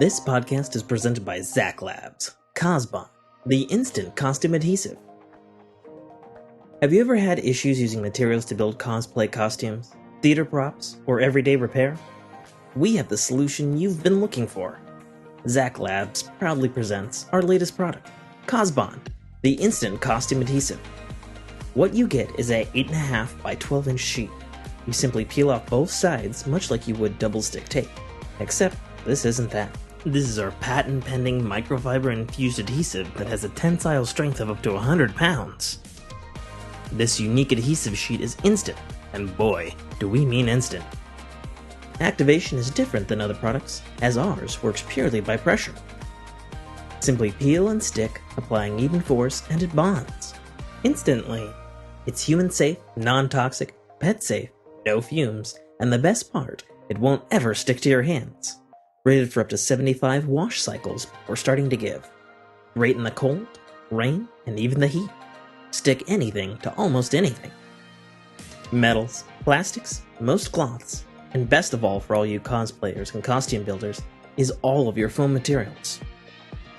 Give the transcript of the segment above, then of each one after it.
This podcast is presented by Zach Labs, Cosbon, the instant costume adhesive. Have you ever had issues using materials to build cosplay costumes, theater props, or everyday repair? We have the solution you've been looking for. Zach Labs proudly presents our latest product, Cosbon, the instant costume adhesive. What you get is a 8.5 by 12 inch sheet. You simply peel off both sides much like you would double stick tape, except this isn't that. This is our patent-pending microfiber-infused adhesive that has a tensile strength of up to 100 pounds. This unique adhesive sheet is instant, and boy, do we mean instant. Activation is different than other products, as ours works purely by pressure. Simply peel and stick, applying even force, and it bonds. Instantly. It's human-safe, non-toxic, pet-safe, no fumes, and the best part, it won't ever stick to your hands. Rated for up to 75 wash cycles before starting to give. Great in the cold, rain, and even the heat. Stick anything to almost anything. Metals, plastics, most cloths, and best of all for all you cosplayers and costume builders, is all of your foam materials.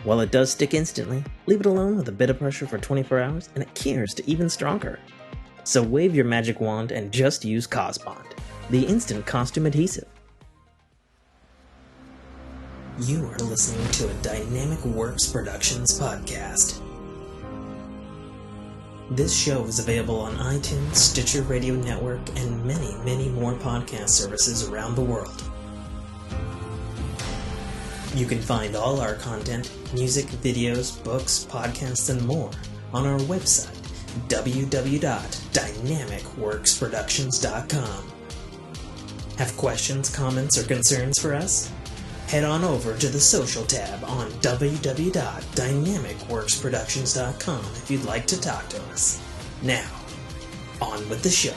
While it does stick instantly, leave it alone with a bit of pressure for 24 hours and it cures to even stronger. So wave your magic wand and just use Cosbond, the instant costume adhesive. You are listening to a Dynamic Works Productions podcast. This show is available on iTunes, Stitcher Radio Network, and many, many more podcast services around the world. You can find all our content, music, videos, books, podcasts, and more on our website, www.dynamicworksproductions.com. Have questions, comments, or concerns for us? Head on over to the social tab on www.dynamicworksproductions.com if you'd like to talk to us. Now, on with the show.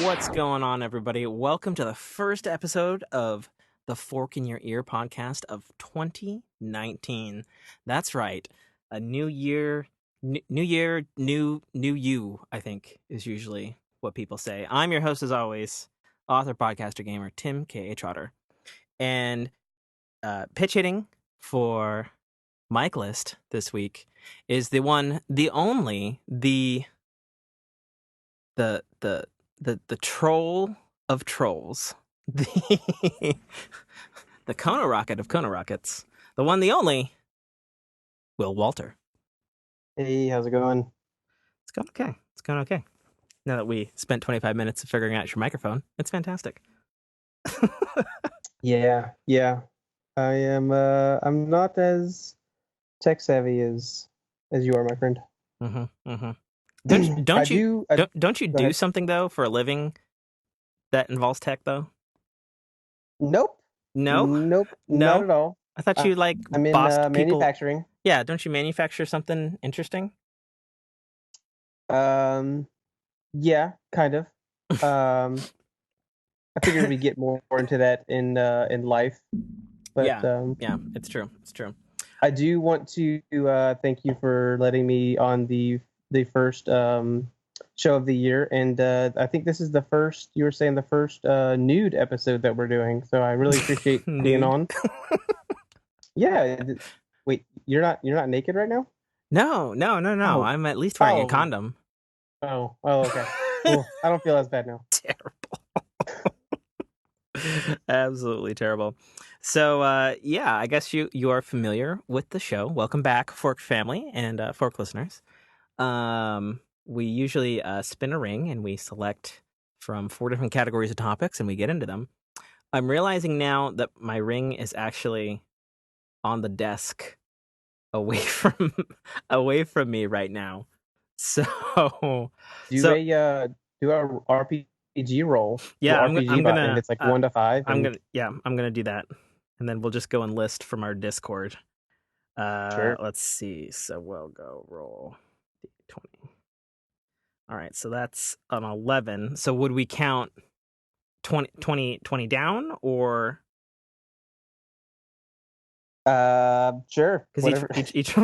What's going on, everybody? Welcome to the first episode of the Fork in Your Ear podcast of 2019. That's right. A new year, new you, I think, is usually what people say. I'm your host, as always, author, podcaster, gamer, Tim K.A. Trotter. And pitch hitting for Mike List this week is the one, the only, the troll of trolls, the Kona Rocket of Kona Rockets, the one, the only, Will Walter. Hey, how's it going? It's going okay. It's going okay. Now that we spent 25 minutes figuring out your microphone, it's fantastic. Yeah. I am. I'm not as tech savvy as you are, my friend. Don't you do something though for a living that involves tech though? Nope. No, not at all. I thought you I'm in manufacturing. Yeah, don't you manufacture something interesting? Yeah, kind of. I figured we'd get more into that in life. But yeah, it's true. I do want to thank you for letting me on the first show of the year, and I think this is the first. You were saying the first nude episode that we're doing, so I really appreciate being on. Yeah. Wait, you're not naked right now? No. Oh. I'm at least wearing a condom. Oh, okay. Well, I don't feel as bad now. Terrible. Absolutely terrible. So, I guess you are familiar with the show. Welcome back, Fork family and Fork listeners. We usually spin a ring and we select from 4 different categories of topics, and we get into them. I'm realizing now that my ring is actually on the desk away from me right now. So Do so a RPG roll. Do yeah, RPG I'm bot, and gonna it's like 1 to 5, and I'm gonna do that, and then we'll just go and list from our Discord. sure. Let's see. So we'll go roll d20. All right, so that's an 11. So would we count 20 down, or Sure. because Whatever. each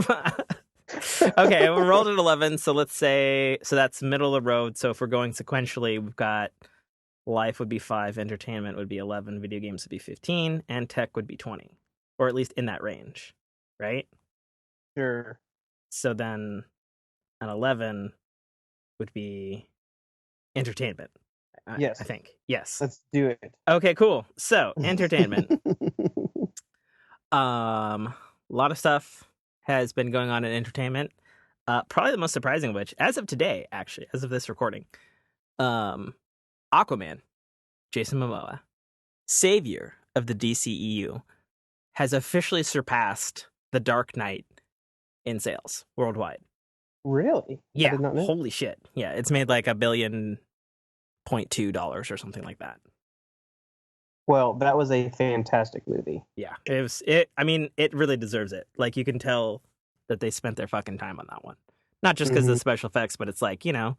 okay, we rolled at 11, so let's say that's middle of the road. So if we're going sequentially, we've got life would be 5, entertainment would be 11, video games would be 15, and tech would be 20, or at least in that range, right? Sure. So then an 11 would be entertainment. Yes. I think. Yes. Let's do it. Okay, cool. So, entertainment. A lot of stuff has been going on in entertainment. Probably the most surprising of which, as of today, actually, as of this recording, Aquaman, Jason Momoa, savior of the DCEU, has officially surpassed The Dark Knight in sales worldwide. Really? Yeah, I did not know. holy shit. Yeah, it's made like $1.2 billion or something like that. Well, that was a fantastic movie. Yeah, it really deserves it. Like, you can tell that they spent their fucking time on that one. Not just because of the special effects, but it's like, the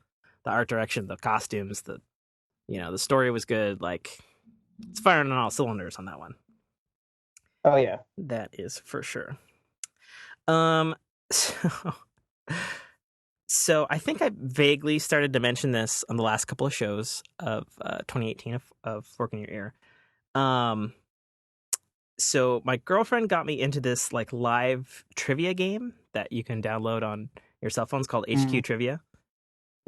art direction, the costumes, the story was good. Like, it's firing on all cylinders on that one. Oh yeah. That is for sure. So, so I think I vaguely started to mention this on the last couple of shows of 2018 of Fork in Your Ear. So my girlfriend got me into this like live trivia game that you can download on your cell phones called HQ Trivia.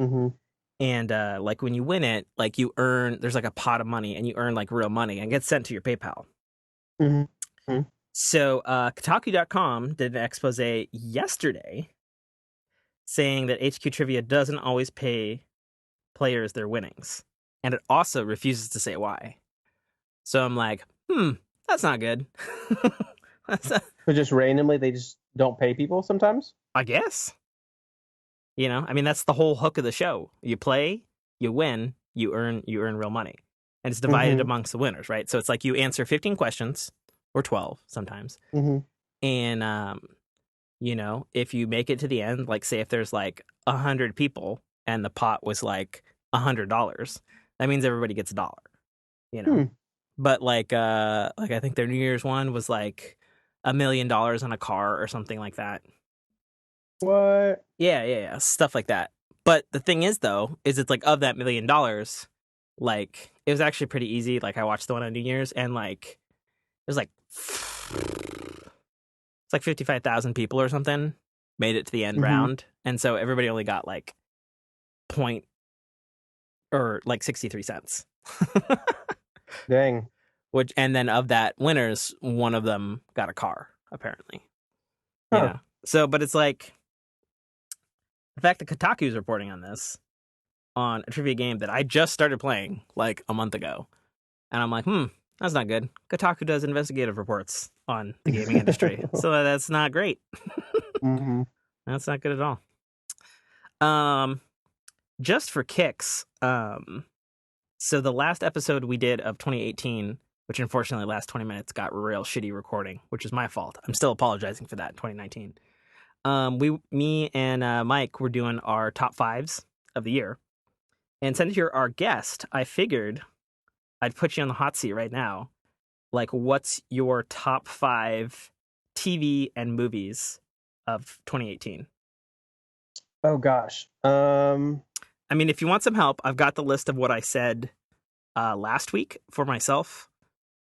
Mm-hmm. And like when you win it, like there's like a pot of money, and you earn like real money and get sent to your PayPal. Mm-hmm. So Kotaku.com did an expose yesterday saying that HQ Trivia doesn't always pay players their winnings, and it also refuses to say why. So I'm like, that's not good. So just randomly, they just don't pay people sometimes? I guess. That's the whole hook of the show. You play, you win, you earn real money. And it's divided amongst the winners, right? So it's like you answer 15 questions, or 12 sometimes. And if you make it to the end, like say if there's like 100 people and the pot was like $100, that means everybody gets $1. But like I think their New Year's one was like $1 million on a car or something like that. What? Yeah, stuff like that. But the thing is, though, is it's like of that $1 million, like it was actually pretty easy. Like I watched the one on New Year's, and like it was like it's like 55,000 people or something made it to the end round, and so everybody only got like point or like 63 cents. Dang. And then of that winners, one of them got a car, apparently. Huh. Yeah. So, but it's like the fact that Kotaku is reporting on this on a trivia game that I just started playing like a month ago. And I'm like, that's not good. Kotaku does investigative reports on the gaming industry. So that's not great. That's not good at all. Just for kicks, so the last episode we did of 2018, which unfortunately last 20 minutes got real shitty recording, which is my fault. I'm still apologizing for that in 2019. Me and Mike were doing our top fives of the year. And since you're our guest, I figured I'd put you on the hot seat right now. Like, what's your top 5 TV and movies of 2018? Oh gosh. If you want some help, I've got the list of what I said last week for myself.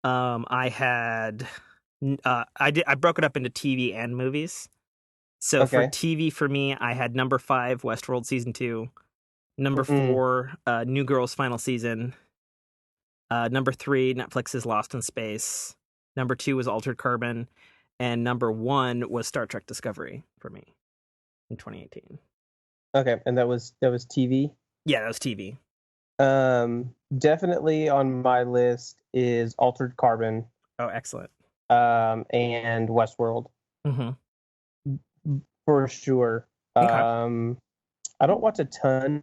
I broke it up into TV and movies. So for TV, for me, I had number 5, Westworld Season 2. Number 4, New Girl's final season. Number 3, Netflix's Lost in Space. Number 2 was Altered Carbon. And number 1 was Star Trek Discovery for me in 2018. Okay, and that was TV? Yeah, that was TV. Definitely on my list is Altered Carbon, Oh, excellent. and Westworld Mm-hmm. for sure. Okay. I don't watch a ton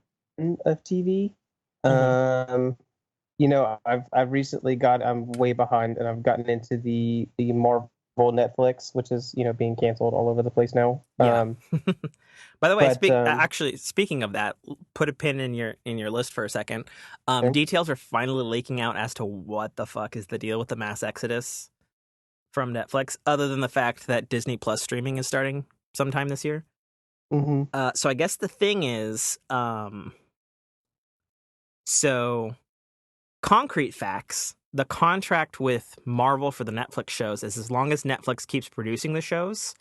of TV. Mm-hmm. I've recently I'm way behind, and I've gotten into the Marvel Netflix, which is being canceled all over the place now. Yeah. By the way, But actually speaking of that, put a pin in your list for a second. okay. Details are finally leaking out as to what the fuck is the deal with the mass exodus from Netflix, other than the fact that Disney Plus streaming is starting sometime this year. Hmm. So I guess the thing is, so concrete facts. The contract with Marvel for the Netflix shows is as long as Netflix keeps producing the shows,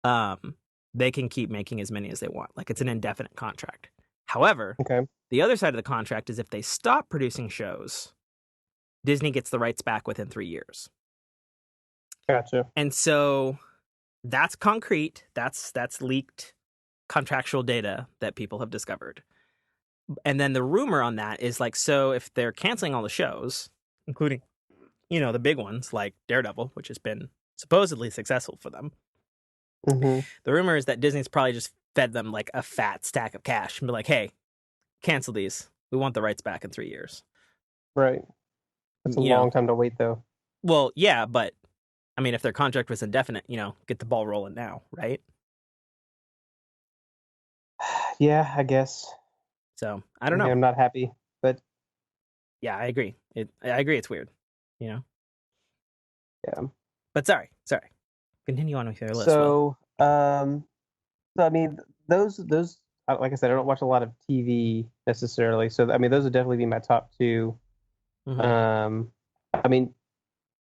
um, they can keep making as many as they want. Like it's an indefinite contract. However, Okay, the other side of the contract is if they stop producing shows, Disney gets the rights back within 3 years. gotcha. And so that's concrete. That's leaked contractual data that people have discovered. And then the rumor on that is like, so if they're canceling all the shows, including, the big ones like Daredevil, which has been supposedly successful for them, Hmm. the rumor is that Disney's probably just fed them like a fat stack of cash and be like, hey, cancel these. We want the rights back in 3 years. Right. That's a You know, long time to wait, though. well, yeah, but I mean, if their contract was indefinite, get the ball rolling now, right? Yeah, I guess. So I I don't mean, know. I'm not happy, but Yeah, I agree. I agree. It's weird, you know. yeah. But sorry. Continue on with your list, Will. So, I mean, those like I said, I don't watch a lot of TV necessarily. So, I mean, those would definitely be my top two. Hmm. I mean,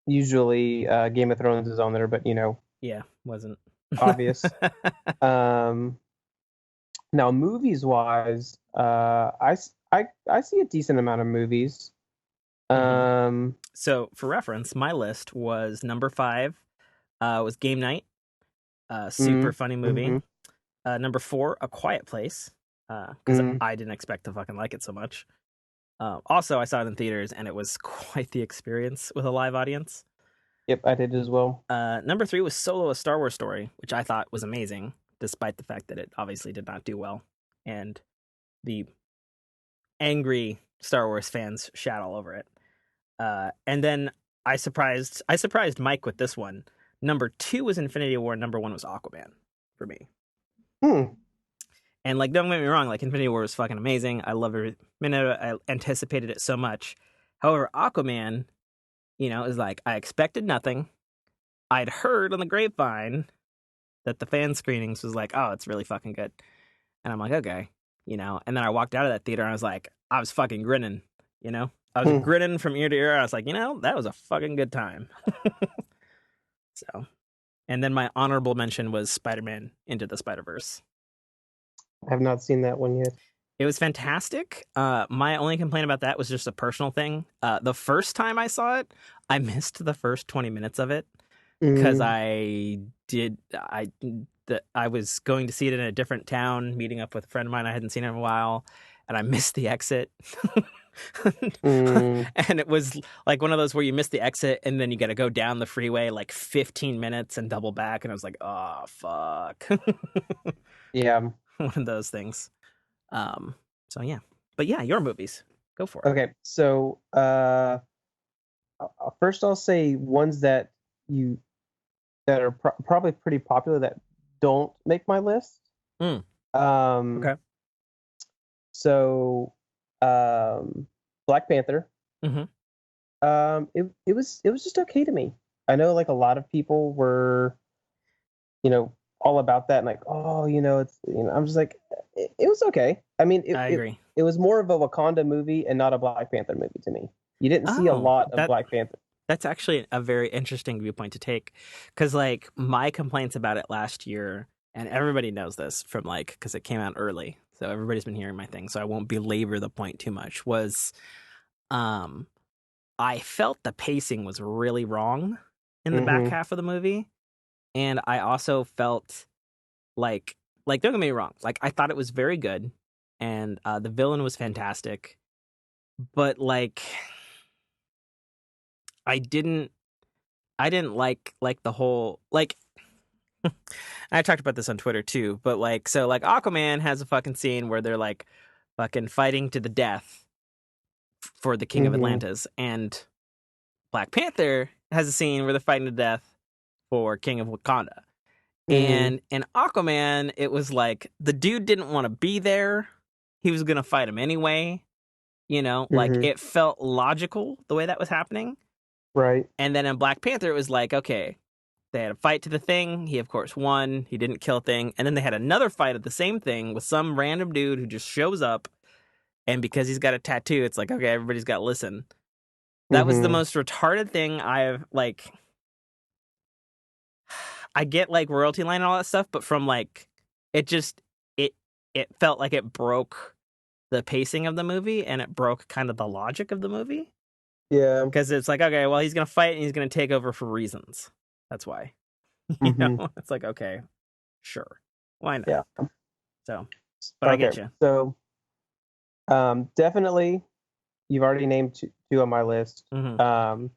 usually Game of Thrones is on there, but Yeah, wasn't. obvious. Um, Now, movies wise, I see a decent amount of movies. Hmm. Um, So for reference, my list was number five. Was Game Night. Super mm, funny movie. mm-hmm, Number four, A Quiet Place. Because mm, I didn't expect to fucking like it so much. Also, I saw it in theaters, and it was quite the experience with a live audience. yep, I did as well. Number three was Solo: A Star Wars Story, which I thought was amazing, despite the fact that it obviously did not do well, and the angry Star Wars fans shat all over it. And then I surprised Mike with this one. Number two was Infinity War. Number one was Aquaman for me. Hmm. And like, don't get me wrong, like Infinity War was fucking amazing. I love every minute. I anticipated it so much. However, Aquaman, is like I expected nothing. I'd heard on the grapevine that the fan screenings was like, oh, it's really fucking good. And I'm like, okay, And then I walked out of that theater and I was fucking grinning, I was Hmm. grinning from ear to ear. I was like, that was a fucking good time. So, and then my honorable mention was Spider-Man Into the Spider-Verse. I have not seen that one yet. It was fantastic. My only complaint about that was just a personal thing. The first time I saw it, I missed the first 20 minutes of it because Mm, I was going to see it in a different town, meeting up with a friend of mine I hadn't seen in a while, and I missed the exit. mm, And it was like one of those where you miss the exit and then you got to go down the freeway like 15 minutes and double back, and I was like, oh fuck. yeah. One of those things. Um, so yeah, but yeah, your movies, go for it. Okay. So, first I'll say ones you that are probably pretty popular that don't make my list. Mm, Um, okay. so, Black Panther. Hmm. It was just okay to me. I know like a lot of people were, all about that and like, oh, I'm just like, it was okay. I mean, it, I it agree. it was more of a Wakanda movie and not a Black Panther movie to me. You didn't see a Oh, lot of Black Panther. that's actually a very interesting viewpoint to take, because like my complaints about it last year, and everybody knows this from like because it came out early, so everybody's been hearing my thing, so I won't belabor the point too much. Was um I felt the pacing was really wrong in the back Mm-hmm. half of the movie, and I also felt like don't get me wrong, like I thought it was very good, and the villain was fantastic. but like I didn't like the whole like I talked about this on Twitter too, but like so like Aquaman has a fucking scene where they're like fucking fighting to the death for the King of Mm-hmm. Atlantis, and Black Panther has a scene where they're fighting to death for King of Wakanda. Mm-hmm. And in Aquaman, it was like the dude didn't want to be there. He was gonna fight him anyway. Like Mm-hmm. it felt logical the way that was happening. Right. And then in Black Panther, it was like, okay, they had a fight to the thing. He, of course, won. He didn't kill Thing. And then they had another fight at the same thing with some random dude who just shows up. And because he's got a tattoo, it's like, okay, everybody's got to listen. That was the Mm-hmm. most retarded thing I've, like, I get, like, royalty line and all that stuff, but from, like, it just, it, it felt like it broke the pacing of the movie and it broke kind of the logic of the movie. Yeah. Because it's like, okay, well, he's going to fight and he's going to take over for reasons. That's why. Mm-hmm. It's like, okay, sure. Why not? Yeah. So, but I Okay. get you. So, definitely, you've already named two on my list. Hmm.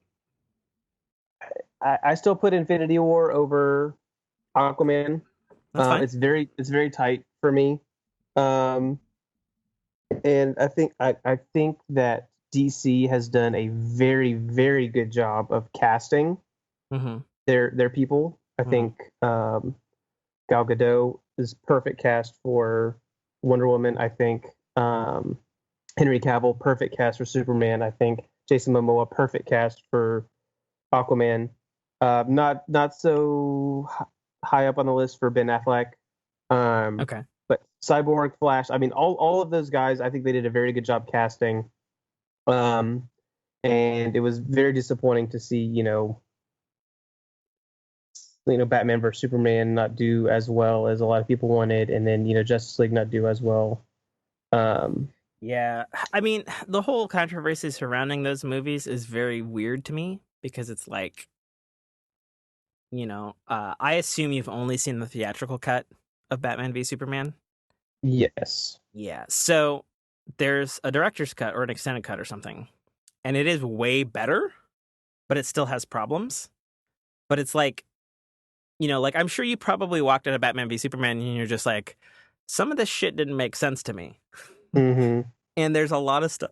I still put Infinity War over Aquaman. That's fine. It's very tight for me. Um, and I think that DC has done a very, very good job of casting Hmm. their people. I Hmm. think Gal Gadot is perfect cast for Wonder Woman. I think Henry Cavill, perfect cast for Superman. I think Jason Momoa, perfect cast for Aquaman. Not so high up on the list for Ben Affleck. Um, Okay. but Cyborg, Flash. I mean, all of those guys. I think they did a very good job casting. Um, and it was very disappointing to see, Batman versus Superman not do as well as a lot of people wanted, and then Justice League not do as well. Um, Yeah. I mean, the whole controversy surrounding those movies is very weird to me because it's like, I assume you've only seen the theatrical cut of Batman v Superman. yes. Yeah. So there's a director's cut or an extended cut or something, and it is way better, but it still has problems. But it's like, like I'm sure you probably walked out of Batman v Superman and you're just like, some of this shit didn't make sense to me. Mm-hmm. And there's a lot of stuff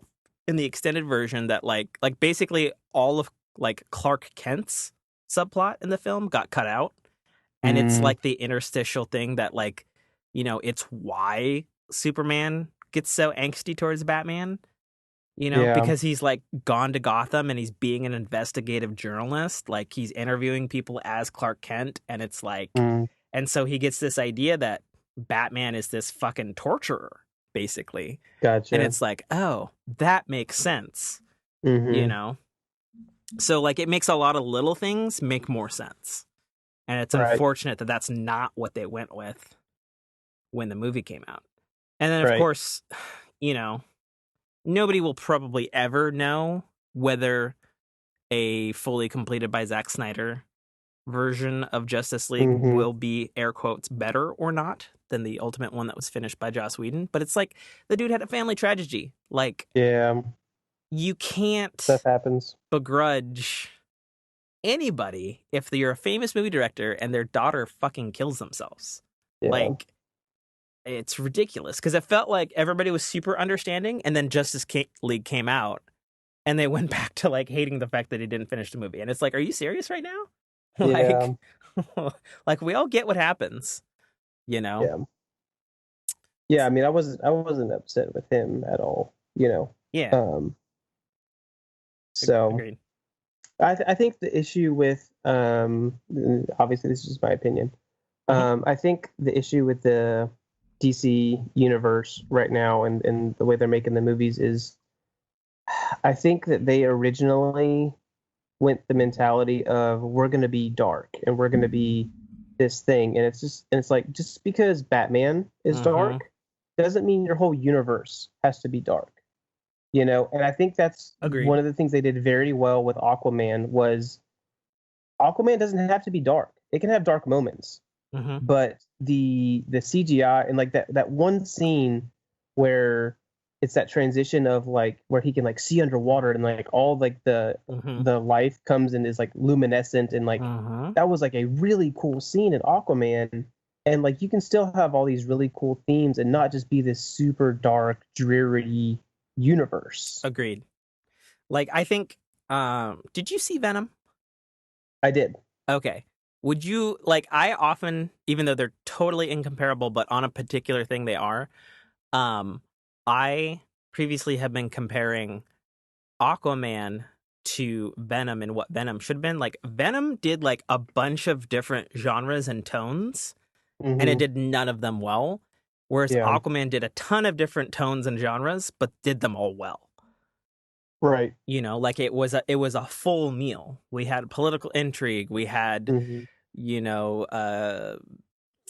in the extended version that like basically all of like Clark Kent's subplot in the film got cut out. And it's Mm, like the interstitial thing that like, it's why Superman gets so angsty towards Batman, yeah. because he's like gone to Gotham and he's being an investigative journalist. Like he's interviewing people as Clark Kent. And it's like, Mm, and so he gets this idea that Batman is this fucking torturer, basically. And gotcha. it's like, oh, that makes sense, you Mm-hmm. know? So, like, it makes a lot of little things make more sense. And it's Right. unfortunate that that's not what they went with when the movie came out. And then, of Right. course, you know, nobody will probably ever know whether a fully completed by Zack Snyder version of Justice League Mm-hmm. will be, air quotes, better or not than the ultimate one that was finished by Joss Whedon. But it's like the dude had a family tragedy. Like, Yeah. you Stuff can't happens. begrudge anybody if you're a famous movie director and their daughter fucking kills themselves. Yeah. Like, it's ridiculous because it felt like everybody was super understanding, and then League came out, and they went back to like hating the fact that he didn't finish the movie. And it's like, are you serious right now? Yeah. Like, like we all get what happens, you know? Yeah. Yeah. I mean, I wasn't upset with him at all. Yeah, Um. So agreed. I think the issue with obviously this is my opinion. Hmm. I think the issue with the DC universe right now and the way they're making the movies is I think that they originally went the mentality of we're going to be dark and we're going to be this thing, and it's like just because Batman is Hmm. dark doesn't mean your whole universe has to be dark. And I think that's one Agreed. of the things they did very well with Aquaman was Aquaman doesn't have to be dark. It can have dark moments, Hmm. but the CGI and like that one scene where it's that transition of like where he can like see underwater and like all like Mm-hmm. the life comes and is like luminescent and like Mm-hmm. that was like a really cool scene in Aquaman. And like you can still have all these really cool themes and not just be this super dark, dreary universe. Agreed. Like, I think, did you see Venom? I did. Okay. Would you, like, I often, even though they're totally incomparable, but on a particular thing they are, um, I previously have been comparing Aquaman to Venom and what Venom should have been. Like, Venom did, like, a bunch of different genres and tones, and it Hmm. did none of them well. Whereas Yeah. Aquaman did a ton of different tones and genres, but did them all well. Right. Like it was a full meal. We had political intrigue. We had, Hmm. you know, uh,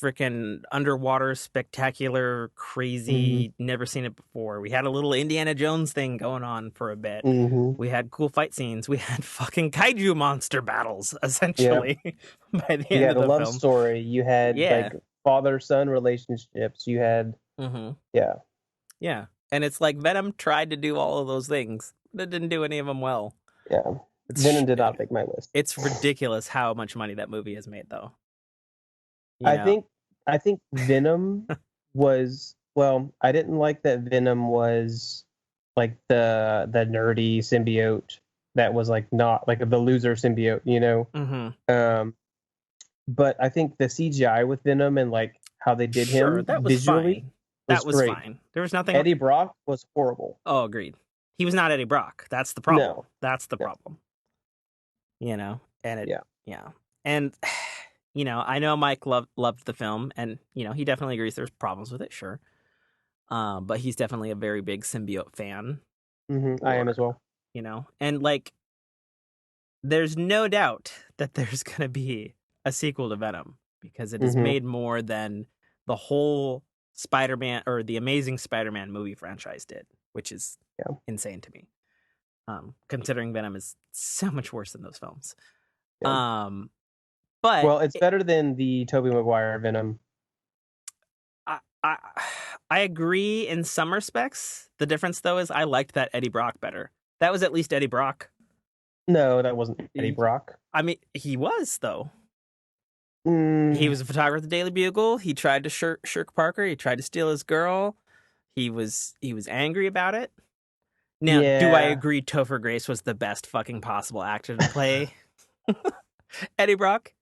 freaking underwater spectacular, Hmm. crazy, never seen it before. We had a little Indiana Jones thing going on for a bit. Hmm. We had cool fight scenes. We had fucking kaiju monster battles, Yeah. essentially, by the You end had of a the love film. story. You had Yeah. like father son relationships. You had Hmm. yeah. Yeah. And it's like Venom tried to do all of those things, but it didn't do any of them well. Yeah. It's Venom did not make my list. it's ridiculous how much money that movie has made, though. You I know. think I think Venom was well, I didn't like that Venom was like the nerdy symbiote that was like not like the loser symbiote, you know. Hmm. Um but I think the CGI with Venom and like how they did Sure, him that was visually fine. was That was great. fine. There was nothing. Eddie Brock was horrible. Oh, agreed. He was not Eddie Brock. That's the problem. No. That's the No. problem. And it, Yeah. yeah. And, I know Mike loved the film, and, he definitely agrees there's problems with it, sure. But he's definitely a very big symbiote fan, I am as or, well. and like, there's no doubt that there's going to be a sequel to Venom because it has Hmm. made more than the whole Spider-Man or the Amazing Spider-Man movie franchise did, which is Yeah. insane to me. Considering Venom is so much worse than those films. Yeah. Um, but Well, it's better than the Tobey Maguire Venom. I, I I agree in some respects. The difference though is I liked that Eddie Brock better. That was at least Eddie Brock. No, that wasn't Eddie He, Brock. I mean, he was though. He Mm, was a photographer at the Daily Bugle. He tried to shirk Parker. He tried to steal his girl. He was angry about it. Now, do I yeah. agree Topher Grace was the best fucking possible actor to play Eddie Brock?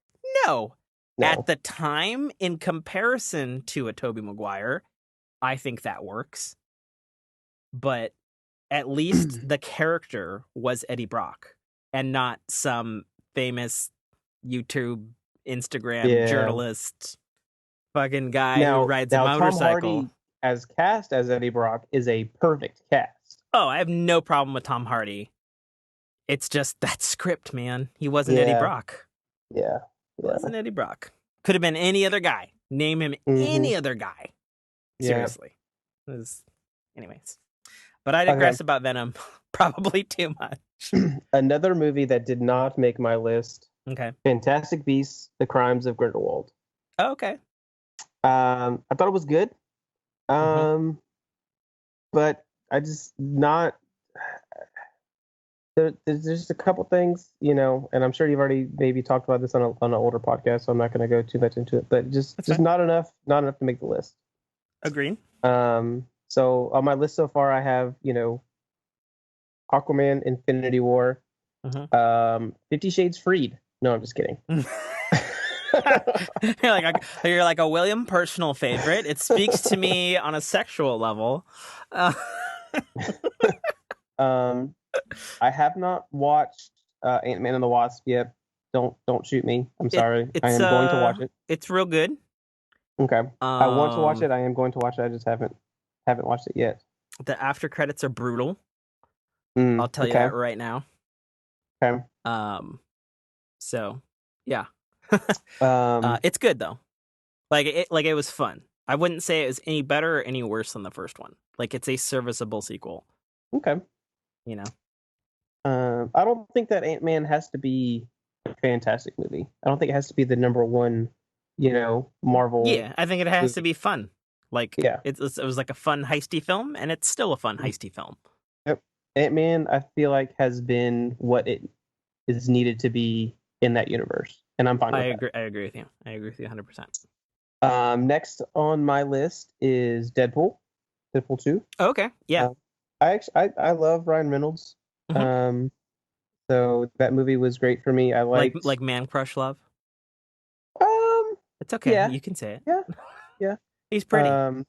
No. At No. the time, in comparison to a Tobey Maguire, I think that works. But at least the character was Eddie Brock and not some famous YouTube, Instagram Yeah. journalist fucking guy who Now, rides a now Tom motorcycle. Hardy as cast as Eddie Brock is a perfect cast. Oh, I have no problem with Tom Hardy. It's just that script, man. He wasn't Eddie Yeah. Brock. Yeah. Yeah. Wasn't Eddie Brock. Could have been any other guy. Name him Hmm. any other guy. Yeah. Seriously. Anyways. But I Okay. digress about Venom probably too much. Another movie that did not make my list: Okay. Fantastic Beasts: The Crimes of Grindelwald. Oh, okay. I thought it was good. Hmm. Um, but I just not there's just a couple things, and I'm sure you've already maybe talked about this on an older podcast, so I'm not going to go too much into it. But just That's just fine. not enough to make the list. Agreed. So on my list so far, I have Aquaman, Infinity War, Hmm. 50 Shades Freed. No, I'm just kidding. you're like a William personal favorite. It speaks to me on a sexual level. Uh, um, I have not watched Ant-Man and the Wasp yet. Don't shoot me. I'm it sorry. I it's am going to watch it. it's real good. Okay. I want to watch Um, it. I am going to watch it. I just haven't watched it yet. the after credits are brutal. I'll tell you Okay. that right now. Okay. Um, so yeah, Um, it's good though. Like it was fun. I wouldn't say it was any better or any worse than the first one. Like it's a serviceable sequel. okay. You know. I don't think that Ant-Man has to be a fantastic movie. I don't think it has to be the number one, Marvel Yeah, I think it has to movie. be fun. Like Yeah. it was like a fun heisty film, and it's still a fun heisty film. Yep. Ant-Man, I feel like, has been what it is needed to be in that universe, and I'm fine I with that. agree. I agree with you. I agree with you 100%. Next on my list is Deadpool, Deadpool 2. Okay. Yeah. Uh, I love Ryan Reynolds. Hmm. Um, so that movie was great for me. I liked. Like man crush love. Um, It's okay. yeah, You can say it. yeah, yeah. He's pretty. Um,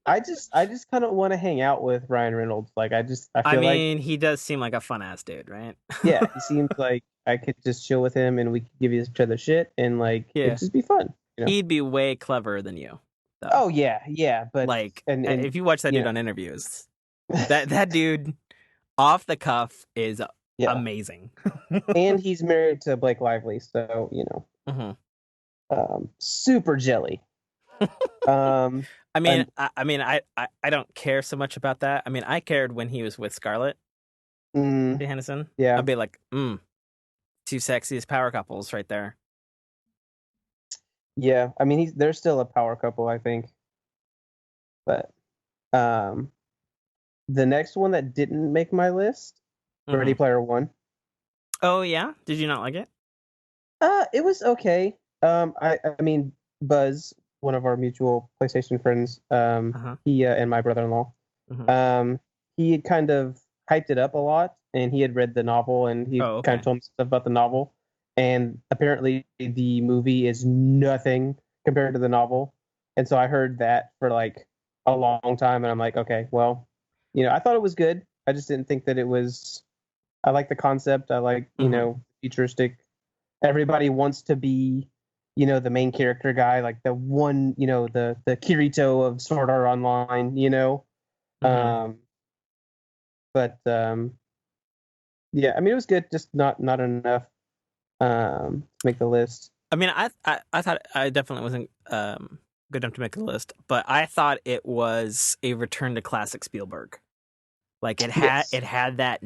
I just kind of want to hang out with Ryan Reynolds. Like I I feel like, mean, he does seem like a fun ass dude, right? yeah, he seems like I could just chill with him and we could give each other shit and like Yeah. it'd just be fun, you know. He'd be way cleverer than you, though. Oh yeah, yeah, but Like and if you watch that you dude know, on interviews, that dude off the cuff is yeah, amazing. and he's married to Blake Lively, so Hmm. super jelly. Um, and I don't care so much about that. I mean, I cared when he was with Scarlett mm, Johansson. yeah, I'd be like, two sexiest power couples right there. yeah. I mean, they're still a power couple, I think. But um, the next one that didn't make my list, Ready Hmm. Player One. Oh yeah, did you not like it? It was okay. I mean, Buzz, one of our mutual PlayStation friends, Uh-huh. he and my brother-in-law, Hmm. um, he had kind of hyped it up a lot, and he had read the novel, and he Oh, kind of okay. told me stuff about the novel, and apparently the movie is nothing compared to the novel, and so I heard that for like a long time, and I'm like, okay, well, I thought it was good. I just didn't think that it was. I like the concept. I like, Hmm. futuristic. Everybody wants to be, the main character guy, like the one, the Kirito of Sword Art Online, Hmm. Um, but yeah, I mean, it was good, just not enough to make the list. I mean, I thought I definitely wasn't good enough to make the list, but I thought it was a return to classic Spielberg. Like Yes. it had that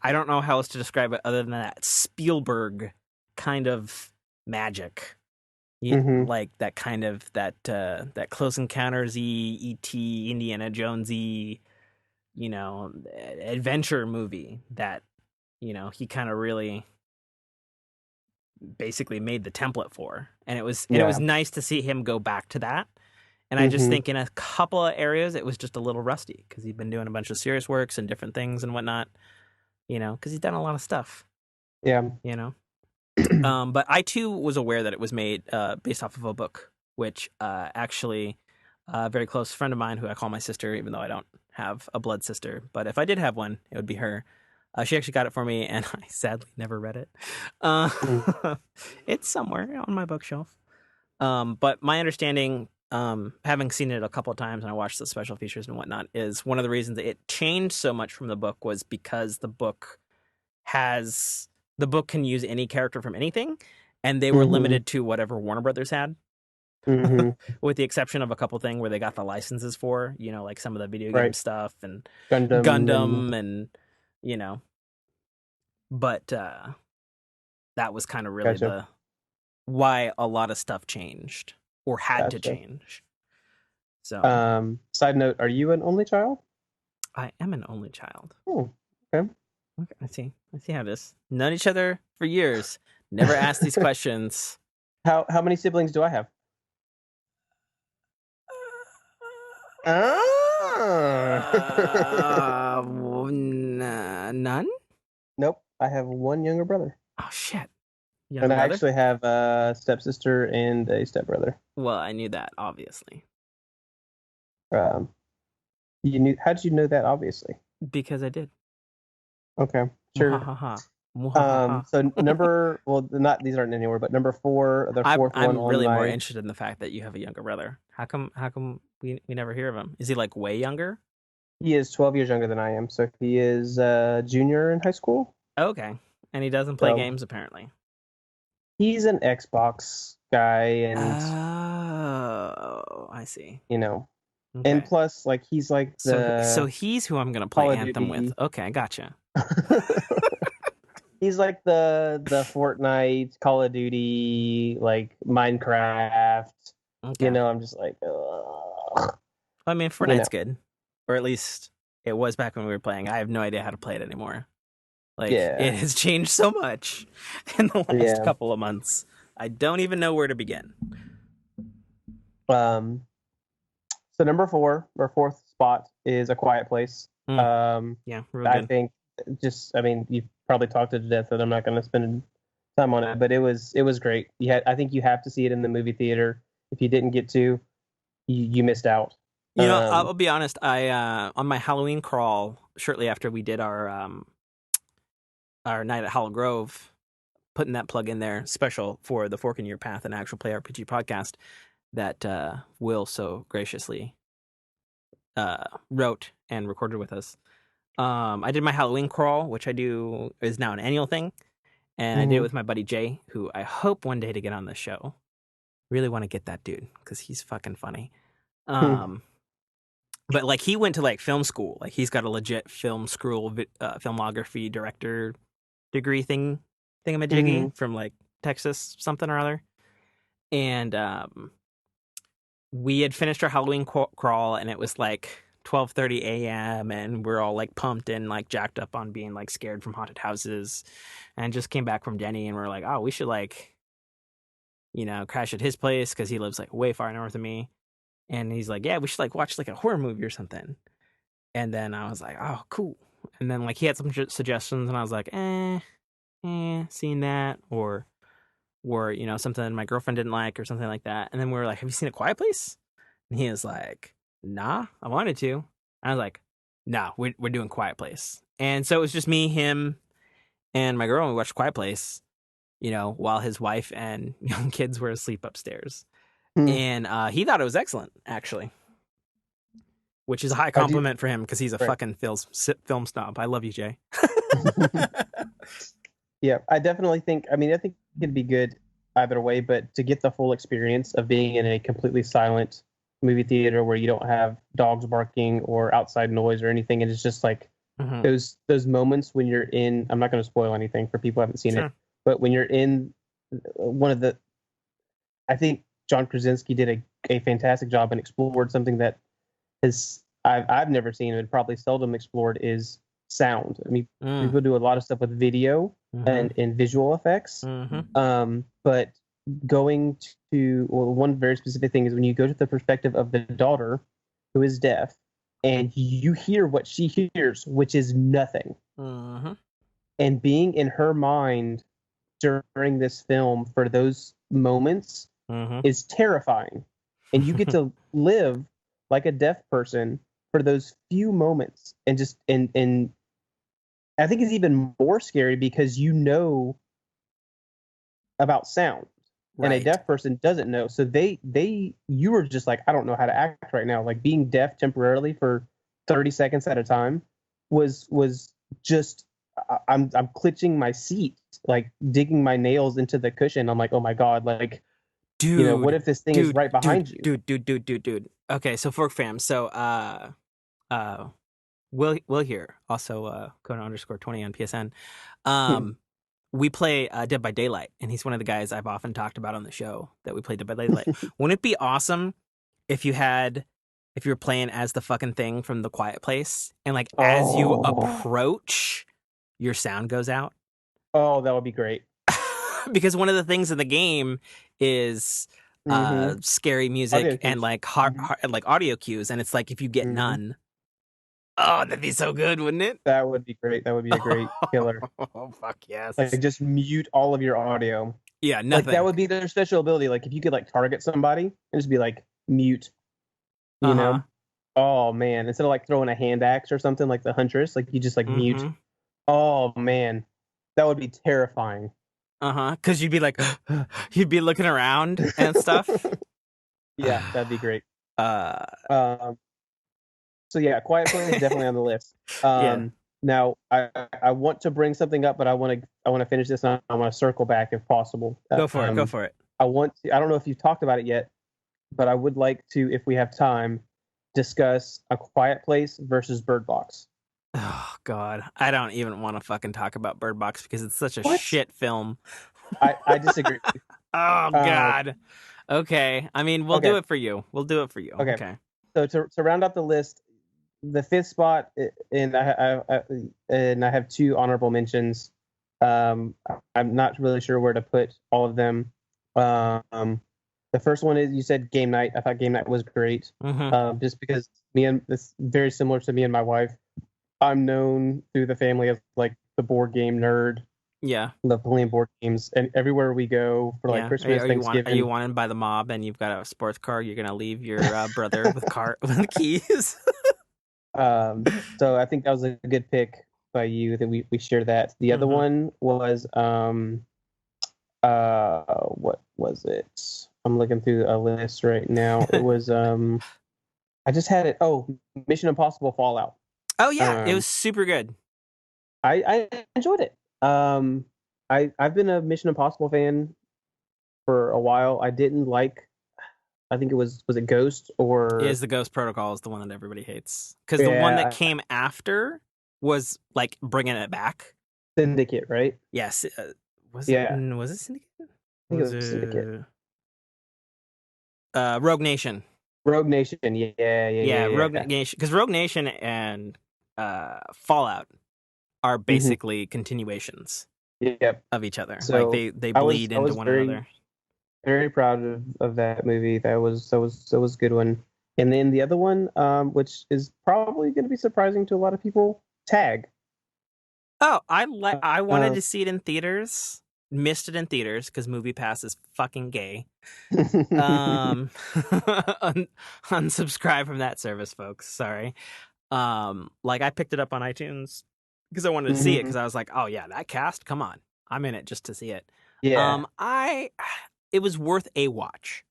I don't know how else to describe it other than that Spielberg kind of magic. Mm-hmm. Like that kind of that Close Encounters E.T. Indiana Jonesy, adventure movie that he kind of really basically made the template for. And it was Yeah. nice to see him go back to that. And I just Mm-hmm. think in a couple of areas it was just a little rusty because he'd been doing a bunch of serious works and different things and whatnot, because he's done a lot of stuff, Yeah. you know. But I too was aware that it was made based off of a book, which actually a very close friend of mine who I call my sister, even though I don't have a blood sister, but if I did have one, it would be her. She actually got it for me, and I sadly never read it. Uh, Mm. it's somewhere on my bookshelf. But my understanding, having seen it a couple of times and I watched the special features and whatnot, is one of the reasons that it changed so much from the book was because has the book can use any character from anything, and they were Mm-hmm. limited to whatever Warner Brothers had, Mm-hmm. with the exception of a couple thing where they got the licenses for, like some of the video game Right. stuff and Gundam and Gundam and you know, but that was kind of really gotcha. the why a lot of stuff changed or had to Gotcha. change. So Side note, are you an only child? I am an only child. Oh, okay. Okay, I see how it is. Known each other for years. Never asked these questions. How many siblings do I have? Ah. None? Nope, I have one younger brother, Oh shit. and Younger I brother? actually have a stepsister and a stepbrother. Well, I knew that, obviously. Um, you knew? How did you know that? Obviously. Because I did. Okay, sure. Muhahaha. Muhahaha. So well, not these aren't anywhere, but number four, the fourth one I'm on really more my, interested in the fact that you have a younger brother. How come we never hear of him? Is he like way younger? he is 12 years younger than I am, so he is junior in high school. Okay. And he doesn't play So games apparently. he's an Xbox guy, and Oh, I see. you know, and Okay. plus, like, he's like So the he's who I'm gonna play Call of Anthem with. Duty. Okay, gotcha. He's like the Fortnite, Call of Duty, like Minecraft, You Okay. know, I'm just like, ugh. I mean, You know, Fortnite's good, or at least it was back when we were playing. I have no idea how to play it anymore. Like, yeah, it has changed so much in the last yeah. couple of months. I don't even know where to begin. Um, so number four, or fourth spot is A Quiet Place. Mm, Um, yeah, real I good. think I mean, you've probably talked to death that I'm not going to spend time on it, but it was great. I think you have to see it in the movie theater. If you didn't get to, you missed out. You know, Um, I'll be honest. I on my Halloween crawl shortly after we did our night at Hollow Grove, putting that plug in there, special for the Fork in Your Path, an actual play RPG podcast that Will so graciously wrote and recorded with us. I did my Halloween crawl, which I do is now an annual thing, and I did it mhm, with my buddy Jay, who I hope one day to get on the show. Really want to get that dude because he's fucking funny. hmm, Um, but like he went to like film school, like he's got a legit film school, filmography director degree mhm, thingamajiggy from like Texas something or other, and we had finished our Halloween crawl, and it was like 12:30 a.m. and we're all like pumped and like jacked up on being like scared from haunted houses, and just came back from Denny, and we're like, oh, we should like crash at his place because he lives like way far north of me, and he's like, yeah, we should like watch like a horror movie or something, and then I was like, oh, cool, and then like he had some suggestions, and I was like, seen that or something my girlfriend didn't like or something like that, and then we were like, have you seen A Quiet Place? And he was like, nah, I wanted to. I was like, nah, we're doing Quiet Place. And so it was just me, him, and my girl, and we watched Quiet Place, while his wife and young kids were asleep upstairs. hmm. And he thought it was excellent, actually, which is a high I do. compliment for him because he's a Right. fucking film snob. I love you, Jay. Yeah, I definitely think. I mean, I think it'd be good either way, but to get the full experience of being in a completely silent movie theater where you don't have dogs barking or outside noise or anything, and it's just like Hmm. those moments when you're in. I'm not going to spoil anything for people who haven't seen it, Sure. but when you're in one of the, I think John Krasinski did a fantastic job and explored something that has I've never seen and probably seldom explored is sound. I mean, Mm. people do a lot of stuff with video Hmm. and visual effects, Hmm. but going to well, one very specific thing is when you go to the perspective of the daughter who is deaf, and you hear what she hears, which is nothing, Hmm. and being in her mind during this film for those moments Hmm. is terrifying. And you get to live like a deaf person for those few moments and just and I think it's even more scary because you know about sound and a Right. deaf person doesn't know. So you were just like, I don't know how to act right now. Like being deaf temporarily for 30 seconds at a time was just I'm clutching my seat, like digging my nails into the cushion. I'm like, oh my God, like, what Dude, if this thing is dude, right dude, behind you? dude, dude, dude, dude, dude. Okay, so Fork Fam. So uh Will here, also Conan underscore 20 on PSN. Hmm. Um we play Dead by Daylight, and he's one of the guys I've often talked about on the show that we play Dead by Daylight. Wouldn't it be awesome if you were playing as the fucking thing from The Quiet Place, and like as you Oh, approach, your sound goes out? oh, that would be great. Because one of the things in the game is Mm-hmm. scary Audio music and cues. like Mm-hmm. like audio cues, and it's like if you get Mm-hmm. none, oh, that'd be so good, wouldn't it? That would be great. That would be a great killer. Oh, fuck yes. Like just mute all of your audio. Yeah, Like that nothing. would be their special ability. Like if you could like target somebody and just be like mute, you Uh-huh. know? Oh man. Instead of like throwing a hand axe or something like the huntress, like you just like mute. Mm-hmm. Oh man. That would be terrifying. Uh-huh. Because you'd be like, you'd be looking around and stuff. Yeah, that'd be great. uh, Um, so yeah, Quiet Place definitely on the list. yeah. Now I want to bring something up, but I want to finish this and I want to circle back if possible. Go for it. Go for it. I don't know if you've talked about it yet, but I would like to, if we have time, discuss A Quiet Place versus Bird Box. Oh, God. I don't even want to fucking talk about Bird Box because it's such a What? shit film. I disagree. Oh, Uh, God. Okay. I mean, we'll Okay. do it for you. We'll do it for you. Okay. Okay. So to round out the list, the fifth spot, and I have two honorable mentions. I'm not really sure where to put all of them. The first one is, you said Game Night. I thought Game Night was great. Mm-hmm. Just because it's very similar to me and my wife. I'm known through the family as like the board game nerd. Yeah. Love playing board games, and everywhere we go for like Yeah. Christmas, Are Thanksgiving. you wanted by the mob and you've got a sports car? You're gonna leave your brother with car with the keys. So I think that was a good pick by you that we share that. The other Mm-hmm. one was what was it? I'm looking through a list right now. It was I just had it. Oh, Mission Impossible Fallout. Oh yeah, it Um, was super good. I enjoyed it. I've been a Mission Impossible fan for a while. I didn't like. I think it was it Ghost or Is the Ghost Protocol is the one that everybody hates because the one that yeah, came after was like bringing it back. Syndicate, right? Yes, was it? Yeah, Was it Syndicate? I think Was it was Syndicate. it Rogue Nation? Rogue Nation. Yeah. Rogue Nation, because Rogue Nation and Fallout are Mhm. basically continuations Yep. of each other. Like So they I bleed into was one very another. very proud of that movie. That was a good one. And then the other one, which is probably going to be surprising to a lot of people, Tag. Oh, I wanted Uh, to see it in theaters. Missed it in theaters because Movie Pass is fucking gay. Unsubscribe from that service, folks. Sorry. Like I picked it up on iTunes because I wanted to see it because Mhm. I was like, oh yeah, that cast, come on, I'm in it just to see it. Yeah, I it was worth a watch.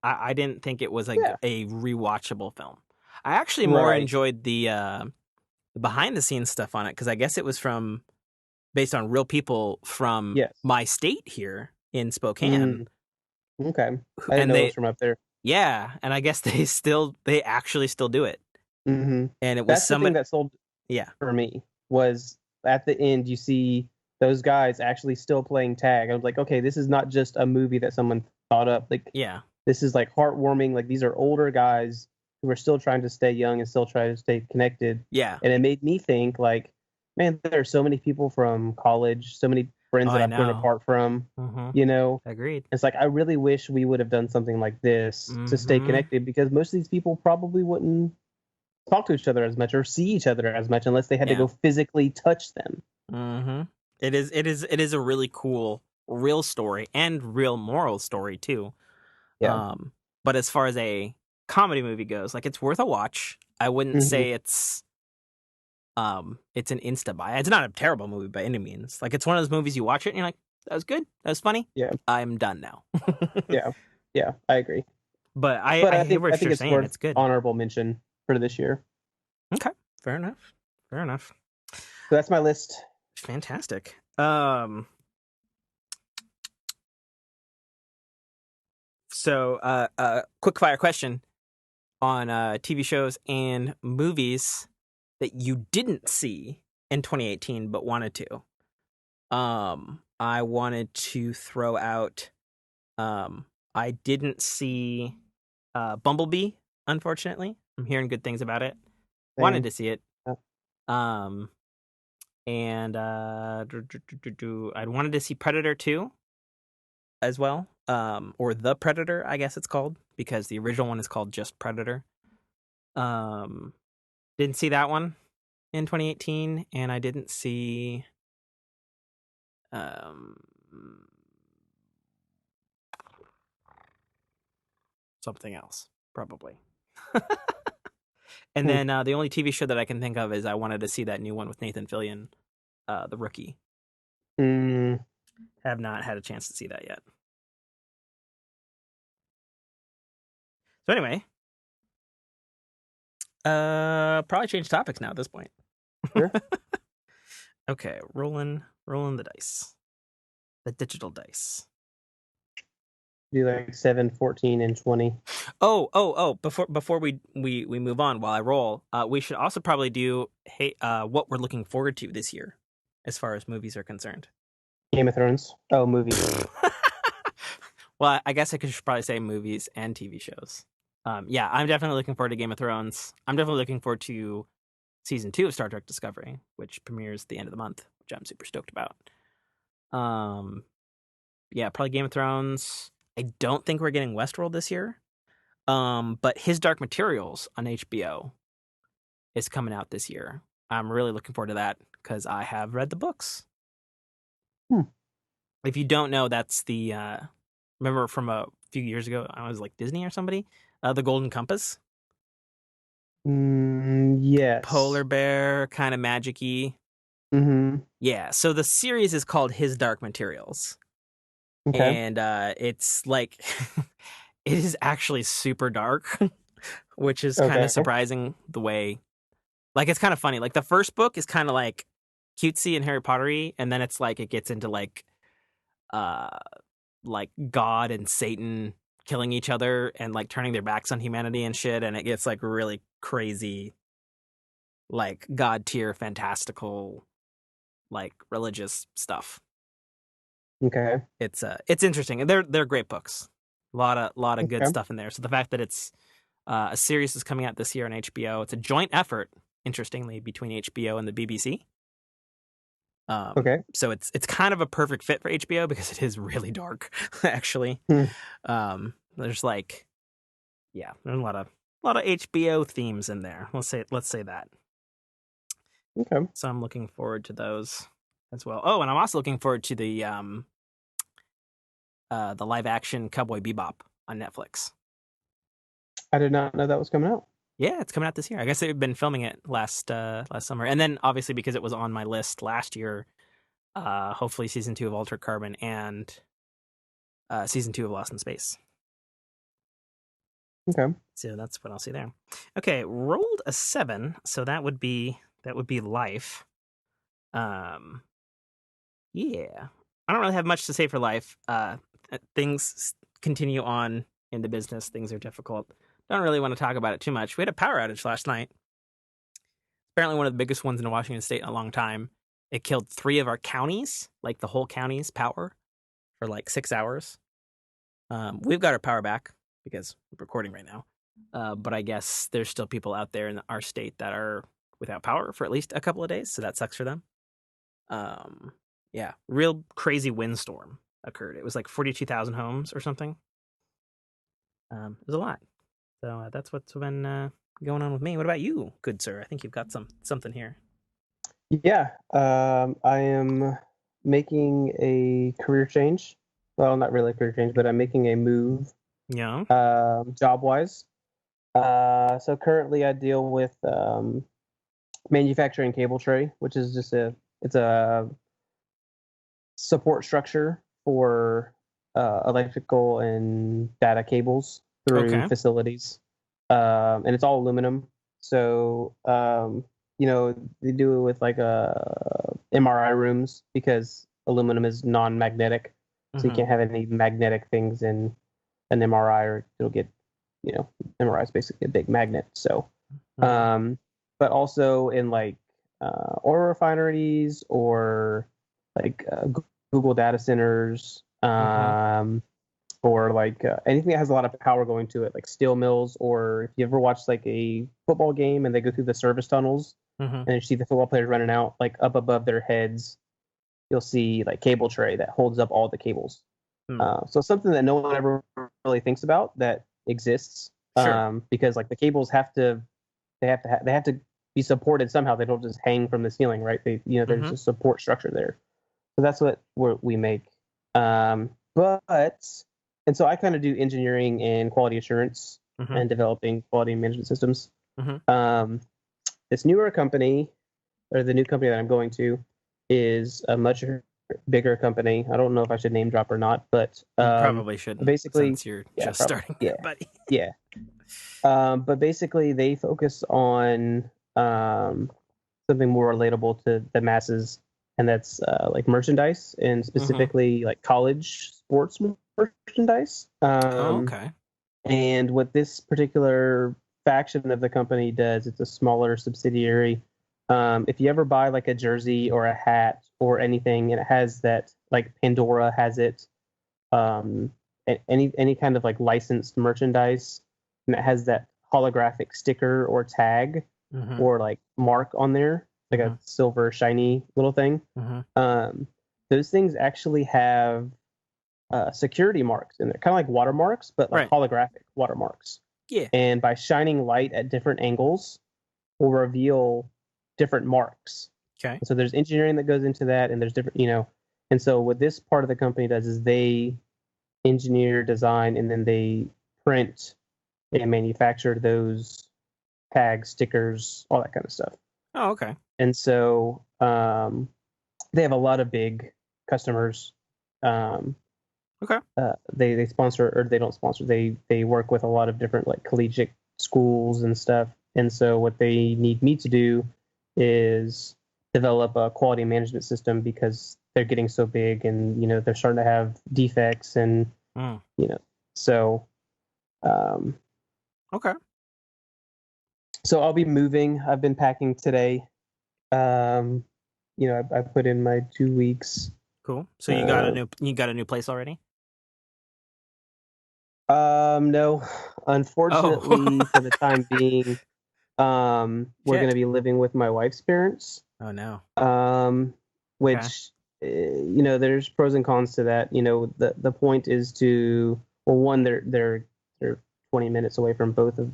I didn't think it was like yeah, a rewatchable film. I actually more right. enjoyed the behind the scenes stuff on it because I guess it was from based on real people from Yes. my state here in Spokane, Mm, okay. I didn't and know it was from up there. yeah, and I guess they actually still do it, Hmm. and it was That's the thing somebody, that sold yeah, for me was at the end you see those guys actually still playing tag. I was like, okay, this is not just a movie that someone thought up. Like yeah, this is like heartwarming. Like these are older guys who are still trying to stay young and still try to stay connected. yeah. And it made me think like, man, there are so many people from college, so many friends Oh, that I I've grown know. apart from, Mm-hmm. you know. Agreed. It's like I really wish we would have done something like this to stay Mm-hmm. connected because most of these people probably wouldn't talk to each other as much or see each other as much unless they had to Yeah. go physically touch them. Mm-hmm. It is a really cool real story and real moral story too. Yeah. But as far as a comedy movie goes, like it's worth a watch. I wouldn't Hmm. say it's an insta buy. It's not a terrible movie by any means. Like it's one of those movies you watch it and you're like, that was good, that was funny. Yeah. I'm done now. Yeah. Yeah. I agree. But But I hear I what think you're it's saying. worth It's good. honorable mention for this year. Okay, fair enough. Fair enough. So that's my list. Fantastic. So quick fire question on TV shows and movies that you didn't see in 2018 but wanted to. I wanted to throw out I didn't see Bumblebee, unfortunately. I'm hearing good things about it. Wanted Same. to see it. Um and I wanted to see Predator 2 as well. Or The Predator, I guess it's called, because the original one is called just Predator. Um didn't see that one in 2018, and I didn't see um something else, probably. And Hmm. then the only TV show that I can think of is I wanted to see that new one with Nathan Fillion, The Rookie. Mm, Have not had a chance to see that yet. So anyway, probably change topics now at this point. sure. Okay, rolling the dice. The digital dice. Do like 7, 14, and 20. Oh! Before we move on, while I roll, we should also probably do what we're looking forward to this year, as far as movies are concerned. Game of Thrones. Oh, movie. Well, I guess I should probably say movies and TV shows. Yeah, I'm definitely looking forward to Game of Thrones. I'm definitely looking forward to season 2 of Star Trek Discovery, which premieres the end of the month, which I'm super stoked about. Um, yeah, probably Game of Thrones. I don't think we're getting Westworld this year. But His Dark Materials on HBO is coming out this year. I'm really looking forward to that because I have read the books. Hmm. If you don't know, that's the remember from a few years ago, I was like Disney or somebody, the Golden Compass, Yes. polar bear, kind of magic-y. Mm-hmm. Yeah, so the series is called His Dark Materials, Okay. and it's like it is actually super dark, which is kind of Okay. surprising the way. Like it's kind of funny. Like the first book is kind of like cutesy and Harry Pottery, and then it's like it gets into uh like God and Satan killing each other and like turning their backs on humanity and shit, and it gets like really crazy, like God tier fantastical, like religious stuff. Okay. It's interesting, and they're great books. A lot of good Okay. stuff in there. So the fact that it's a series is coming out this year on HBO, it's a joint effort, interestingly, between HBO and the BBC. Okay. So it's kind of a perfect fit for HBO because it is really dark, actually. Hmm. There's like, yeah, there's a lot of HBO themes in there. Let's say that. Okay. So I'm looking forward to those as well. Oh, and I'm also looking forward to the live action Cowboy Bebop on Netflix. I did not know that was coming out. Yeah, it's coming out this year. I guess they've been filming it last summer, and then obviously because it was on my list last year, hopefully season 2 of Altered Carbon and season 2 of Lost in Space. Okay. So that's what I'll see there. Okay, rolled a 7, so that would be life. Yeah, I don't really have much to say for life. Things continue on in the business. Things are difficult. Don't really want to talk about it too much. We had a power outage last night. Apparently, one of the biggest ones in Washington State in a long time. It killed 3 of our counties, like the whole county's power, for like 6 hours. We've got our power back because we're recording right now. But I guess there's still people out there in our state that are without power for at least a couple of days, so that sucks for them. Yeah, real crazy windstorm occurred. It was like 42,000 homes or something. It was a lot. So that's what's been going on with me. What about you, good sir? I think you've got something here. Yeah. I am making a career change. Well, not really a career change, but I'm making a move Yeah. job wise. So currently I deal with manufacturing cable tray, which is just it's a support structure for electrical and data cables through Okay. facilities, and it's all aluminum. So they do it with like MRI rooms because aluminum is non-magnetic, so you Mhm. can't have any magnetic things in an MRI, or it'll get MRI is basically a big magnet. So, Mhm. but also in like oil refineries or like Google data centers, Mhm. or like anything that has a lot of power going to it, like steel mills. Or if you ever watch like a football game and they go through the service tunnels Mhm. and you see the football players running out, like up above their heads, you'll see like cable tray that holds up all the cables. Hmm. So something that no one ever really thinks about that exists, Sure. because like the cables they have to be supported somehow. They don't just hang from the ceiling, right? There's Mhm. a support structure there. So that's what we make. But and so I kind of do engineering and quality assurance Mhm. and developing quality management systems. Mhm. Um, this newer company, or the new company that I'm going to, is a much bigger company. I don't know if I should name drop or not, but You probably shouldn't, basically, since you're yeah, just probably, starting yeah, there, buddy. yeah. But basically, they focus on something more relatable to the masses, and that's like merchandise, and Mhm. specifically like college sports merchandise. Oh, okay. And what this particular faction of the company does, it's a smaller subsidiary. If you ever buy like a jersey or a hat or anything, and it has that, like Pandora has it, um, any kind of like licensed merchandise and it has that holographic sticker or tag Mm-hmm. or like mark on there, like a silver shiny little thing. Mm-hmm. Those things actually have security marks in there, kind of like watermarks, but like Right. holographic watermarks. Yeah. And by shining light at different angles, will reveal different marks. Okay. So there's engineering that goes into that, and there's different, and so what this part of the company does is they engineer, design, and then they print and manufacture those tags, stickers, all that kind of stuff. Oh, okay. And so they have a lot of big customers. Okay. They sponsor, or they don't sponsor. They work with a lot of different like collegiate schools and stuff. And so what they need me to do is develop a quality management system because they're getting so big, and they're starting to have defects, and so Okay. so I'll be moving. I've been packing today. I put in my 2 weeks. Cool. So you got a new place already? No, unfortunately, for the time being, we're Shit. going to be living with my wife's parents. Oh no. Which, there's pros and cons to that. The point is to, well, one, they're 20 minutes away from both of.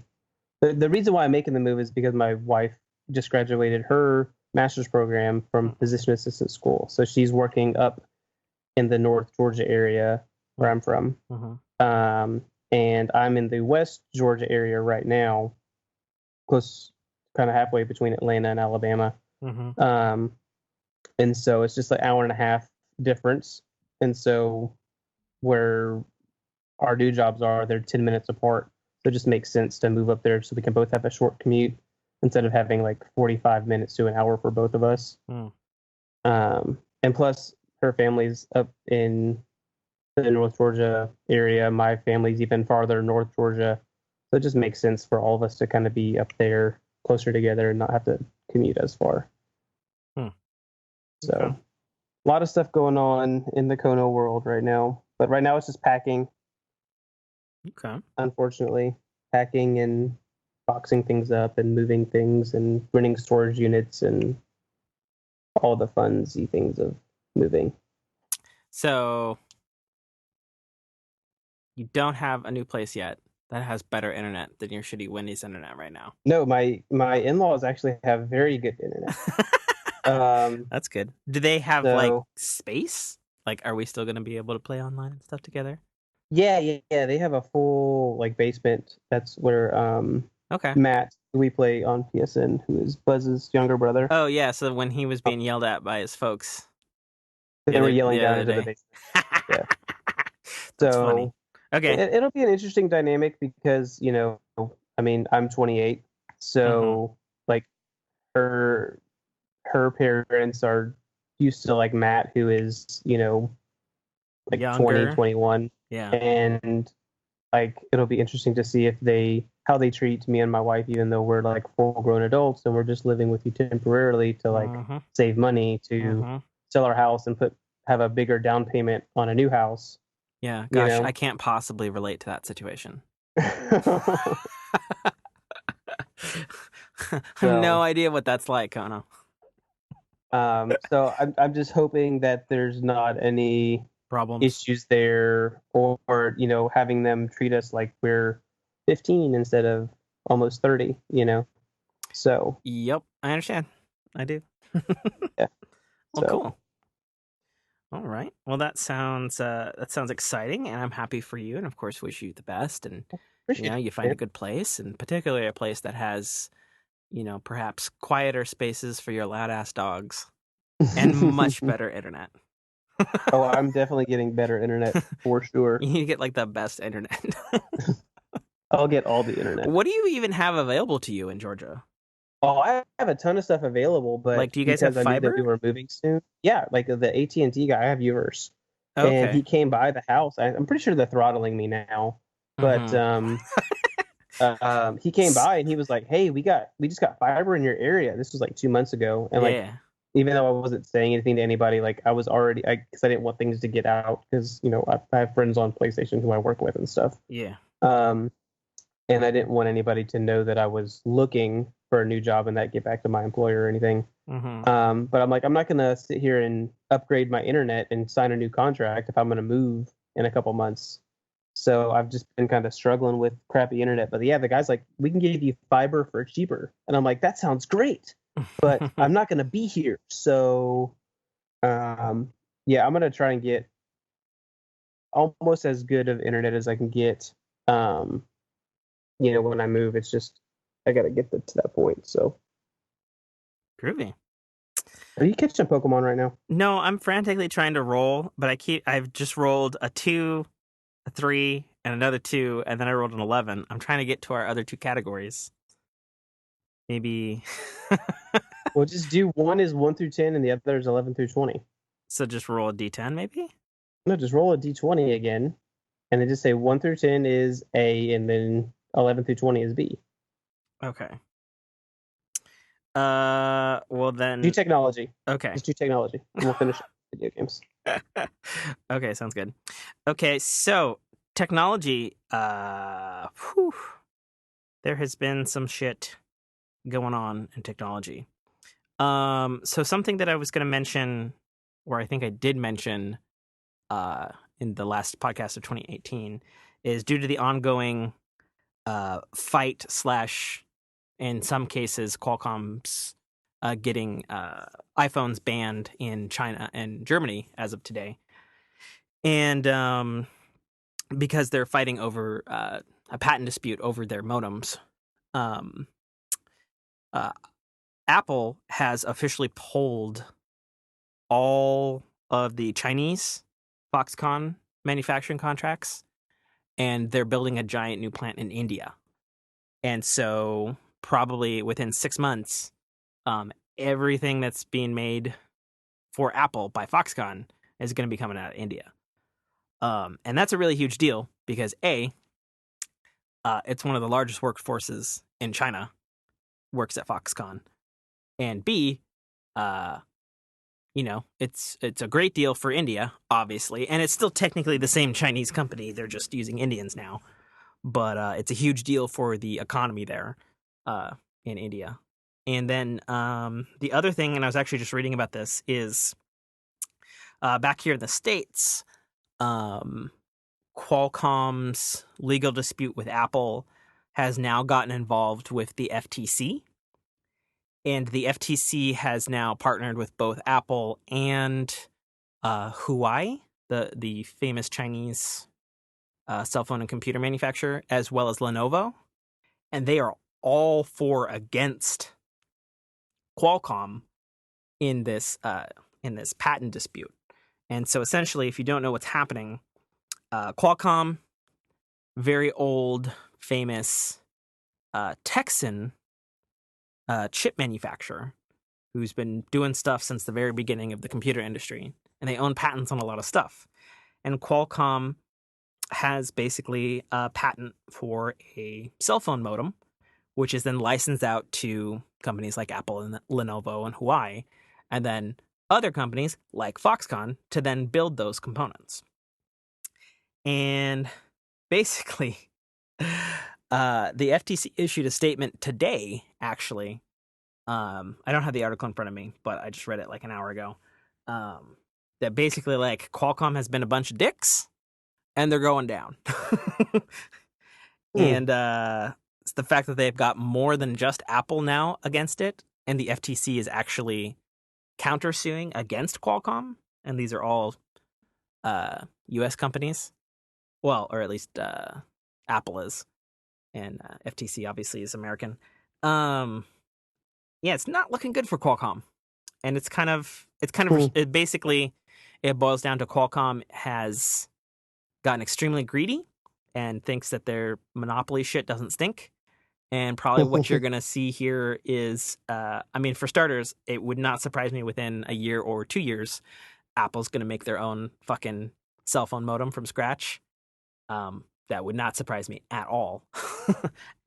The reason why I'm making the move is because my wife just graduated her master's program from physician assistant school, so she's working up in the North Georgia area where I'm from. And I'm in the West Georgia area right now, close, kind of halfway between Atlanta and Alabama. And so it's just like an hour and a half difference. And so where our new jobs are, they're 10 minutes apart. So it just makes sense to move up there so we can both have a short commute instead of having like 45 minutes to an hour for both of us. And plus, her family's up in the North Georgia area. My family's even farther North Georgia. So it just makes sense for all of us to kind of be up there closer together and not have to commute as far. So a lot of stuff going on in the Kono world right now. But right now it's just packing. Okay. Unfortunately, packing and boxing things up and moving things and renting storage units and all the funsy things of moving. So you don't have a new place yet that has better internet than your shitty Wendy's internet right now. No, my in-laws actually have very good internet. That's good. Do they have so, like space? Like, are we still going to be able to play online and stuff together? Yeah. They have a full like basement. That's where Okay. Matt, who we play on PSN, who is Buzz's younger brother. Oh yeah. So when he was being yelled at by his folks, They were yelling down into the basement. Yeah. That's funny. Okay. It'll be an interesting dynamic because, I'm 28. So like her parents are used to like Matt, who is, like Younger. 20, 21. Yeah. And like it'll be interesting to see how they treat me and my wife, even though we're like full grown adults and we're just living with you temporarily to like save money to sell our house and have a bigger down payment on a new house. Yeah, gosh, I can't possibly relate to that situation. I have no idea what that's like, Kono. So I'm just hoping that there's not any problems, issues there, or having them treat us like we're 15 instead of almost 30. So. Yep, I understand. I do. Yeah. Well, cool. All right. Well, that sounds exciting, and I'm happy for you, and of course, wish you the best. And you find a good place, and particularly a place that has, perhaps quieter spaces for your loud ass dogs, and much better internet. Oh, I'm definitely getting better internet for sure. You get like the best internet. I'll get all the internet. What do you even have available to you in Georgia? Oh, I have a ton of stuff available, but like, do you guys have fiber? I knew that we were moving soon. Yeah, like the AT&T guy, I have yours. Okay. And he came by the house. I'm pretty sure they're throttling me now, but he came by and he was like, "Hey, we just got fiber in your area." This was like 2 months ago, and like even though I wasn't saying anything to anybody, like I was already, because I didn't want things to get out, because I have friends on PlayStation who I work with and stuff. Yeah. Um, and I didn't want anybody to know that I was looking for a new job and that get back to my employer or anything. Mm-hmm. But I'm like, I'm not gonna sit here and upgrade my internet and sign a new contract if I'm gonna move in a couple months. So I've just been kind of struggling with crappy internet. But yeah, the guy's like, we can give you fiber for cheaper, and I'm like, that sounds great, but I'm not gonna be here. So yeah, I'm gonna try and get almost as good of internet as I can get. Um, when I move, it's just I gotta get to that point. So, Groovy. are you catching Pokemon right now? No, I'm frantically trying to roll, but I've just rolled a 2, a 3, and another 2, and then I rolled an 11. I'm trying to get to our other 2 categories. Maybe. Well, just do one is 1 through 10, and the other is 11 through 20. So just roll a d10, maybe? No, just roll a d20 again, and then just say 1 through 10 is A, and then 11 through 20 is B. Okay. Well then. Do technology. Okay. Just do technology, and we'll finish video games. Okay, sounds good. Okay, so technology. Whew, there has been some shit going on in technology. So something that I was going to mention, or I think I did mention, in the last podcast of 2018, is due to the ongoing fight slash, in some cases, Qualcomm's getting iPhones banned in China and Germany as of today, and because they're fighting over a patent dispute over their modems. Um, Apple has officially pulled all of the Chinese Foxconn manufacturing contracts, and they're building a giant new plant in India. And so probably within 6 months, everything that's being made for Apple by Foxconn is going to be coming out of India. And that's a really huge deal because A, it's one of the largest workforces in China works at Foxconn, and B, it's a great deal for India, obviously, and it's still technically the same Chinese company. They're just using Indians now, but it's a huge deal for the economy there in India. And then the other thing, and I was actually just reading about this, is back here in the States, Qualcomm's legal dispute with Apple has now gotten involved with the FTC. And the FTC has now partnered with both Apple and Huawei, the famous Chinese cell phone and computer manufacturer, as well as Lenovo. And they are all for against Qualcomm in this patent dispute. And so essentially, if you don't know what's happening, Qualcomm, very old, famous Texan chip manufacturer who's been doing stuff since the very beginning of the computer industry, and they own patents on a lot of stuff. And Qualcomm has basically a patent for a cell phone modem, which is then licensed out to companies like Apple and Lenovo and Huawei, and then other companies like Foxconn to then build those components. And basically, the FTC issued a statement today, actually. I don't have the article in front of me, but I just read it like an hour ago. That basically, like, Qualcomm has been a bunch of dicks, and they're going down. And it's the fact that they've got more than just Apple now against it, and the FTC is actually countersuing against Qualcomm, and these are all U.S. companies. Well, or at least Apple is, and FTC obviously is American. Yeah, it's not looking good for Qualcomm, and it boils down to Qualcomm has gotten extremely greedy and thinks that their monopoly shit doesn't stink. And probably what you're gonna see here is, for starters, it would not surprise me within a year or 2 years, Apple's gonna make their own fucking cell phone modem from scratch. That would not surprise me at all.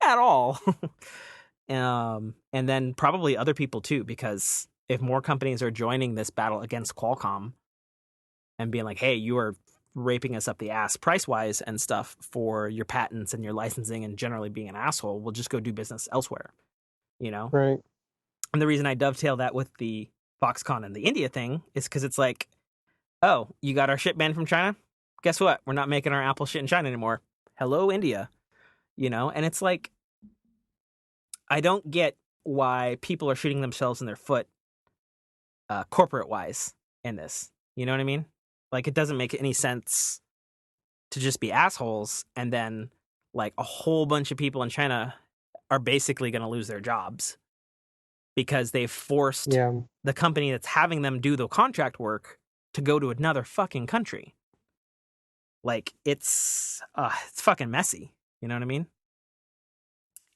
At all. And then probably other people too, because if more companies are joining this battle against Qualcomm and being like, hey, you are raping us up the ass price-wise and stuff for your patents and your licensing and generally being an asshole, we'll just go do business elsewhere, you know? Right. And the reason I dovetail that with the Foxconn and the India thing is because it's like, oh, you got our shit banned from China? Guess what? We're not making our Apple shit in China anymore. Hello, India. You know? And it's like, I don't get why people are shooting themselves in their foot corporate-wise in this. You know what I mean? Like, it doesn't make any sense to just be assholes and then, like, a whole bunch of people in China are basically going to lose their jobs because they've forced the company that's having them do the contract work to go to another fucking country. Like, it's fucking messy. You know what I mean?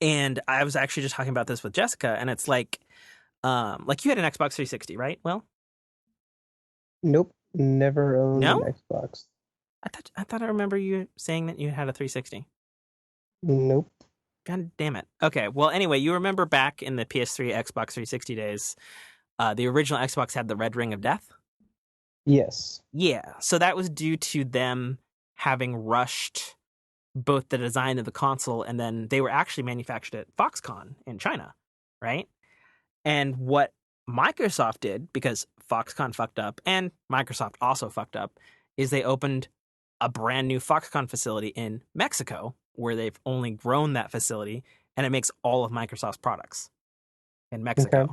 And I was actually just talking about this with Jessica, and it's like you had an Xbox 360, right? Well, Nope. Never owned no? an Xbox. I thought I remember you saying that you had a 360. Nope. God damn it. Okay, well, anyway, you remember back in the PS3, Xbox 360 days, the original Xbox had the red ring of death? Yes. Yeah, so that was due to them having rushed both the design of the console and then they were actually manufactured at Foxconn in China, right? And what Microsoft did, because Foxconn fucked up and Microsoft also fucked up, is they opened a brand new Foxconn facility in Mexico where they've only grown that facility and it makes all of Microsoft's products in Mexico. Okay.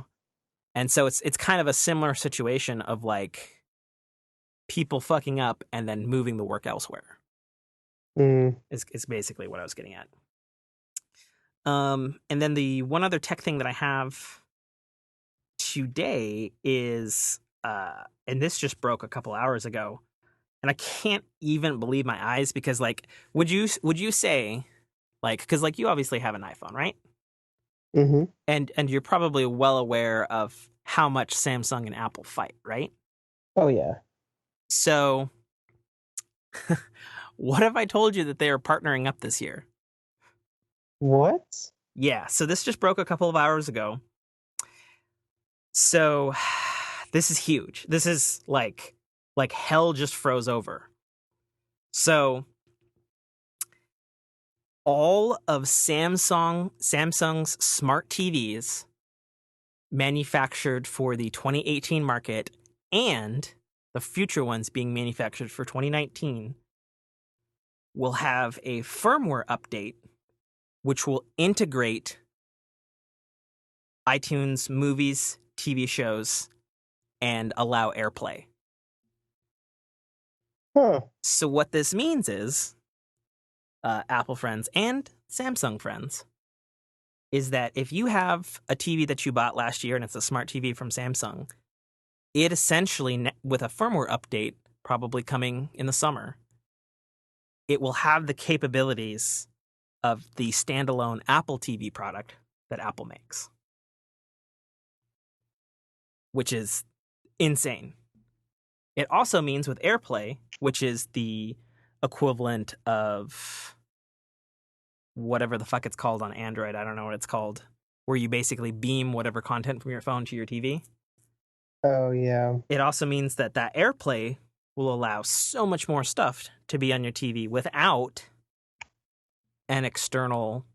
And so it's kind of a similar situation of like people fucking up and then moving the work elsewhere. It's basically what I was getting at. And then the one other tech thing that I have today is and this just broke a couple hours ago and I can't even believe my eyes because like would you say like because like you obviously have an iPhone, right? Mm-hmm. And you're probably well aware of how much Samsung and Apple fight, right? Oh yeah. So what if I told you that they are partnering up this year? What? Yeah, so this just broke a couple of hours ago. So this is huge. This is like hell just froze over. So all of Samsung's smart TVs manufactured for the 2018 market and the future ones being manufactured for 2019 will have a firmware update which will integrate iTunes movies, TV shows, and allow AirPlay. Huh. So what this means is, Apple friends and Samsung friends, is that if you have a TV that you bought last year and it's a smart TV from Samsung, it essentially, with a firmware update probably coming in the summer, it will have the capabilities of the standalone Apple TV product that Apple makes, which is insane. It also means with AirPlay, which is the equivalent of whatever the fuck it's called on Android, I don't know what it's called, where you basically beam whatever content from your phone to your TV. Oh yeah. It also means that AirPlay will allow so much more stuff to be on your TV without an external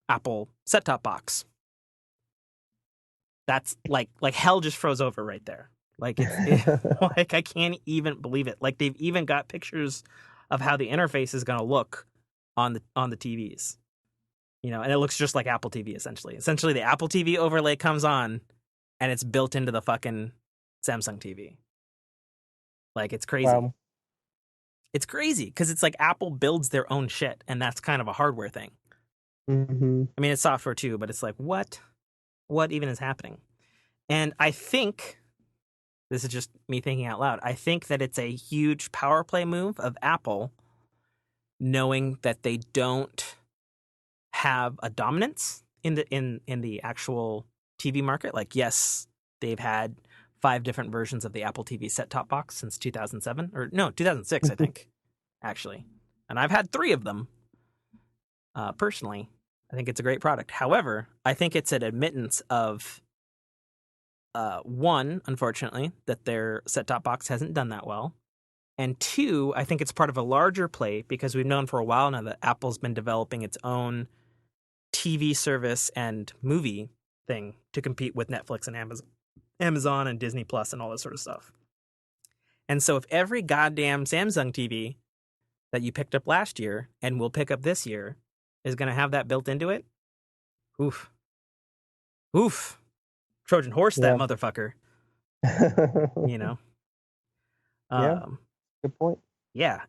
Apple set-top box. That's like hell just froze over right there. Like like I can't even believe it. Like they've even got pictures of how the interface is going to look on the TVs. You know, and it looks just like Apple TV essentially. Essentially the Apple TV overlay comes on and it's built into the fucking Samsung TV. Like it's crazy. Wow. It's crazy because it's like Apple builds their own shit and that's kind of a hardware thing. Mm-hmm. I mean, it's software too, but it's like what even is happening? And I think this is just me thinking out loud. I think that it's a huge power play move of Apple knowing that they don't have a dominance in the actual TV market. Like, yes, they've had 5 different versions of the Apple TV set-top box since 2007 or no, 2006, I think, actually. And I've had 3 of them. Personally, I think it's a great product. However, I think it's an admittance of one, unfortunately, that their set-top box hasn't done that well. And two, I think it's part of a larger play because we've known for a while now that Apple's been developing its own TV service and movie thing to compete with Netflix and Amazon and Disney Plus and all this sort of stuff. And so if every goddamn Samsung TV that you picked up last year and will pick up this year is going to have that built into it, oof. Trojan horse that motherfucker. You know? Yeah. Good point. Yeah,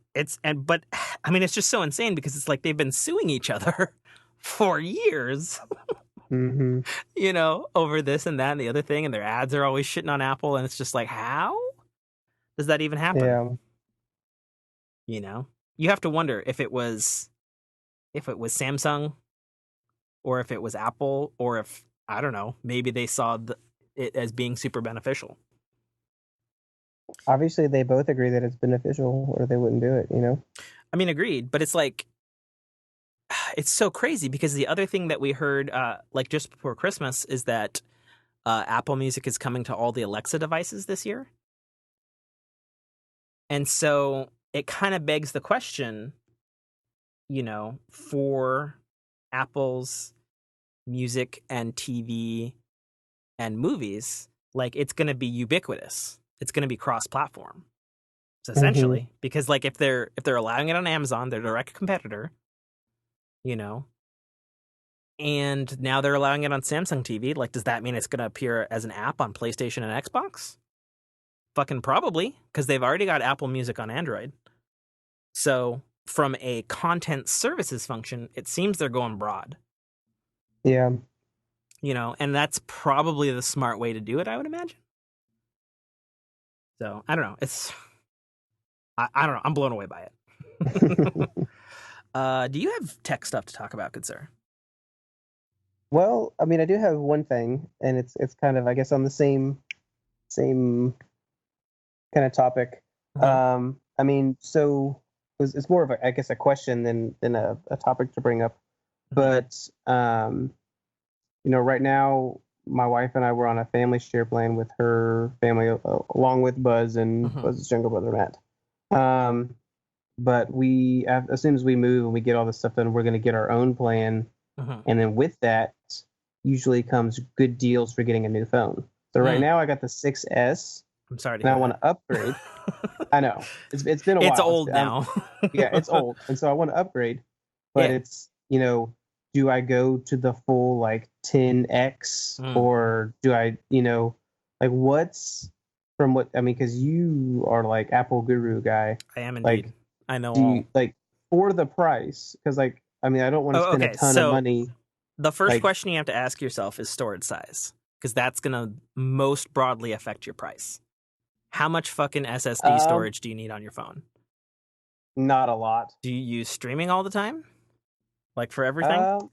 but I mean, it's just so insane because it's like they've been suing each other for years, Mm-hmm. you know, over this and that and the other thing, and their ads are always shitting on Apple, and it's just like, how does that even happen? Yeah. You know, you have to wonder if it was Samsung, or if it was Apple, or if, I don't know, maybe they saw it as being super beneficial. Obviously, they both agree that it's beneficial, or they wouldn't do it. You know. I mean, agreed, but it's like, it's so crazy because the other thing that we heard, like just before Christmas, is that Apple Music is coming to all the Alexa devices this year. And so it kind of begs the question, you know, for Apple's music and TV and movies, like it's going to be ubiquitous. It's going to be cross-platform, essentially, because like if they're allowing it on Amazon, their direct competitor, you know, and now they're allowing it on Samsung TV. Like, does that mean it's going to appear as an app on PlayStation and Xbox? Fucking probably, because they've already got Apple Music on Android. So from a content services function, it seems they're going broad. Yeah. You know, and that's probably the smart way to do it, I would imagine. So I don't know. I don't know. I'm blown away by it. Do you have tech stuff to talk about, good sir? Well, I mean, I do have one thing, and it's kind of, I guess, on the same kind of topic. I mean, so it's more of a, I guess, a question than a topic to bring up. But you know, right now, my wife and I were on a family share plan with her family, along with Buzz and Buzz's younger brother Matt. But as soon as we move and we get all this stuff done, we're going to get our own plan. And then with that, usually comes good deals for getting a new phone. So right now, I got the 6S. I'm sorry to hear hear I want to upgrade. I know it's been a while. It's old now. Yeah, it's old, and so I want to upgrade. But it's, you know, do I go to the full like 10X or do I, you know, like what's from what I mean? Because you are like Apple guru guy. I am indeed. Like, I know. Do you, like, for the price? Because like, I mean, I don't want to spend a ton of money. The first question you have to ask yourself is storage size, because that's going to most broadly affect your price. How much fucking SSD storage do you need on your phone? Not a lot. Do you use streaming all the time? Like for everything?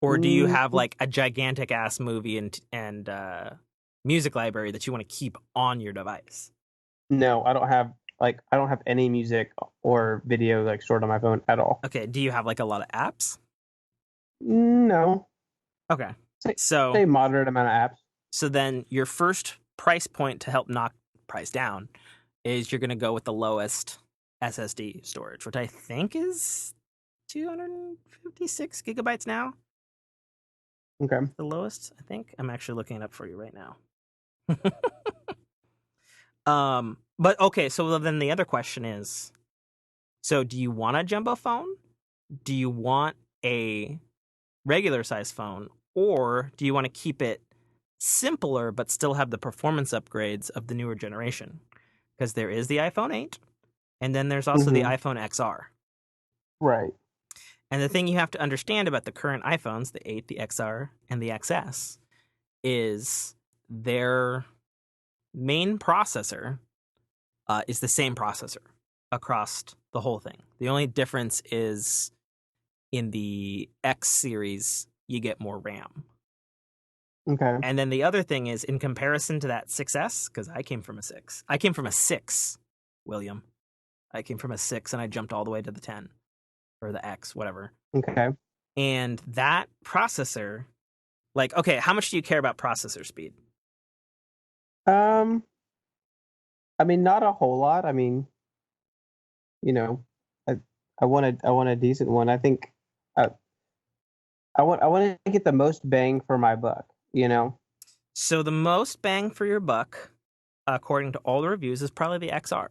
Or do you have like a gigantic ass movie and music library that you want to keep on your device? No, I don't have any music or video like stored on my phone at all. Okay, do you have like a lot of apps? No. Okay. So a moderate amount of apps. So then your first price point to help knock price down is you're going to go with the lowest SSD storage, which I think is 256 gigabytes now. Okay. The lowest, I think. I'm actually looking it up for you right now. But okay, so then the other question is, so do you want a jumbo phone? Do you want a regular size phone? Or do you want to keep it simpler but still have the performance upgrades of the newer generation? Because there is the iPhone 8, and then there's also the iPhone XR. Right. And the thing you have to understand about the current iPhones, the 8, the XR, and the XS, is their main processor is the same processor across the whole thing. The only difference is in the X series, you get more RAM. Okay. And then the other thing is, in comparison to that 6S, because I came from a 6. I came from a 6, William. I came from a 6 and I jumped all the way to the 10. Or the X, whatever. Okay. And that processor, like, okay, how much do you care about processor speed? Um, I mean, not a whole lot. I mean, you know, I I want a decent one. I think I I want to get the most bang for my buck. You know. So the most bang for your buck, according to all the reviews, is probably the XR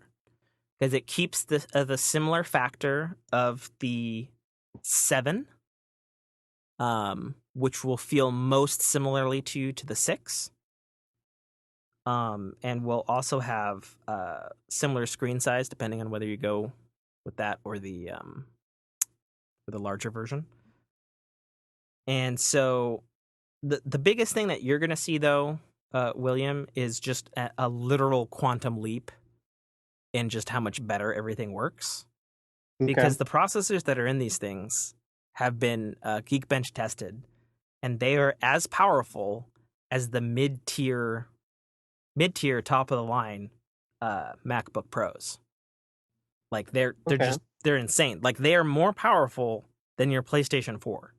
because it keeps the similar factor of the 7, which will feel most similarly to the 6. And will also have similar screen size depending on whether you go with that or the larger version. And so the biggest thing that you're gonna see though, William, is just a literal quantum leap in just how much better everything works. Okay. Because the processors that are in these things have been Geekbench tested, and they are as powerful as the mid-tier, top of the line MacBook Pros. Like Okay. they're insane. Like they are more powerful than your PlayStation 4.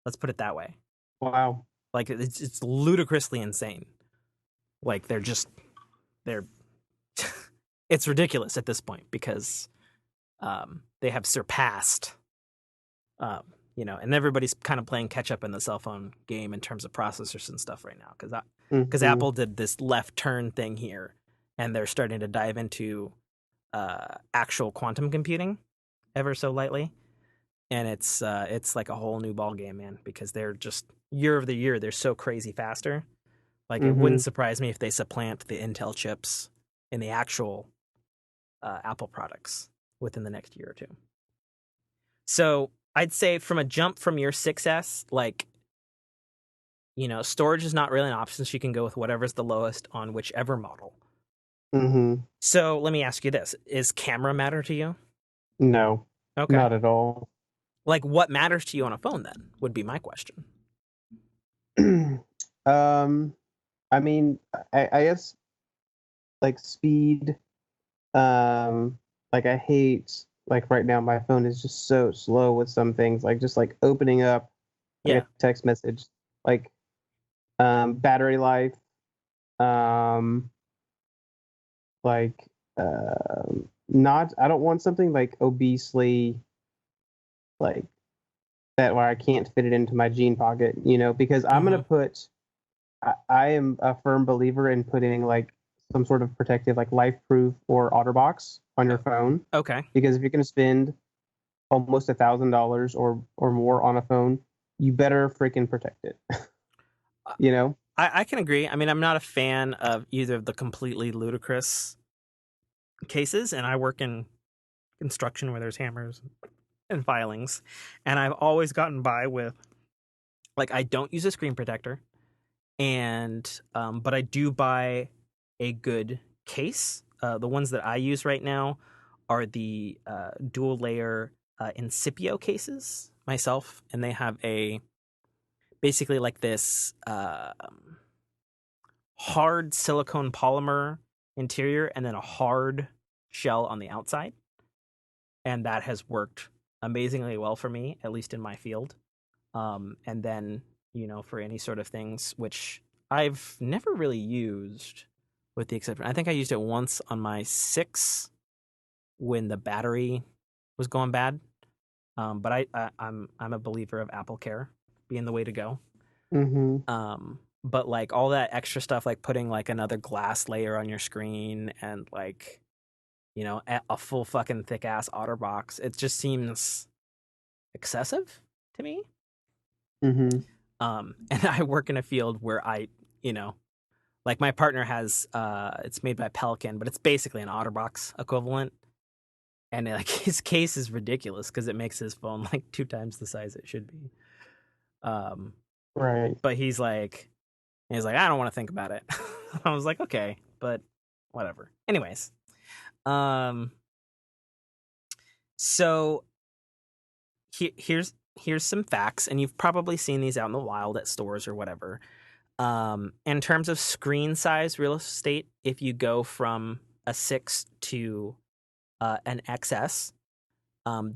Let's put it that way. Wow. Like it's ludicrously insane. Like they're it's ridiculous at this point because they have surpassed um, and everybody's kind of playing catch up in the cell phone game in terms of processors and stuff right now because Hmm. Apple did this left turn thing here and they're starting to dive into actual quantum computing ever so lightly, and it's like a whole new ball game, man, because they're just year over the year they're so crazy faster. Like it wouldn't Hmm. surprise me if they supplant the Intel chips in the actual Apple products within the next year or two. So I'd say from a jump from your 6S, like, storage is not really an option. So you can go with whatever's the lowest on whichever model. Hmm. So let me ask you this. Is camera matter to you? No, Okay. not at all. Like what matters to you on a phone then would be my question. um, I mean, I guess like speed. Um, like I hate like right now my phone is just so slow with some things, like just like opening up like Yeah. a text message, like battery life, um, like not I don't want something like obesely like that where I can't fit it into my jean pocket, because I'm gonna Mm-hmm. put I am a firm believer in putting like some sort of protective, like life proof or OtterBox on your phone. Okay. Because if you're going to spend almost $1,000 or more on a phone, you better freaking protect it. you know? I can agree. I mean, I'm not a fan of either of the completely ludicrous cases, and I work in construction where there's hammers and filings, and I've always gotten by with like I don't use a screen protector, and but I do buy a good case. The ones that I use right now are the dual layer Incipio cases myself, and they have a basically like this hard silicone polymer interior and then a hard shell on the outside, and that has worked amazingly well for me, at least in my field. And then for any sort of things which I've never really used, with the exception, I think I used it once on my 6 when the battery was going bad. But I'm a believer of Apple Care being the way to go. Mm-hmm. But like all that extra stuff, like putting like another glass layer on your screen and like a full fucking thick ass OtterBox, it just seems excessive to me. Mm-hmm. And I work in a field where you know, like my partner has, it's made by Pelican, but it's basically an OtterBox equivalent. And like his case is ridiculous because it makes his phone like 2 times the size it should be. Um, Right. but he's like, I don't want to think about it. I was like, okay, but whatever. Anyways, um, so here's some facts, and you've probably seen these out in the wild at stores or whatever. In terms of screen size real estate, if you go from a 6 to an XS,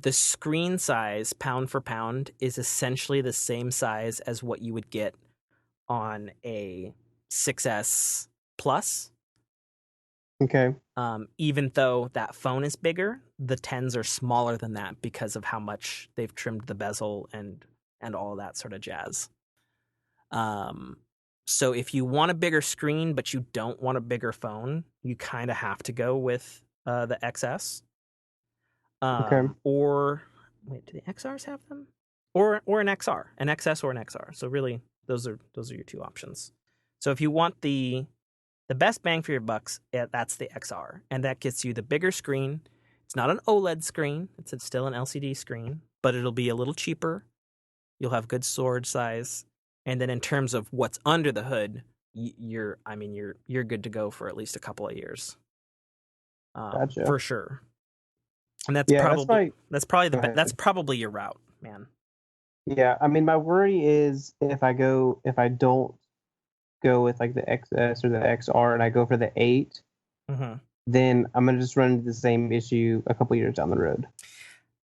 the screen size pound for pound is essentially the same size as what you would get on a 6S Plus. Okay. Even though that phone is bigger, the 10s are smaller than that because of how much they've trimmed the bezel and all that sort of jazz. So if you want a bigger screen but you don't want a bigger phone, you kind of have to go with the XS. Okay. Or wait, do the XRs have them? Or an XR, an XS or an XR. So really, those are your two options. So if you want the best bang for your bucks, that's the XR, and that gets you the bigger screen. It's not an OLED screen; it's still an LCD screen, but it'll be a little cheaper. You'll have good storage size, and then in terms of what's under the hood, you're good to go for at least a couple of years, Gotcha. for sure. And that's Yeah, probably Go ahead. that's probably your route, man. Yeah, I mean, my worry is if I don't go with like the XS or the XR and I go for the 8, Mm-hmm. then I'm gonna just run into the same issue a couple years down the road.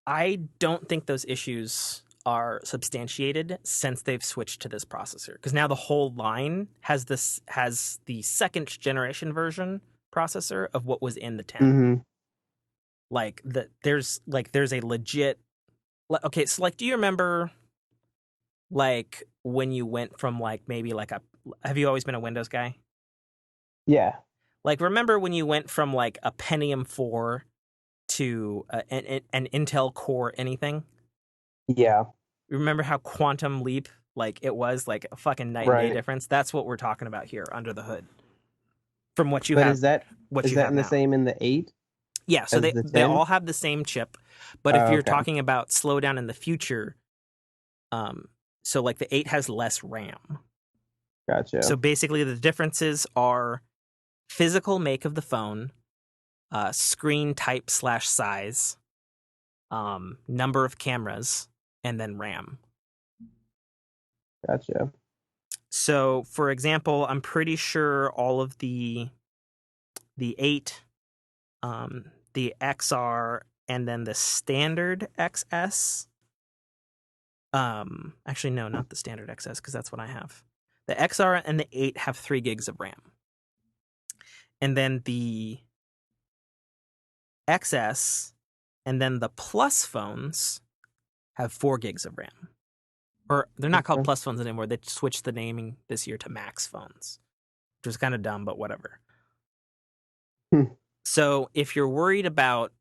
I don't think those issues are substantiated since they've switched to this processor, because now the whole line has the second generation version processor of what was in the 10. Mm-hmm. Like there's a legit. Okay, so like, do you remember like when you went from like maybe like have you always been a Windows guy? Yeah. Like, remember when you went from like a Pentium 4 to an Intel Core anything? Yeah. Remember how quantum leap, like it was like a fucking night and day Right. difference? That's what we're talking about here under the hood. From what you But have, is that in the now. same in the 8 Yeah, so as the they 10? all have the same chip, but if Oh, you're okay. talking about slowdown in the future, so like the 8 has less RAM. Gotcha. So basically the differences are physical make of the phone, screen type / size, number of cameras, and then RAM. Gotcha. So, for example, I'm pretty sure all of the 8, the XR, and then the standard XS. Actually, no, not the standard XS, because that's what I have. The XR and the 8 have 3 gigs of RAM, and then the XS and then the Plus phones have 4 gigs of RAM. Or they're not called Okay. Plus phones anymore. They switched the naming this year to Max phones, which was kind of dumb, but whatever. Hmm. So if you're worried about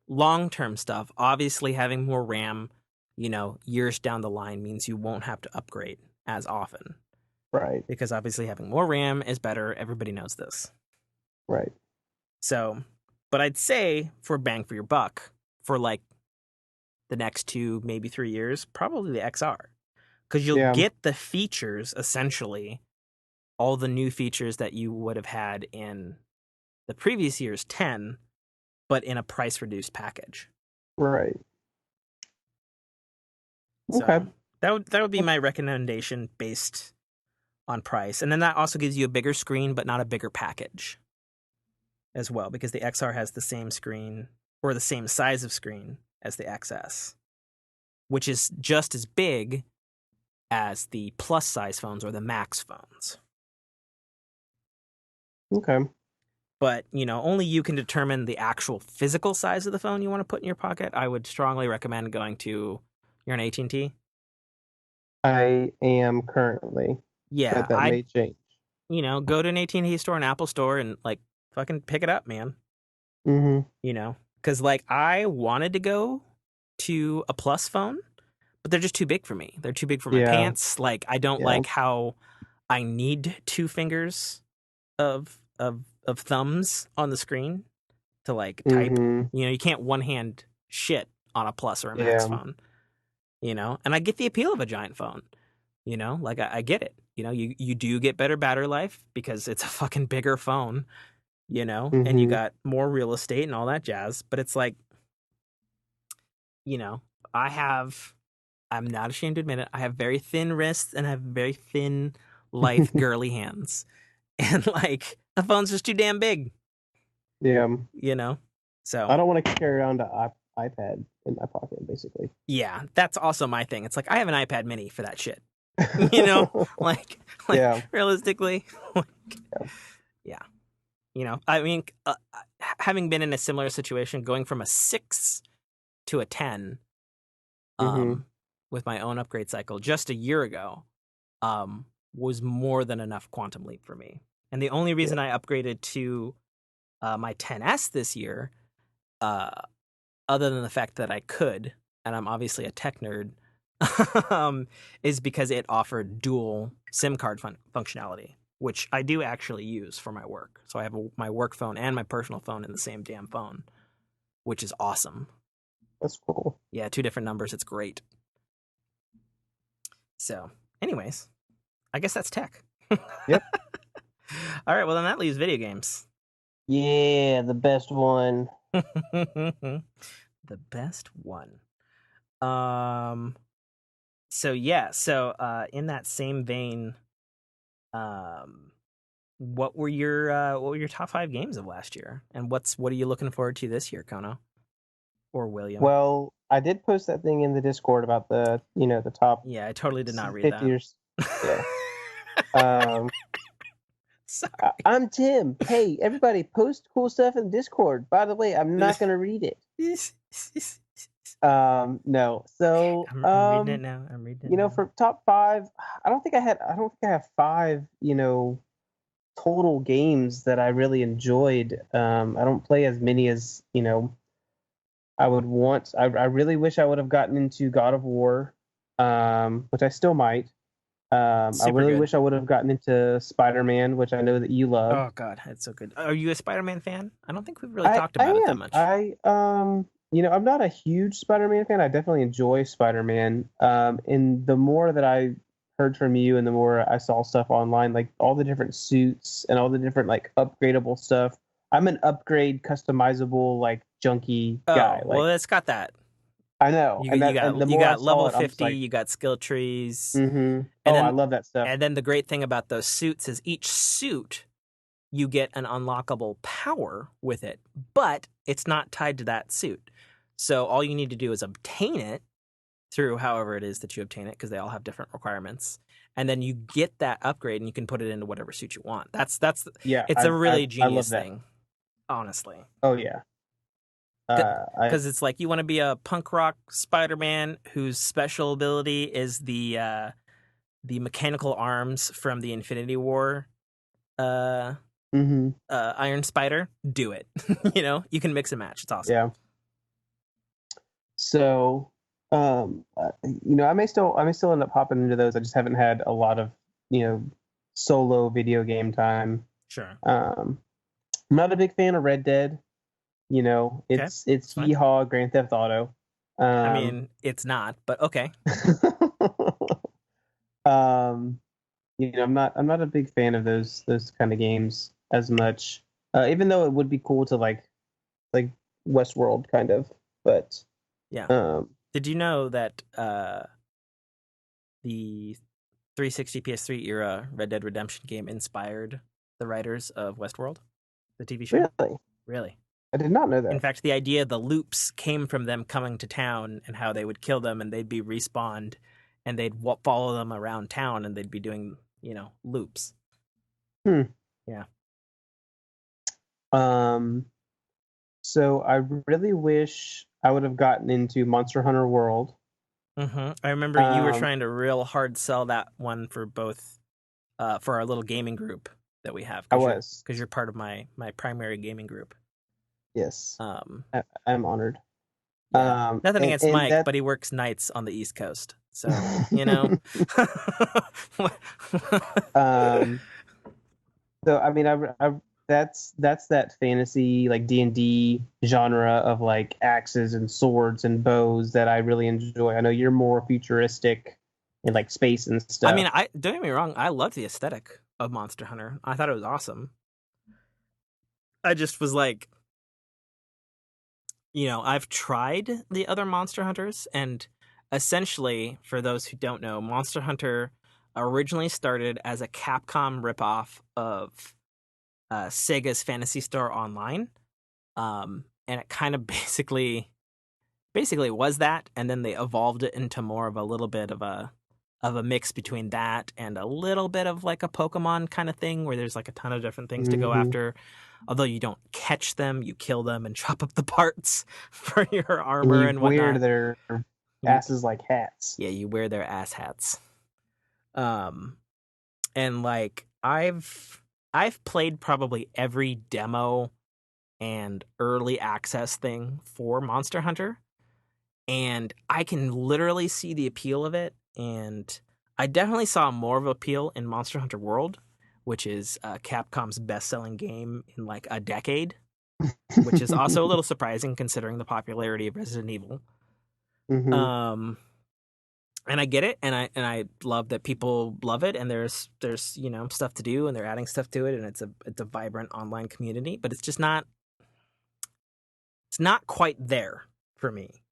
long-term stuff, obviously having more RAM, years down the line means you won't have to upgrade as often. Right. Because obviously having more RAM is better. Everybody knows this. Right. So, but I'd say for bang for your buck, for like the next 2, maybe 3 years, probably the XR. Because you'll Yeah. get the features, essentially, all the new features that you would have had in the previous year's 10, but in a price-reduced package. Right. So Okay. that would be my recommendation based on price. And then that also gives you a bigger screen, but not a bigger package as well, because the XR has the same screen or the same size of screen as the XS, which is just as big as the plus size phones or the Max phones. Okay. But, only you can determine the actual physical size of the phone you want to put in your pocket. I would strongly recommend going to, you're an AT&T? I am currently, Yeah, but that may change. go to an AT&T store, an Apple store, and like fucking pick it up, man. Mm-hmm. Because like I wanted to go to a Plus phone, but they're just too big for me. They're too big for my Yeah. pants. Like I don't Yeah. like how I need 2 fingers of thumbs on the screen to like type. Mm-hmm. You can't one hand shit on a Plus or a Max Yeah. phone. And I get the appeal of a giant phone. Like I get it. You do get better battery life because it's a fucking bigger phone. And you Mm-hmm. got more real estate and all that jazz. But it's like, I'm not ashamed to admit it, I have very thin wrists and I have very thin, lithe, girly hands. And like, a phone's just too damn big, Yeah. So I don't want to carry around an iPad in my pocket, basically. yeah, that's also my thing. It's like, I have an iPad mini for that shit. Like Yeah. realistically. Yeah. Yeah. You know, I mean, having been in a similar situation, going from a 6 to a 10 Mm-hmm. with my own upgrade cycle just a year ago was more than enough quantum leap for me. And the only reason I upgraded to my 10S this year, uh, other than the fact that I could, and I'm obviously a tech nerd, is because it offered dual SIM card functionality, which I do actually use for my work. So I have my work phone and my personal phone in the same damn phone, which is awesome. That's cool. Yeah, 2 different numbers. It's great. So, anyways, I guess that's tech. Yep. All right, well, then that leaves video games. Yeah, the best one. The best one. So in that same vein, what were your top 5 games of last year? And what are you looking forward to this year, Kono? Or William? Well, I did post that thing in the Discord about the top Yeah, I totally did not read 50 that. years. Yeah. Sorry. I'm Tim. Hey, everybody, post cool stuff in Discord. By the way, I'm not gonna read it. No. So, I'm reading it now. I'm reading it now. For top 5, I don't think I have 5, total games that I really enjoyed. I don't play as many as, I would want. I really wish I would have gotten into God of War, which I still might. I really wish I would have gotten into Spider-Man, which I know that you love. Oh God, it's so good. Are you a Spider-Man fan? I don't think we've really talked about it that much. I'm not a huge Spider-Man fan. I definitely enjoy Spider-Man. And the more that I heard from you and the more I saw stuff online, like all the different suits and all the different like upgradable stuff. I'm an upgrade customizable like junkie guy. Well, it's got that. I know. You got level 50, you got skill trees. Mm-hmm. I love that stuff. And then the great thing about those suits is each suit you get an unlockable power with it, but it's not tied to that suit. So all you need to do is obtain it through however it is that you obtain it, because they all have different requirements. And then you get that upgrade and you can put it into whatever suit you want. It's a really genius thing, honestly. Oh yeah. Because it's like you want to be a punk rock Spider-Man whose special ability is the mechanical arms from the Infinity War Iron Spider. Do it. You can mix and match. It's awesome. Yeah. So, I may still end up hopping into those. I just haven't had a lot of solo video game time. Sure. I'm not a big fan of Red Dead. It's Yeehaw Grand Theft Auto. I mean, it's not, but okay. I'm not a big fan of those kind of games as much. Even though it would be cool to like Westworld kind of, but yeah. Did you know that the 360 PS3 era Red Dead Redemption game inspired the writers of Westworld, the TV show? Really? I did not know that. In fact, the idea of the loops came from them coming to town and how they would kill them and they'd be respawned and they'd follow them around town and they'd be doing, loops. Yeah. So I really wish I would have gotten into Monster Hunter World. I remember you were trying to real hard sell that one for both, for our little gaming group that we have. Because you're part of my primary gaming group. Yes. I'm honored. Yeah. Nothing against Mike, but he works nights on the East Coast, so So I mean, that's that fantasy like D&D genre of like axes and swords and bows that I really enjoy. I know you're more futuristic in like space and stuff. I mean, don't get me wrong, I loved the aesthetic of Monster Hunter. I thought it was awesome. I just was like, I've tried the other Monster Hunters, and essentially, for those who don't know, Monster Hunter originally started as a Capcom ripoff of Sega's Phantasy Star Online, and it kind of basically was that, and then they evolved it into more of a little bit of a of a mix between that and a little bit of like a Pokemon kind of thing where there's like a ton of different things to go after. Although you don't catch them, you kill them and chop up the parts for your And armor you and wear whatnot. their asses like hats. Yeah, you wear their ass hats. And like I've played probably every demo and early access thing for Monster Hunter, and I can literally see the appeal of it. And I definitely saw more of appeal in Monster Hunter World, which is Capcom's best-selling game in like a decade, which is also a little surprising considering the popularity of Resident Evil. Mm-hmm. And I get it, and I love that people love it, and there's stuff to do, and they're adding stuff to it, and it's a vibrant online community, but it's not quite there for me.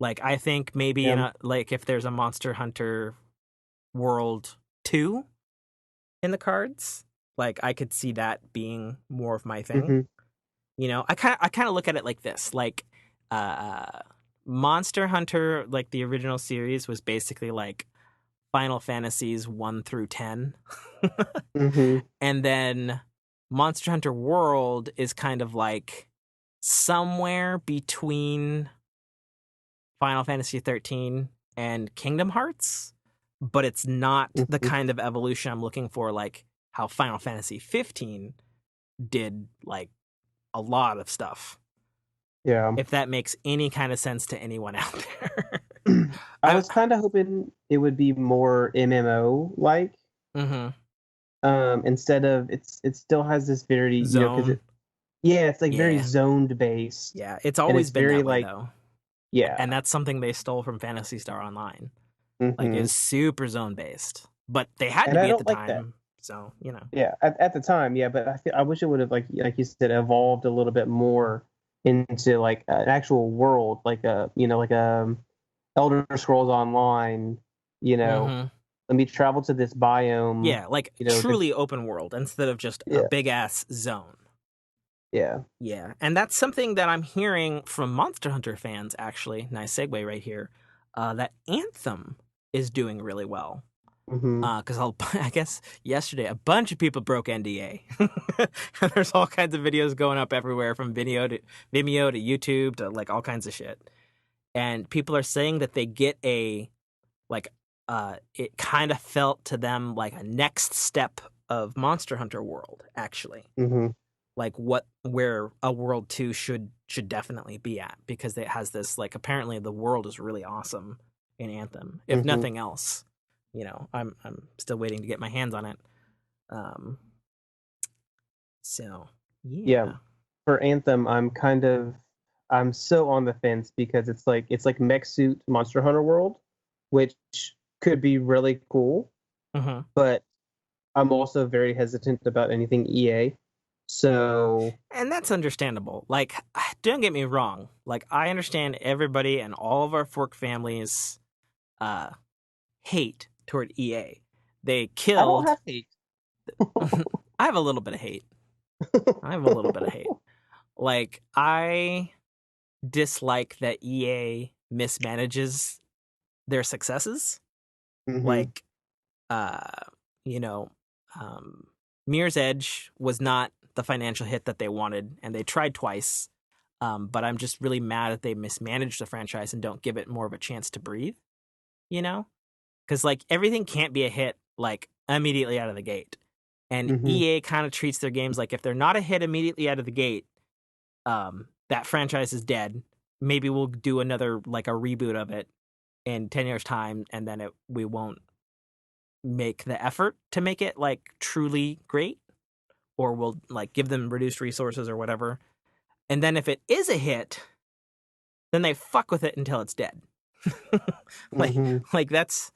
Like I think maybe like if there's a Monster Hunter World 2 in the cards, like I could see that being more of my thing. Mm-hmm. I kind of look at it like this, like Monster Hunter, like the original series, was basically like Final Fantasies 1 through 10. Mm-hmm. And then Monster Hunter World is kind of like somewhere between Final Fantasy 13 and Kingdom Hearts, but it's not the kind of evolution I'm looking for, like how Final Fantasy 15 did like a lot of stuff. Yeah. If that makes any kind of sense to anyone out there. I was kind of hoping it would be more MMO like. Mm-hmm. Instead of it still has this very Zone. It's like very Yeah. zoned based. Yeah, it's And always it's been very that way like though. yeah. And that's something they stole from Phantasy Star Online. Like Mm-hmm. it's super zone based, but they had And to I be at don't the like that. time. So Yeah, at the time, yeah, but I wish it would have like you said evolved a little bit more into like an actual world, like a Elder Scrolls Online. Mm-hmm. Let me travel to this biome. Yeah, like This truly open world instead of just a yeah big ass zone. yeah Yeah, and that's something that I'm hearing from Monster Hunter fans. Actually, nice segue right here. That Anthem is doing really well. mm-hmm. Because I guess yesterday a bunch of people broke NDA. There's all kinds of videos going up everywhere from Vimeo to YouTube to like all kinds of shit. And people are saying that they get it kind of felt to them like a next step of Monster Hunter World, actually. Mm-hmm. Like where a World 2 should definitely be at, because it has this, like, apparently the world is really awesome in Anthem. If Mm-hmm. nothing else, I'm still waiting to get my hands on it. So Yeah. For Anthem, I'm so on the fence because it's like Mech Suit Monster Hunter World, which could be really cool, Mm-hmm. but I'm also very hesitant about anything EA. So And that's understandable. Like, don't get me wrong. Like, I understand everybody and all of our fork families hate toward EA. They I don't killed. have hate. I have a little bit of hate. Like, I dislike that EA mismanages their successes. Mm-hmm. Like, uh, you know, Mirror's Edge was not the financial hit that they wanted, and they tried twice. But I'm just really mad that they mismanaged the franchise and don't give it more of a chance to breathe. Because like everything can't be a hit like immediately out of the gate, and Mm-hmm. EA kind of treats their games like if they're not a hit immediately out of the gate, that franchise is dead. Maybe we'll do another like a reboot of it in 10 years time, and then we won't make the effort to make it like truly great, or we'll like give them reduced resources or whatever. And then if it is a hit, then they fuck with it until it's dead. like Mm-hmm. like that's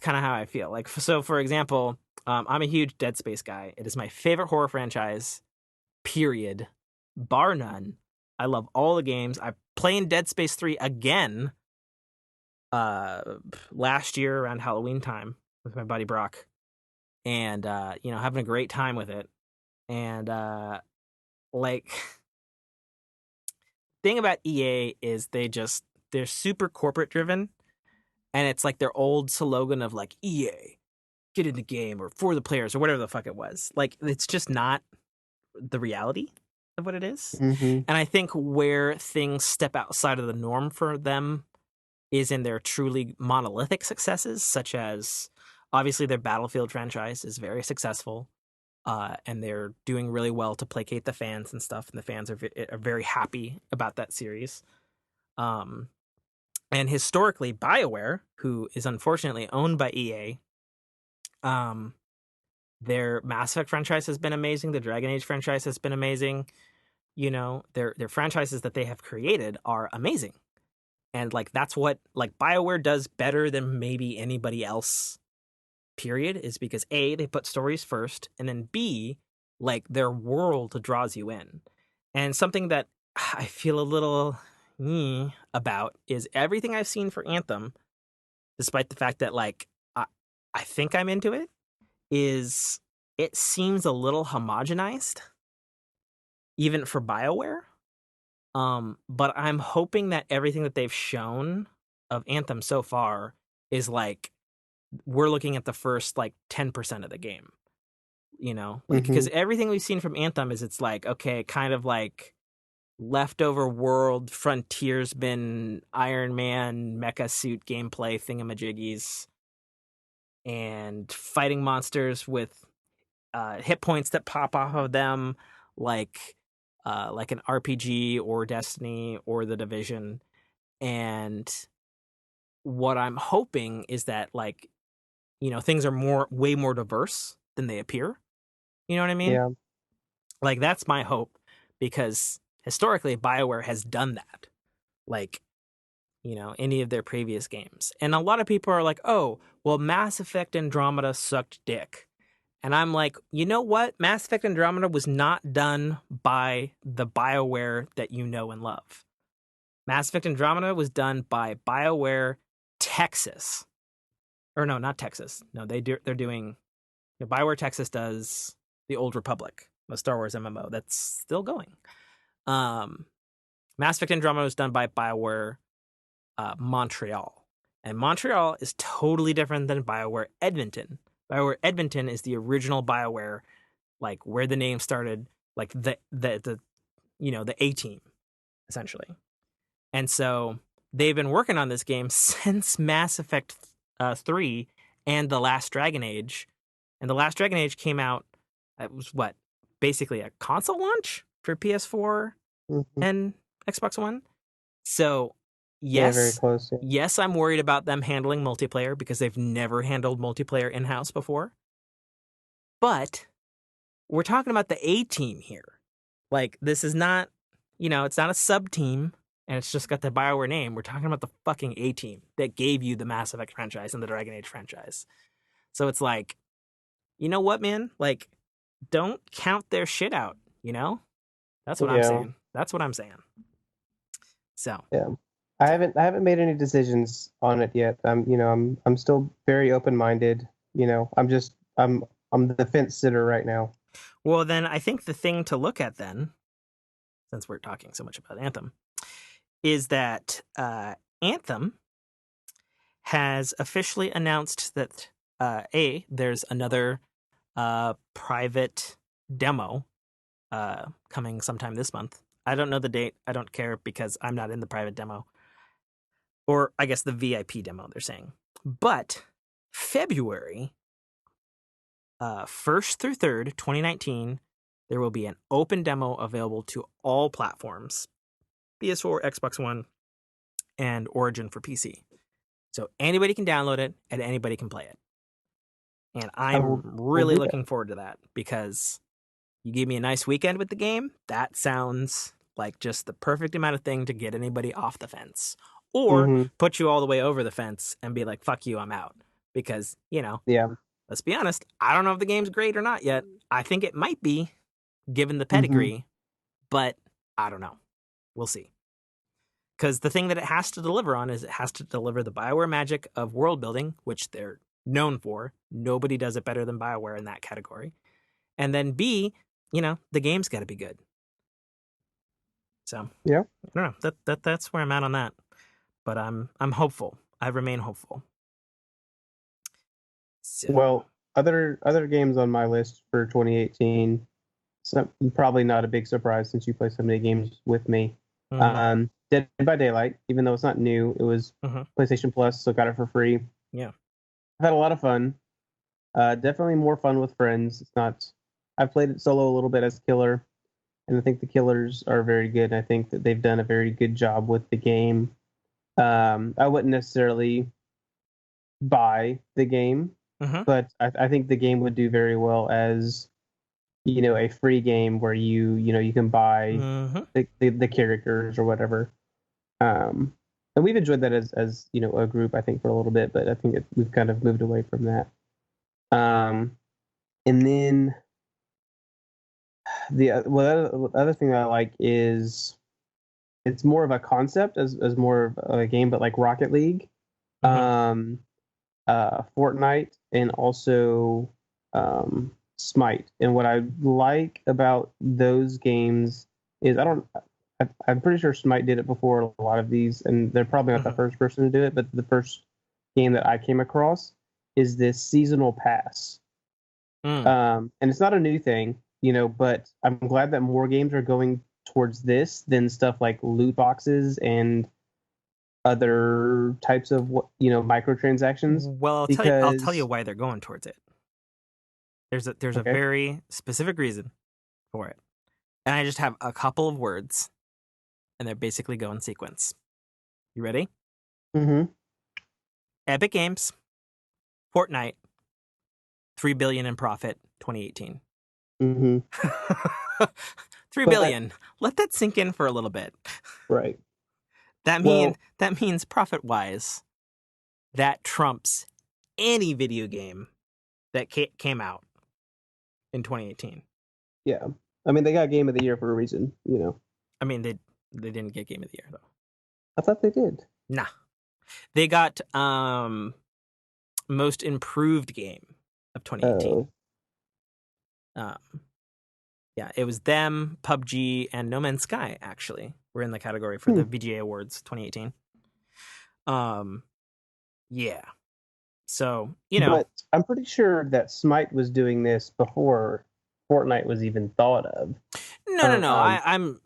kind of how I feel. Like, so for example, I'm a huge Dead Space guy. It is my favorite horror franchise, period, bar none. I love all the games. I played Dead Space 3 again last year around Halloween time with my buddy Brock, and having a great time with it. And like, thing about EA is they're super corporate driven, and it's like their old slogan of like EA, get in the game, or for the players, or whatever the fuck it was. Like, it's just not the reality of what it is. Mm-hmm. And I think where things step outside of the norm for them is in their truly monolithic successes, such as obviously their Battlefield franchise is very successful, and they're doing really well to placate the fans and stuff, and the fans are very happy about that series. Um, and historically, BioWare, who is unfortunately owned by EA, um, their Mass Effect franchise has been amazing. The Dragon Age franchise has been amazing. You know, their franchises that they have created are amazing. And like that's what like BioWare does better than maybe anybody else, period, is because A, they put stories first, and then B, like their world draws you in. And something that I feel a little about is everything I've seen for Anthem, despite the fact that like I think I'm into it, is it seems a little homogenized, even for BioWare. But I'm hoping that everything that they've shown of Anthem so far is like we're looking at the first like 10% of the game. You know, like because everything we've seen from Anthem is it's like okay, kind of like leftover world frontiersman Iron Man mecha suit gameplay thingamajiggies and fighting monsters with hit points that pop off of them like an RPG or Destiny or The Division. And what I'm hoping is that like, you know, things are way more diverse than they appear. You know what I mean? Yeah. Like that's my hope, because historically BioWare has done that. Like, you know, any of their previous games. And a lot of people are like, "Oh, well Mass Effect Andromeda sucked dick." And I'm like, "You know what? Mass Effect Andromeda was not done by the BioWare that you know and love. Mass Effect Andromeda was done by BioWare Texas. Or no, not Texas. No, they're doing BioWare Texas does the Old Republic, a Star Wars MMO that's still going. Mass Effect Andromeda was done by BioWare Montreal. And Montreal is totally different than BioWare Edmonton. BioWare Edmonton is the original BioWare, like where the name started, like the you know, the A team, essentially. And so they've been working on this game since Mass Effect 3 and The Last Dragon Age. And The Last Dragon Age came out, it was what? Basically a console launch for PS4 and Xbox One. So, yes, very close. Yeah. yes, I'm worried about them handling multiplayer because they've never handled multiplayer in-house before. But we're talking about the A team here. Like, this is not, you know, it's not a sub-team, and it's just got the BioWare name. We're talking about the fucking A team that gave you the Mass Effect franchise and the Dragon Age franchise. So it's like, you know what, man? Like, don't count their shit out, you know? That's what I'm saying. That's what I'm saying. So yeah, I haven't made any decisions on it yet. I'm still very open-minded. You know, I'm the fence sitter right now. Well, then I think the thing to look at then, since we're talking so much about Anthem, is that Anthem has officially announced that there's another private demo coming sometime this month. I don't know the date. I don't care because I'm not in the private demo. Or I guess the VIP demo, they're saying. But February 1st through 3rd, 2019, there will be an open demo available to all platforms, PS4, Xbox One, and Origin for PC. So anybody can download it and anybody can play it. And I'm really looking forward to that because you gave me a nice weekend with the game. That sounds like just the perfect amount of thing to get anybody off the fence or put you all the way over the fence and be like, fuck you, I'm out. Because, you know, let's be honest, I don't know if the game's great or not yet. I think it might be, given the pedigree, but I don't know. We'll see. Because the thing that it has to deliver on is it has to deliver the BioWare magic of world building, which they're known for. Nobody does it better than BioWare in that category. And then B, you know, the game's got to be good. So yeah, I don't know. That's where I'm at on that. But I'm hopeful. I remain hopeful. So, Well, other games on my list for 2018. So probably not a big surprise since you play so many games with me. Dead by Daylight, even though it's not new, it was PlayStation Plus, so got it for free. Yeah. I've had a lot of fun. Definitely more fun with friends. It's not. I've played it solo a little bit as killer, and I think the killers are very good. I think that they've done a very good job with the game. I wouldn't necessarily buy the game, but I think the game would do very well as a free game where you can buy the characters or whatever. And we've enjoyed that as a group, I think, for a little bit, but I think we've kind of moved away from that. And then the other thing that I like is it's more of a concept as more of a game, but like Rocket League, Fortnite, and also Smite. And what I like about those games is I'm pretty sure Smite did it before a lot of these, and they're probably not the first person to do it, but the first game that I came across is this seasonal pass. And it's not a new thing, but I'm glad that more games are going towards this than stuff like loot boxes and other types of microtransactions. Well, I'll tell you why they're going towards it. There's a very specific reason for it, and I just have a couple of words, and they're basically go in sequence. You ready? Epic Games, Fortnite, 3 billion in profit, 2018. 3 billion. Let that sink in for a little bit. Right. That means profit wise, that trumps any video game that came out in 2018. Yeah, I mean they got Game of the Year for a reason, I mean they didn't get Game of the Year though. I thought they did. Nah, they got Most Improved Game of 2018. Yeah, it was them, PUBG, and No Man's Sky actually were in the category for the VGA Awards 2018. Yeah. So, But I'm pretty sure that Smite was doing this before Fortnite was even thought of. No.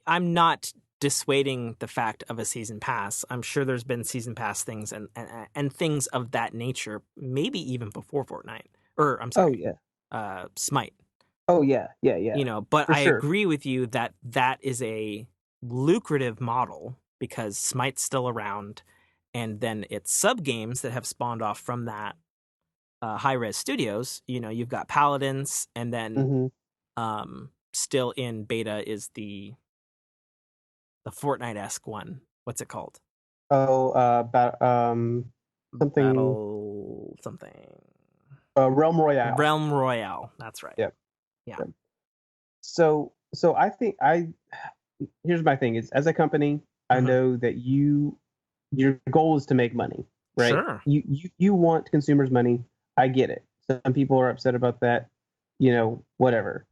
I'm not dissuading the fact of a season pass. I'm sure there's been season pass things and things of that nature, maybe even before Fortnite. Or I'm sorry. Oh yeah. Smite. Oh yeah. But For I sure. agree with you that is a lucrative model because Smite's still around, and then it's sub games that have spawned off from that. High Res Studios, you've got Paladins, and then still in beta is the Fortnite-esque one. What's it called? Oh, something. Battle something. Realm Royale. Realm Royale. That's right. Yep. Yeah. Yep. So I think here's my thing is as a company, I know that your goal is to make money, right? Sure. You want consumers' money. I get it. Some people are upset about that, whatever.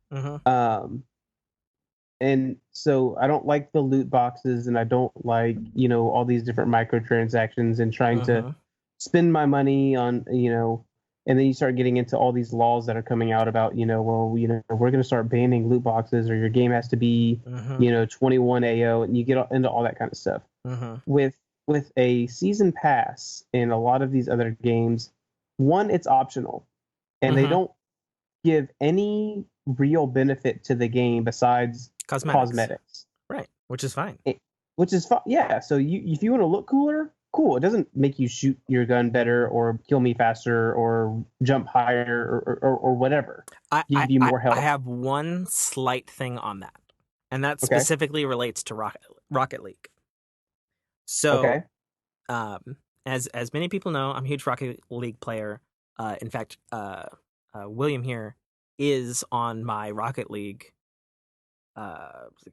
And so I don't like the loot boxes, and I don't like, all these different microtransactions and trying to spend my money on, and then you start getting into all these laws that are coming out about, we're going to start banning loot boxes, or your game has to be, 21 AO, and you get into all that kind of stuff. With a season pass and a lot of these other games, one, it's optional, and they don't give any real benefit to the game besides cosmetics. Right, which is fine. Which is fine, yeah. So if you want to look cooler, cool. It doesn't make you shoot your gun better or kill me faster or jump higher or whatever. Give you more health. I have one slight thing on that, and that specifically relates to Rocket League. So, as many people know, I'm a huge Rocket League player. In fact, William here is on my Rocket League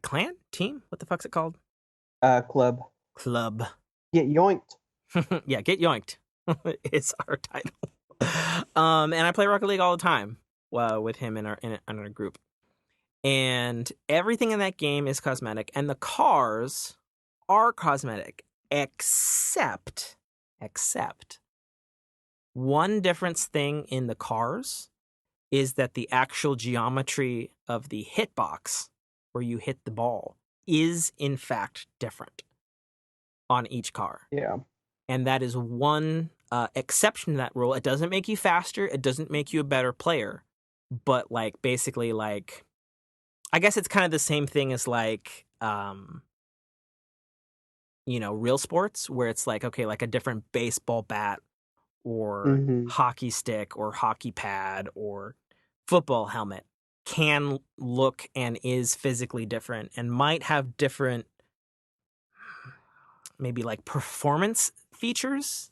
clan team. What the fuck's it called? Club. Get yoinked. Yeah, get yoinked. It's our title. And I play Rocket League all the time with him in our group. And everything in that game is cosmetic, and the cars are cosmetic, except except one difference thing in the cars is that the actual geometry of the hitbox where you hit the ball is in fact different on each car. Yeah. And that is one exception to that rule. It doesn't make you faster. It doesn't make you a better player. But like basically like, I guess it's kind of the same thing as like, real sports where it's like, okay, like a different baseball bat or Mm-hmm. hockey stick or hockey pad or football helmet can look and is physically different and might have different maybe like performance features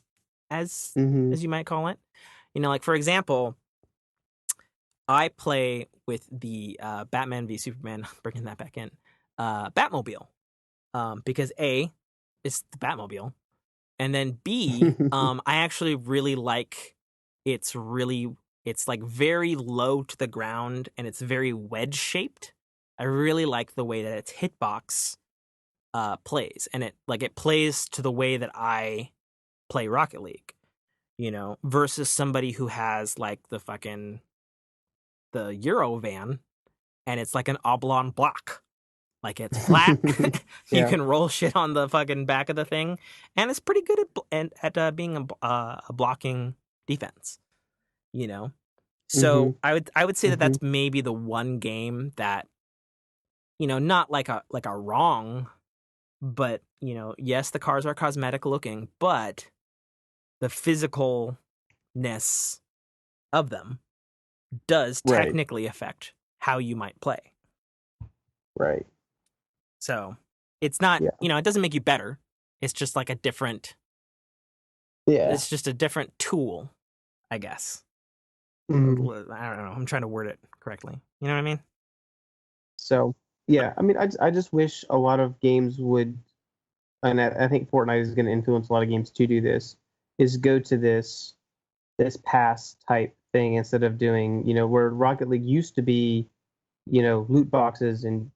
as Mm-hmm. you might call it. Like for example, I play with the Batman v Superman, bringing that back in, Batmobile, because A, it's the Batmobile, and then B, I actually really like it's like very low to the ground and it's very wedge shaped. I really like the way that its hitbox plays, and it plays to the way that I play Rocket League, versus somebody who has like the Euro van and it's like an oblong block. Like it's flat. You Yeah. can roll shit on the fucking back of the thing, and it's pretty good at being a blocking defense. Mm-hmm. So I would say that Mm-hmm. that's maybe the one game that not like a wrong, but yes, the cars are cosmetic looking, but the physicalness of them does Right. technically affect how you might play. Right. So it's not, Yeah. it doesn't make you better. It's just like Yeah. it's just a different tool, I guess. Mhm. I don't know. I'm trying to word it correctly. You know what I mean? So yeah, I mean, I just wish a lot of games would, and I think Fortnite is going to influence a lot of games to do this, is go to this pass type thing instead of doing, where Rocket League used to be, loot boxes and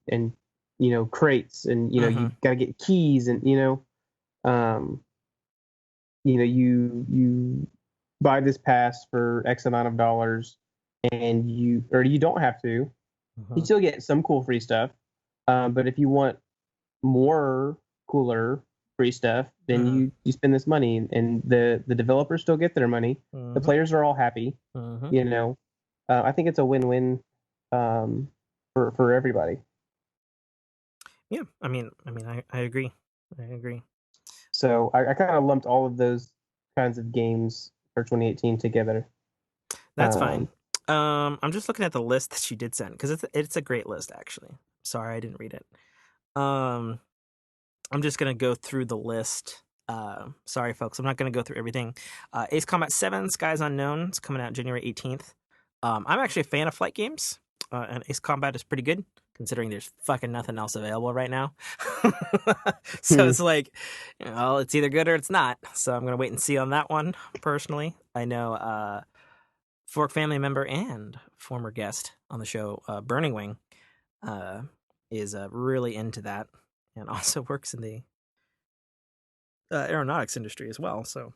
crates, and Mm-hmm. you got to get keys, and um you buy this pass for X amount of dollars, and you don't have to. You Mm-hmm. still get some cool free stuff, but if you want more cooler free stuff, then Mm-hmm. you spend this money, and the developers still get their money. The Mm-hmm. players are all happy. Mm-hmm. You know, I think it's a win-win for everybody. Yeah. I agree. I agree. So I kind of lumped all of those kinds of games for 2018 together. That's fine. Um, I'm just looking at the list that you did send because it's a great list actually. Sorry, I didn't read it. Um, I'm just gonna go through the list. Sorry, folks, I'm not gonna go through everything. Ace Combat 7: Skies Unknown is coming out January 18th. I'm actually a fan of flight games, and Ace Combat is pretty good considering there's fucking nothing else available right now. So hmm, it's like, well, it's either good or it's not. So I'm gonna wait and see on that one. Personally, I know Fork family member and former guest on the show, Burning Wing, uh, is really into that and also works in the aeronautics industry as well. So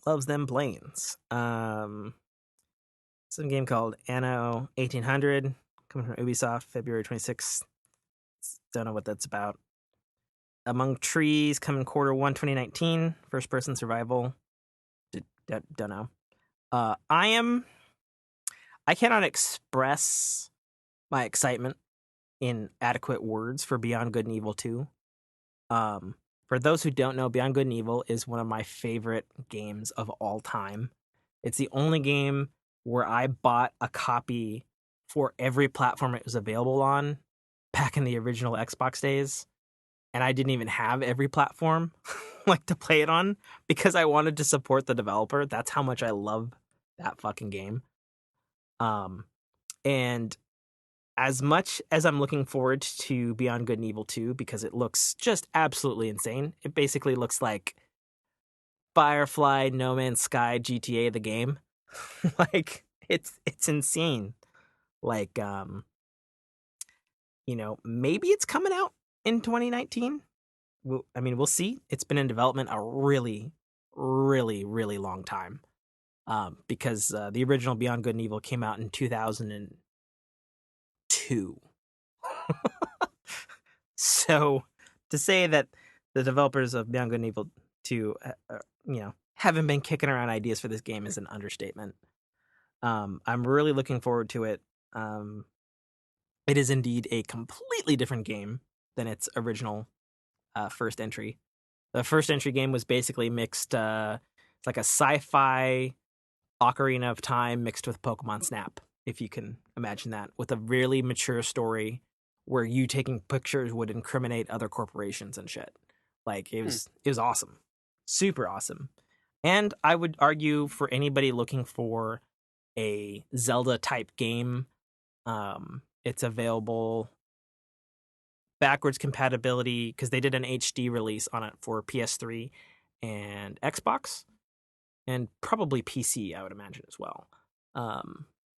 loves them planes. Some game called Anno 1800 coming from Ubisoft, February 26th. Don't know what that's about. Among Trees coming Q1 2019. First person survival. Don't know. I cannot express my excitement in adequate words for Beyond Good and Evil 2. For those who don't know, Beyond Good and Evil is one of my favorite games of all time. It's the only game where I bought a copy for every platform it was available on back in the original Xbox days. And I didn't even have every platform like to play it on because I wanted to support the developer. That's how much I love that fucking game. And as much as I'm looking forward to Beyond Good and Evil 2 because it looks just absolutely insane. It basically looks like Firefly, No Man's Sky, GTA the game. Like it's insane. Like maybe it's coming out in 2019. We'll see. It's been in development a really really, really long time. Because the original Beyond Good and Evil came out in 2002. So to say that the developers of Beyond Good and Evil 2, haven't been kicking around ideas for this game is an understatement. I'm really looking forward to it. It is indeed a completely different game than its original first entry. The first entry game was basically mixed. It's like a sci-fi Ocarina of Time mixed with Pokemon Snap, if you can imagine that, with a really mature story where you taking pictures would incriminate other corporations and shit. Like it was awesome, super awesome. And I would argue for anybody looking for a Zelda type game, it's available backwards compatibility because they did an HD release on it for PS3 and Xbox and probably PC, I would imagine as well.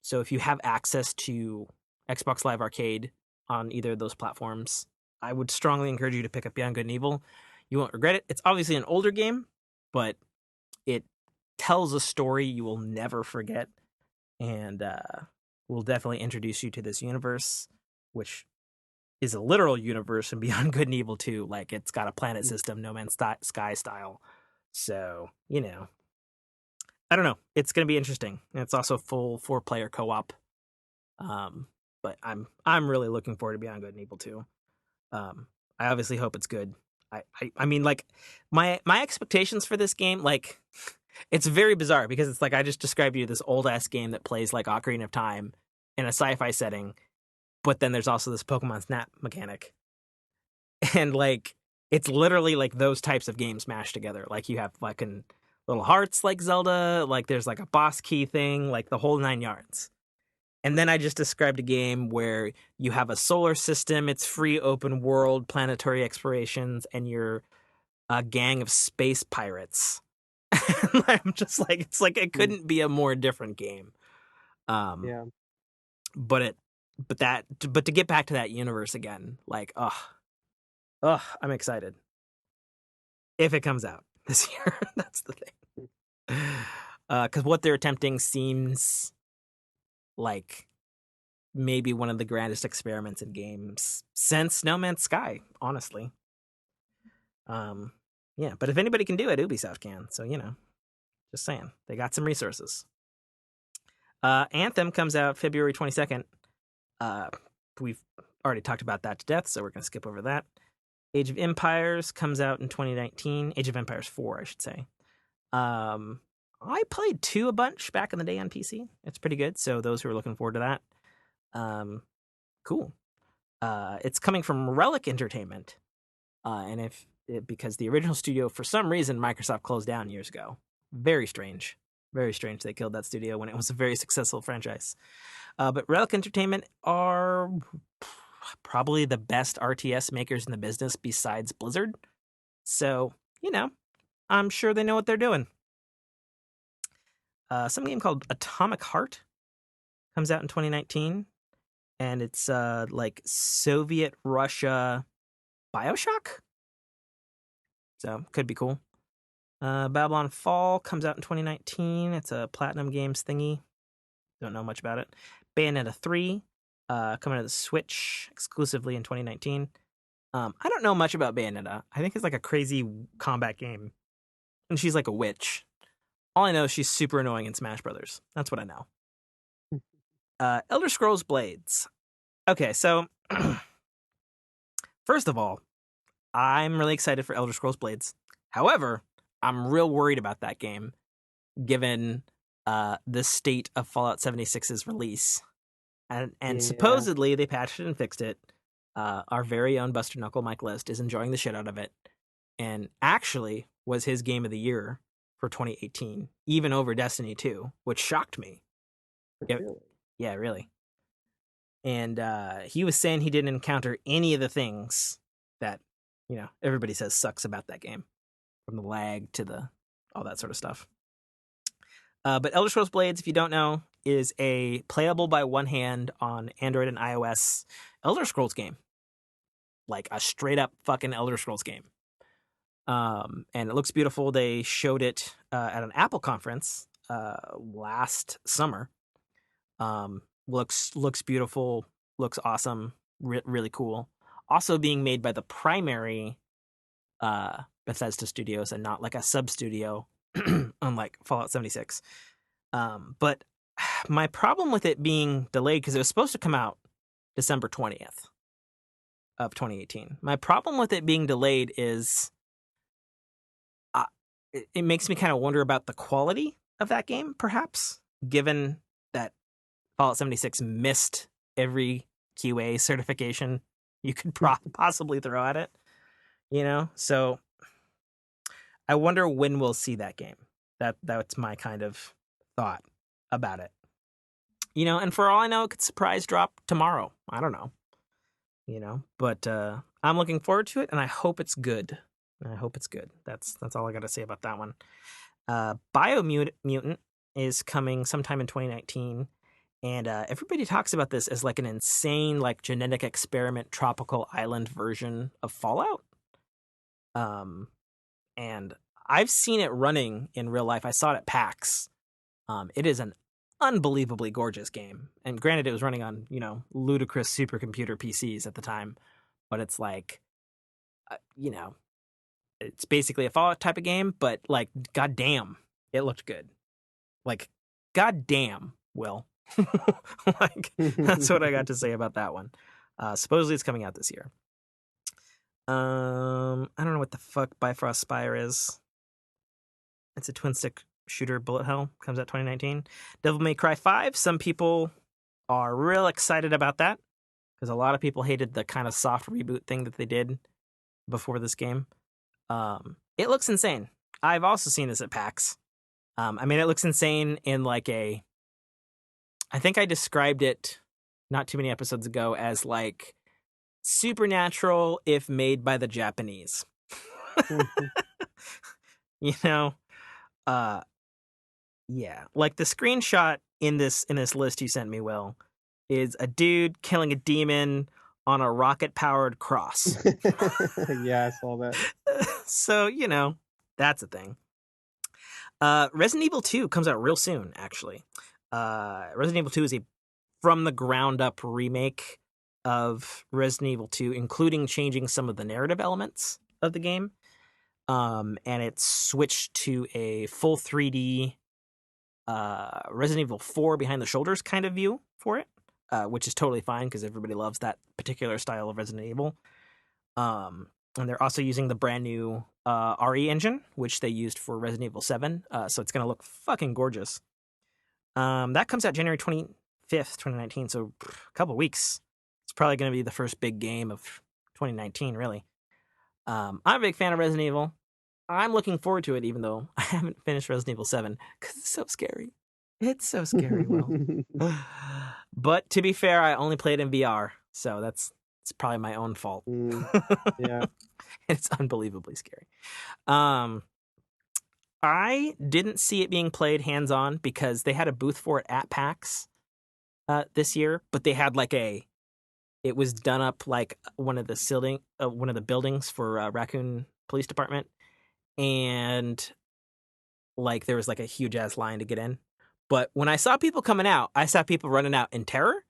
So if you have access to Xbox Live Arcade on either of those platforms, I would strongly encourage you to pick up Beyond Good and Evil. You won't regret it. It's obviously an older game, but it tells a story you will never forget and will definitely introduce you to this universe, which is a literal universe in Beyond Good and Evil 2. Like, it's got a planet system, No Man's Sky style. So, I don't know. It's going to be interesting. And it's also full 4-player co-op. But I'm really looking forward to Beyond Good and Evil 2. I obviously hope it's good. I mean, like, my expectations for this game, like, it's very bizarre because it's like I just described to you this old-ass game that plays like Ocarina of Time in a sci-fi setting, but then there's also this Pokemon Snap mechanic. And, like, it's literally like those types of games mashed together. Like, you have fucking little hearts like Zelda, like there's like a boss key thing, like the whole 9 yards. And then I just described a game where you have a solar system, it's free open world, planetary explorations, and you're a gang of space pirates. I'm just like, it's like it couldn't be a more different game. Yeah. But to get back to that universe again, like, I'm excited. If it comes out this year, that's the thing. Because what they're attempting seems like maybe one of the grandest experiments in games since No Man's Sky, honestly. Yeah, but if anybody can do it, Ubisoft can. So, just saying. They got some resources. Anthem comes out February 22nd. We've already talked about that to death, so we're going to skip over that. Age of Empires comes out in 2019. Age of Empires 4, I should say. I played 2 a bunch back in the day on PC. It's pretty good, so those who are looking forward to that, cool. It's coming from Relic Entertainment, and because the original studio, for some reason, Microsoft closed down years ago. Very strange. Very strange they killed that studio when it was a very successful franchise. But Relic Entertainment are probably the best RTS makers in the business besides Blizzard. So, I'm sure they know what they're doing. Some game called Atomic Heart comes out in 2019, and it's like Soviet Russia BioShock. So could be cool. Babylon Fall comes out in 2019. It's a Platinum Games thingy. Don't know much about it. Bayonetta 3 coming to the Switch exclusively in 2019. I don't know much about Bayonetta. I think it's like a crazy combat game, and she's like a witch. All I know is she's super annoying in Smash Brothers. That's what I know. Elder Scrolls Blades. Okay, so first of all, I'm really excited for Elder Scrolls Blades. However, I'm real worried about that game, given the state of Fallout 76's release. And supposedly they patched it and fixed it. Our very own Buster Knuckle Mike List is enjoying the shit out of it, and actually was his game of the year for 2018, even over Destiny 2, which shocked me. Really? Yeah, really. And he was saying he didn't encounter any of the things that, everybody says sucks about that game, from the lag to all that sort of stuff. But Elder Scrolls Blades, if you don't know, is a playable by one hand on Android and iOS Elder Scrolls game. Like a straight up fucking Elder Scrolls game. And it looks beautiful. They showed it at an Apple conference last summer. Looks beautiful, looks awesome, really cool. Also being made by the primary Bethesda Studios and not like a sub studio, unlike Fallout 76. But my problem with it being delayed, because it was supposed to come out December 20th of 2018. My problem with it being delayed is it makes me kind of wonder about the quality of that game, perhaps, given that Fallout 76 missed every QA certification you could possibly throw at it, So I wonder when we'll see that game. That's my kind of thought about it. And for all I know, it could surprise drop tomorrow. I don't know. But I'm looking forward to it, and I hope it's good. That's all I got to say about that one. Biomutant is coming sometime in 2019, and everybody talks about this as like an insane, like genetic experiment, tropical island version of Fallout. And I've seen it running in real life. I saw it at PAX. It is an unbelievably gorgeous game, and granted, it was running on ludicrous supercomputer PCs at the time, but it's like, it's basically a Fallout type of game, but like, goddamn, it looked good. Like, goddamn, Will. Like, that's what I got to say about that one. Supposedly it's coming out this year. I don't know what the fuck Bifrost Spire is. It's a twin stick shooter bullet hell. Comes out 2019. Devil May Cry 5. Some people are real excited about that because a lot of people hated the kind of soft reboot thing that they did before this game. It looks insane. I've also seen this at PAX. It looks insane in like I think I described it not too many episodes ago as like Supernatural if made by the Japanese. Yeah. Like the screenshot in this list you sent me, Will, is a dude killing a demon on a rocket-powered cross. Yeah, I saw that. So, that's a thing. Resident Evil 2 comes out real soon, actually. Resident Evil 2 is a from-the-ground-up remake of Resident Evil 2, including changing some of the narrative elements of the game. And it's switched to a full 3D Resident Evil 4 behind-the-shoulders kind of view for it. Which is totally fine because everybody loves that particular style of Resident Evil. And they're also using the brand new RE engine, which they used for Resident Evil 7. So it's going to look fucking gorgeous. That comes out January 25th, 2019. So a couple weeks. It's probably going to be the first big game of 2019, really. I'm a big fan of Resident Evil. I'm looking forward to it, even though I haven't finished Resident Evil 7 because it's so scary. It's so scary, Will. But to be fair, I only played in VR, so it's probably my own fault. Yeah. It's unbelievably scary. I didn't see it being played hands-on because they had a booth for it at PAX this year, but they had it was done up like one of the buildings for Raccoon Police Department, and like there was like a huge ass line to get in. But when I saw people coming out, I saw people running out in terror,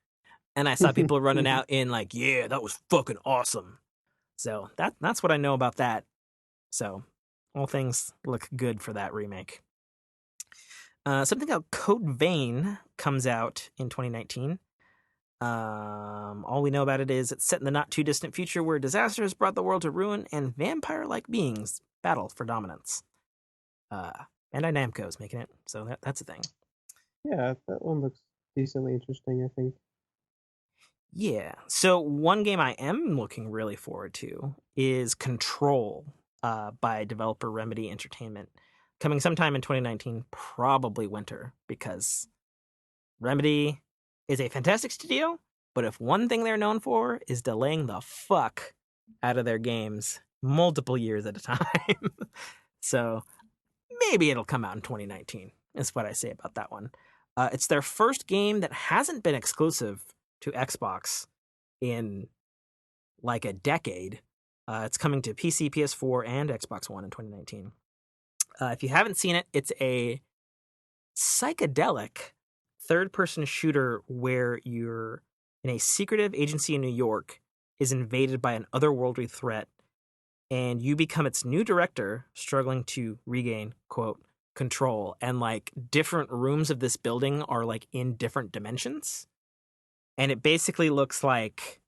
and I saw people running out in like, yeah, that was fucking awesome. So that's what I know about that. So all things look good for that remake. Something called Code Vein comes out in 2019. All we know about it is it's set in the not too distant future where disaster has brought the world to ruin and vampire-like beings battle for dominance. Bandai Namco is making it, so that's a thing. Yeah, that one looks decently interesting, I think. Yeah. So one game I am looking really forward to is Control by developer Remedy Entertainment. Coming sometime in 2019, probably winter, because Remedy is a fantastic studio, but if one thing they're known for is delaying the fuck out of their games multiple years at a time. So maybe it'll come out in 2019, is what I say about that one. It's their first game that hasn't been exclusive to Xbox in like a decade. It's coming to PC, PS4, and Xbox One in 2019. If you haven't seen it, it's a psychedelic third-person shooter where you're in a secretive agency in New York is invaded by an otherworldly threat, and you become its new director, struggling to regain, quote, control. And like different rooms of this building are like in different dimensions. And it basically looks like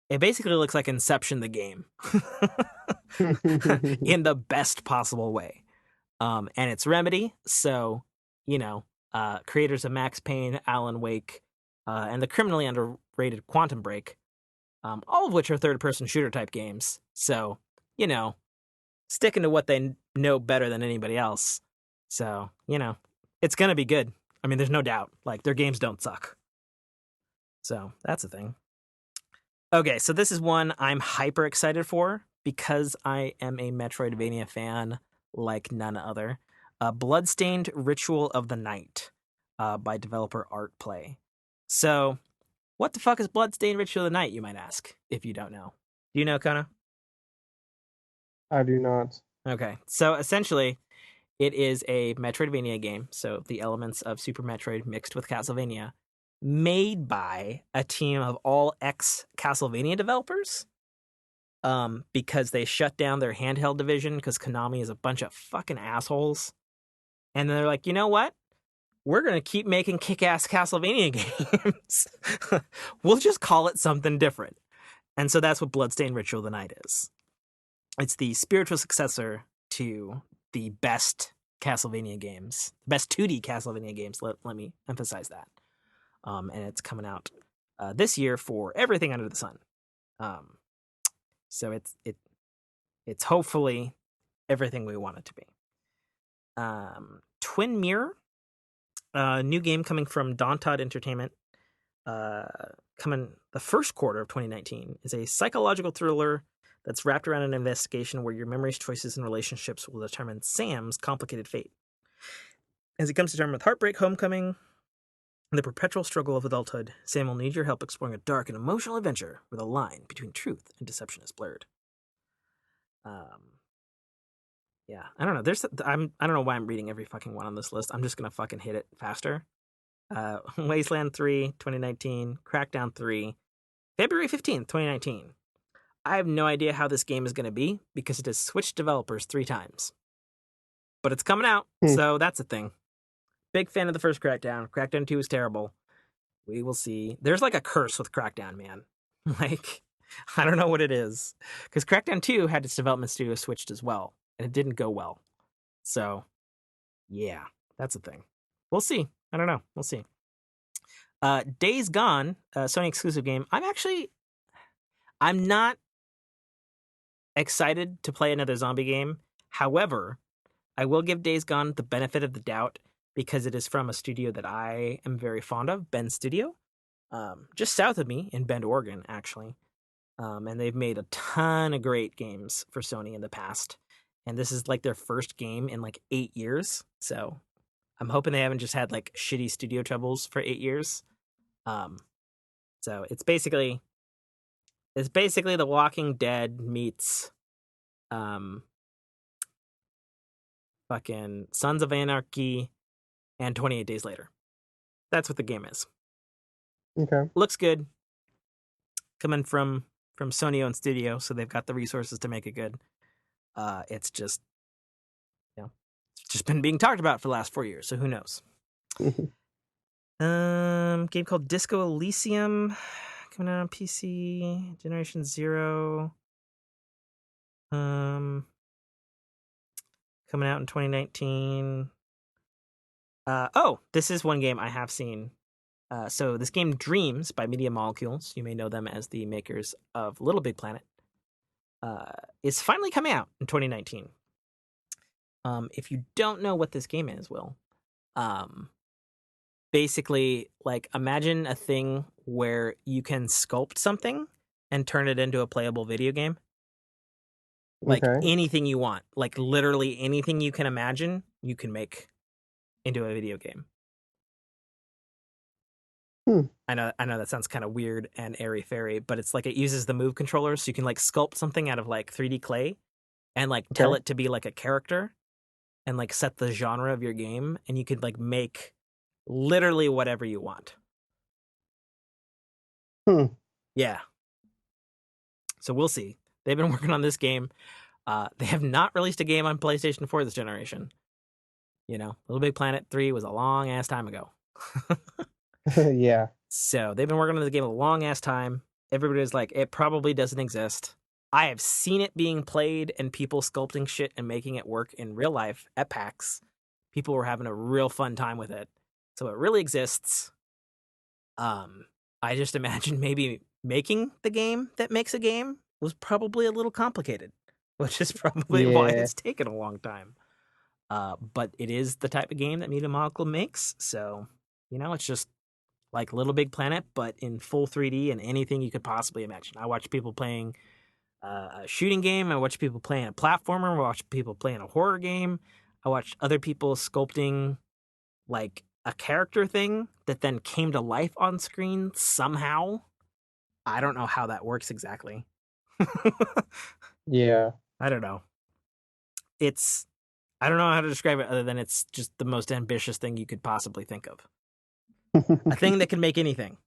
Inception the game in the best possible way. And it's Remedy, so creators of Max Payne, Alan Wake, and the criminally underrated Quantum Break, all of which are third-person shooter type games. So, sticking to what they know better than anybody else. So, it's gonna be good. I mean, there's no doubt. Like, their games don't suck. So, that's a thing. Okay, so this is one I'm hyper excited for because I am a Metroidvania fan like none other. Bloodstained Ritual of the Night by developer Artplay. So, what the fuck is Bloodstained Ritual of the Night, you might ask, if you don't know. Do you know, Kona? I do not. Okay, so essentially, it is a Metroidvania game, so the elements of Super Metroid mixed with Castlevania, made by a team of all ex-Castlevania developers, because they shut down their handheld division because Konami is a bunch of fucking assholes. And they're like, you know what? We're going to keep making kick-ass Castlevania games. We'll just call it something different. And so that's what Bloodstained Ritual of the Night is. It's the spiritual successor to the best Castlevania games, best 2D Castlevania games. Let me emphasize that. And it's coming out this year for everything under the sun. So it's hopefully everything we want it to be. Twin Mirror, new game coming from Dontod Entertainment, coming the first quarter of 2019, is a psychological thriller that's wrapped around an investigation where your memories, choices, and relationships will determine Sam's complicated fate. As he comes to terms with heartbreak, homecoming, and the perpetual struggle of adulthood, Sam will need your help exploring a dark and emotional adventure where the line between truth and deception is blurred. Yeah, I don't know. I don't know why I'm reading every fucking one on this list. I'm just gonna fucking hit it faster. Wasteland 3, 2019. Crackdown 3, February 15th, 2019. I have no idea how this game is gonna be because it has switched developers 3 times. But it's coming out, so that's a thing. Big fan of the first Crackdown. Crackdown 2 is terrible. We will see. There's like a curse with Crackdown, man. Like, I don't know what it is. Because Crackdown 2 had its development studio switched as well, and it didn't go well. So, yeah, that's a thing. We'll see. I don't know. We'll see. Days Gone, Sony exclusive game. I'm not excited to play another zombie game. However, I will give Days Gone the benefit of the doubt because it is from a studio that I am very fond of, Bend Studio, just south of me in Bend, Oregon, actually. And they've made a ton of great games for Sony in the past. And this is like their first game in like 8 years. So I'm hoping they haven't just had like shitty studio troubles for 8 years. So it's basically The Walking Dead meets fucking Sons of Anarchy and 28 Days Later. That's what the game is. Okay. Looks good. Coming from Sony owned studio, so they've got the resources to make it good. It's just, it's just been being talked about for the last 4 years, so who knows? Game called Disco Elysium, coming out on PC, Generation 0. Coming out in 2019. This is one game I have seen. So this game, Dreams by Media Molecules, you may know them as the makers of Little Big Planet, is finally coming out in 2019. If you don't know what this game is, Will, basically, like, imagine a thing where you can sculpt something and turn it into a playable video game. Like, anything you want. Like, literally anything you can imagine, you can make into a video game. I know that sounds kind of weird and airy-fairy, but it's like it uses the move controller, so you can like sculpt something out of like 3D clay and like tell Okay. it to be like a character and like set the genre of your game, and you could like make literally whatever you want. Hmm. Yeah. So we'll see. They've been working on this game. They have not released a game on PlayStation 4 this generation. You know, Little Big Planet 3 was a long ass time ago. Yeah. So they've been working on this game a long ass time. Everybody's like, it probably doesn't exist. I have seen it being played and people sculpting shit and making it work in real life at PAX. People were having a real fun time with it. So it really exists. I just imagine maybe making the game that makes a game was probably a little complicated, which is probably why Yeah. it's taken a long time. But it is the type of game that Media Molecule makes, so it's just like Little Big Planet, but in full 3D and anything you could possibly imagine. I watch people playing a shooting game. I watch people playing a platformer. I watch people playing a horror game. I watch other people sculpting like a character thing that then came to life on screen somehow. I don't know how that works exactly. Yeah. I don't know. I don't know how to describe it other than it's just the most ambitious thing you could possibly think of. A thing that can make anything.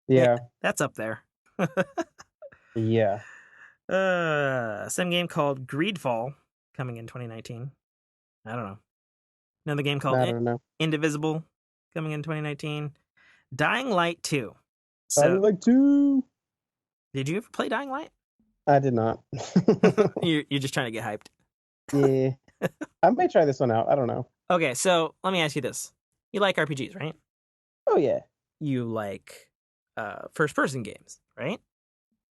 Yeah. That's up there. Yeah. Some game called Greedfall coming in 2019. I don't know. Another game called I don't know. Indivisible coming in 2019. Dying Light 2. I So, would like to. did you ever play Dying Light? I did not. You're just trying to get hyped. Yeah. I may try this one out. I don't know. Okay, so let me ask you this. You like RPGs, right? Oh yeah. You like first-person games, right?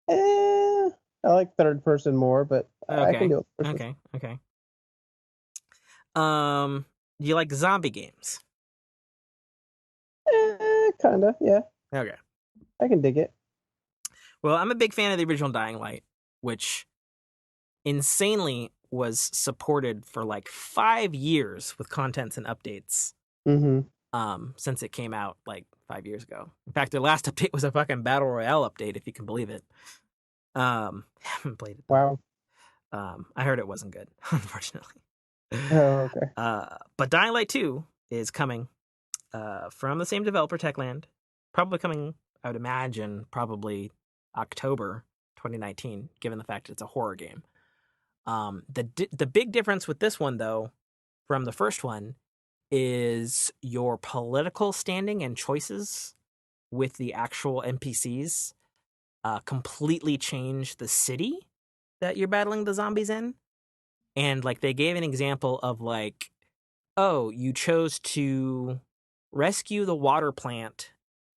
I like third person more, but I can do it. Okay. Do you like zombie games? Kinda, yeah. Okay. I can dig it. Well, I'm a big fan of the original Dying Light, which insanely was supported for like 5 years with contents and updates. Mm-hmm. Since it came out like 5 years ago. In fact, their last update was a fucking Battle Royale update, if you can believe it. Haven't played it. Wow. I heard it wasn't good, unfortunately. Oh, okay. But Dying Light 2 is coming from the same developer, Techland. Probably coming, I would imagine, probably October 2019, given the fact it's a horror game. The big difference with this one, though, from the first one, is your political standing and choices with the actual NPCs completely change the city that you're battling the zombies in. And like they gave an example of like, oh, you chose to rescue the water plant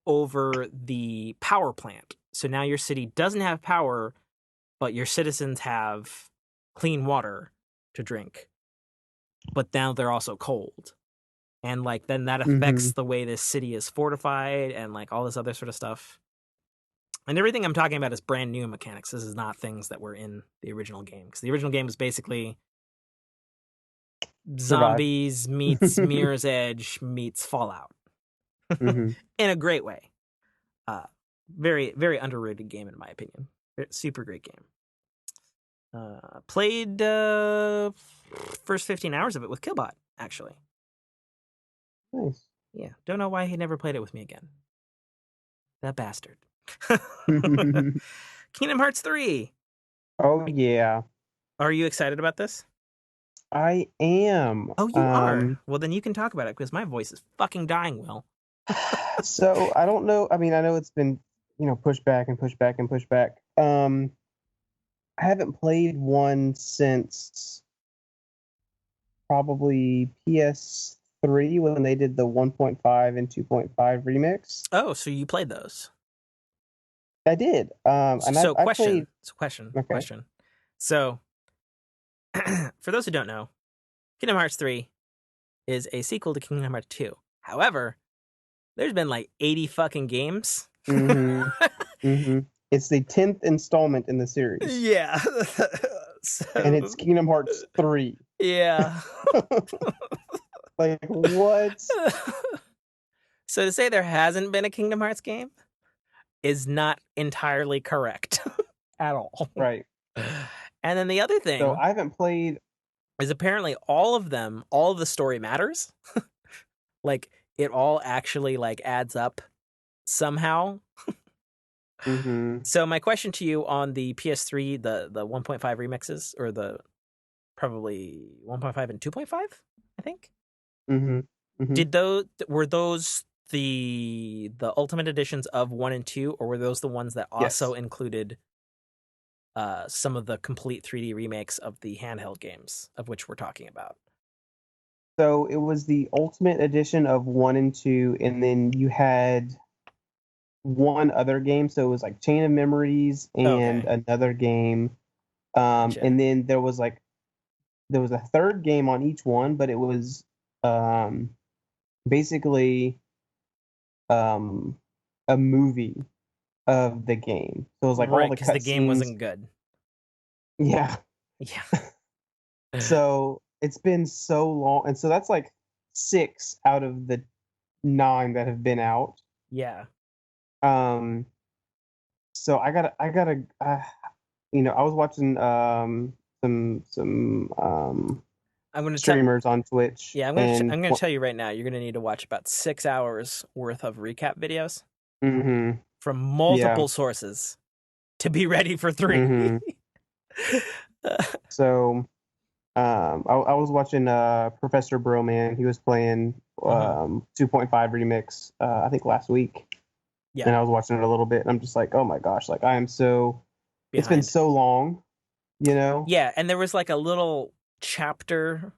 over the power plant. So now your city doesn't have power, but your citizens have clean water to drink. But now they're also cold. And like then that affects the way this city is fortified and like all this other sort of stuff. And everything I'm talking about is brand new mechanics. This is not things that were in the original game, because the original game was basically zombies meets Mirror's Edge meets Fallout in a great way. Very, very underrated game in my opinion. Super great game. Played first 15 hours of it with Killbot, actually. Nice. Yeah, don't know why he never played it with me again. That bastard. Kingdom Hearts 3. Oh yeah. Are you excited about this? I am. Oh, you are? Well, then you can talk about it, because my voice is fucking dying, Will. So I don't know. I mean, I know it's been, pushed back and pushed back and pushed back. I haven't played one since probably PS3 when they did the 1.5 and 2.5 remix. Oh, so you played those? I did. And so I question. played... Question. So, for those who don't know, Kingdom Hearts 3 is a sequel to Kingdom Hearts 2. However, there's been like 80 fucking games. It's the 10th installment in the series. Yeah. And it's Kingdom Hearts 3. Yeah. Like, what? So to say there hasn't been a Kingdom Hearts game is not entirely correct at all. Right. And then the other So thing I haven't played. is apparently all of them, all of the story matters. Like it all actually like adds up somehow. Mm-hmm. So my question to you on the PS3, the 1.5 remixes, or the probably 1.5 and 2.5, I think. Mm-hmm. Mm-hmm. Were those the ultimate editions of 1 and 2, or were those the ones that also Yes. included some of the complete 3D remakes of the handheld games of which we're talking about? So it was the Ultimate Edition of 1 and 2, and then you had one other game. So it was like Chain of Memories and Okay, another game. gotcha. And then there was a third game on each one, but it was um, basically um, a movie of the game. So it was like all Right, the because the game cutscenes. wasn't good. Yeah. Yeah. So it's been so long, and so that's like 6 out of the 9 that have been out. Yeah. Um, so I was watching some I'm gonna tell. streamers on Twitch, Yeah, and I'm gonna tell you right now. You're gonna need to watch about 6 hours worth of recap videos mm-hmm, from yeah, multiple sources to be ready for 3. mm-hmm. So I was watching Professor Broman. He was playing Mhm. 2.5 remix I think last week, Yeah, and I was watching it a little bit, and I'm just like, oh my gosh, like I am so. It's been behind. so long, you know. Yeah, and there was like a little chapter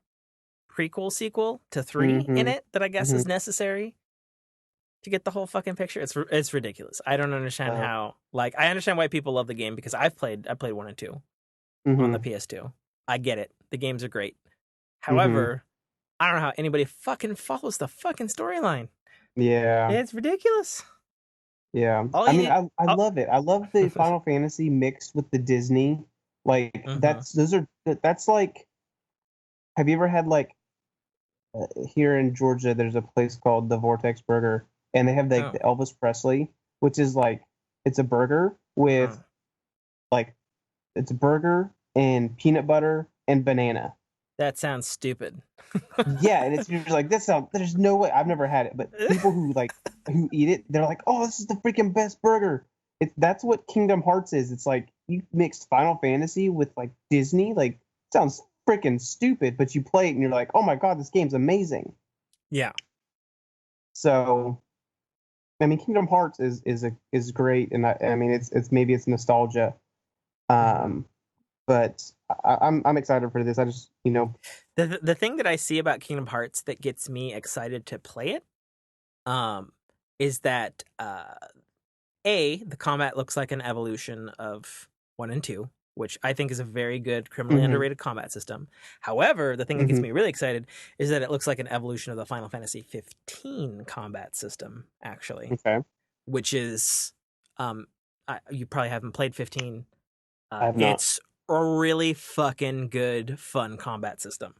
prequel sequel to 3 in Mm-hmm. it that I guess Mm-hmm. is necessary to get the whole fucking picture. It's ridiculous. I don't understand Uh, how. Like, I understand why people love the game because I played 1 and 2 on the mm-hmm. PS2. I get it. The games are great. Mm-hmm. However, I don't know how anybody fucking follows the fucking storyline. Yeah. It's ridiculous. Yeah. All I mean, you I oh. love it. I love the Final Fantasy mixed with the Disney. Like Mhm. that's like. Have you ever had like here in Georgia? There's a place called the Vortex Burger, and they have like Oh. the Elvis Presley, which is like it's a burger Oh. with like it's a burger and peanut butter and banana. That sounds stupid. Yeah, and it's you're like this sound. There's no way. I've never had it, but people who eat it, they're like, "Oh, this is the freaking best burger." That's what Kingdom Hearts is. It's like you mixed Final Fantasy with like Disney. Like sounds freaking stupid, but you play it and you're like, "Oh my god, this game's amazing." Yeah. So, I mean, Kingdom Hearts is great, and I mean it's maybe it's nostalgia, Mhm. um, but I'm excited for this. I just The thing that I see about Kingdom Hearts that gets me excited to play it um is that the combat looks like an evolution of 1 and 2, which I think is a very good criminally hmm underrated combat system. However, the thing that gets hmm me really excited is that it looks like an evolution of the Final Fantasy 15 combat system actually, okay. which is you probably haven't played 15. I have not. It's a really fucking good fun combat system.